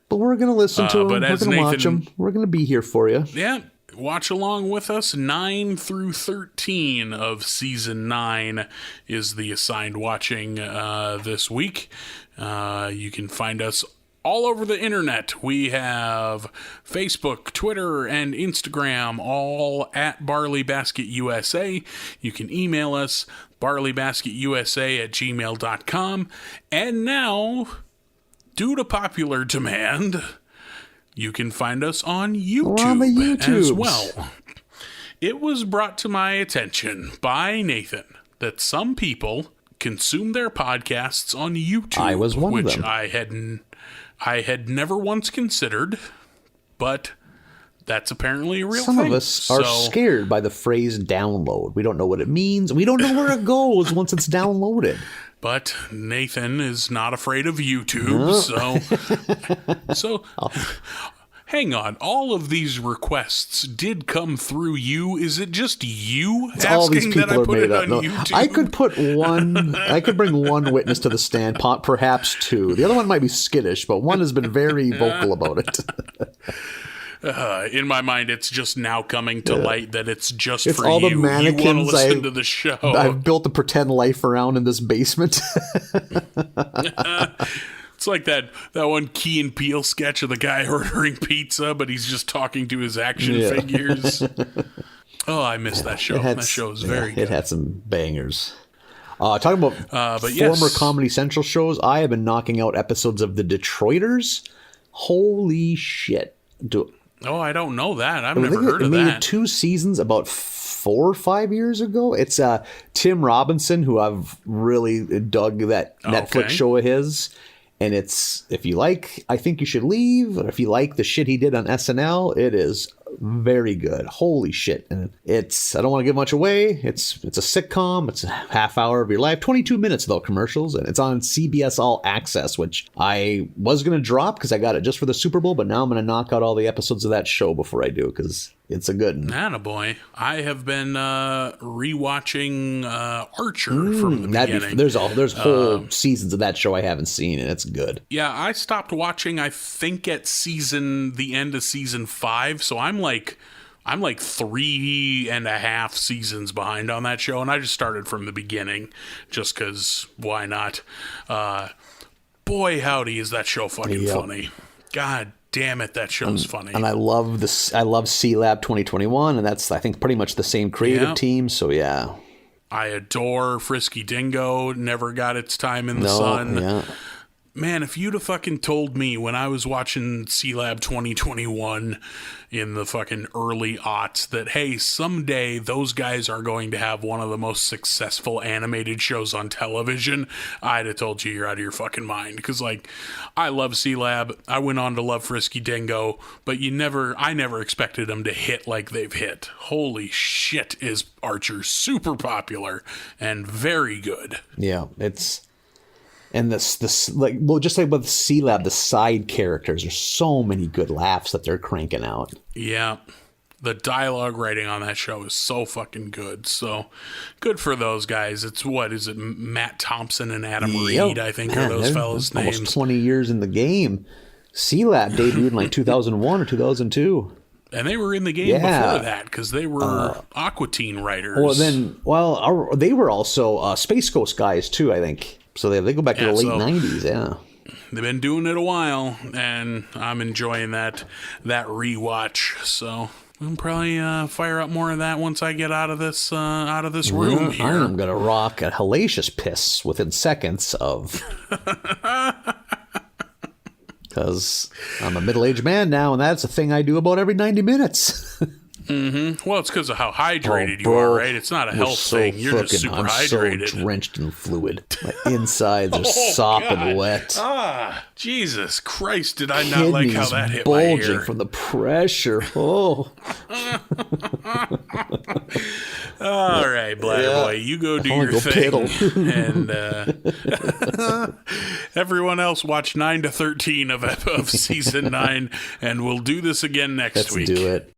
But we're going to listen to them. We're going to watch them. We're going to be here for you. Yeah. Watch along with us. 9 through 13 of season 9 is the assigned watching this week. You can find us all over the internet. We have Facebook, Twitter, and Instagram, all at Barley Basket USA. You can email us, barleybasketUSA@gmail.com. And now, due to popular demand, you can find us on YouTube as well. It was brought to my attention by Nathan that some people consume their podcasts on YouTube. I was one of them. I had never once considered, but that's apparently a real thing. Some of us are scared by the phrase download. We don't know what it means. We don't know where it goes once it's downloaded. But Nathan is not afraid of YouTube, so hang on. All of these requests did come through you. Is it just you asking that I put it on YouTube? I could put one. I could bring one witness to the stand, perhaps two. The other one might be skittish, but one has been very vocal about it. In my mind, it's just now coming to light that it's just it's for all you. The mannequins you want to listen to the show. I've built a pretend life around in this basement. It's like that one Key and Peele sketch of the guy ordering pizza, but he's just talking to his action figures. Oh, I miss that show. That show was very good. It had some bangers. Talking about former Comedy Central shows, I have been knocking out episodes of The Detroiters. Holy shit. I don't know that. I've never heard of that. It made 2 seasons about 4 or 5 years ago. It's Tim Robinson, who I've really dug that Netflix show of his. And it's, if you like I Think You Should Leave, or if you like the shit he did on SNL, it is very good. Holy shit. And it's, I don't want to give much away. It's a sitcom. It's a half hour of your life. 22 minutes though, commercials. And it's on CBS All Access, which I was going to drop because I got it just for the Super Bowl. But now I'm going to knock out all the episodes of that show before I do, because it's a good one. Attaboy. I have been rewatching Archer from the beginning. There's whole seasons of that show I haven't seen, and it's good. Yeah, I stopped watching, I think, at the end of season 5, so I'm like 3.5 seasons behind on that show, and I just started from the beginning, just because, why not? Boy, howdy, is that show fucking funny. God damn it, that show's funny. And I love this. I love C-Lab 2021, and that's, I think, pretty much the same creative team. So yeah, I adore Frisky Dingo. Never got its time in the sun. Yeah. Man, if you'd have fucking told me when I was watching C-Lab 2021 in the fucking early aughts that, hey, someday those guys are going to have one of the most successful animated shows on television, I'd have told you you're out of your fucking mind. Because, like, I love C-Lab. I went on to love Frisky Dingo, but I never expected them to hit like they've hit. Holy shit, is Archer super popular and very good. Yeah, it's... And this like, well, just like with C-Lab, the side characters, there's so many good laughs that they're cranking out. Yeah. The dialogue writing on that show is so fucking good. So good for those guys. It's Matt Thompson and Adam Reed, I think, are those fellas' names. Almost 20 years in the game. C-Lab debuted in like 2001 or 2002. And they were in the game before that, because they were Aqua Teen writers. They were also Space Ghost guys too, I think. So they go back to the late 90s, They've been doing it a while, and I'm enjoying that rewatch. So we'll probably fire up more of that once I get out of this room here. I'm gonna rock a hellacious piss within seconds of, because I'm a middle-aged man now, and that's a thing I do about every 90 minutes. Mm-hmm. Well, it's because of how hydrated you are, right? It's not a health thing. You're just super hydrated. I'm so drenched in fluid. My insides are sopping wet. Jesus Christ! Did I not like how that hit my ear? Bulging from the pressure. Oh. All right, Bladder Boy, you go do your thing, and everyone else watch 9 to 13 of season 9, and we'll do this again next week. Let's do it.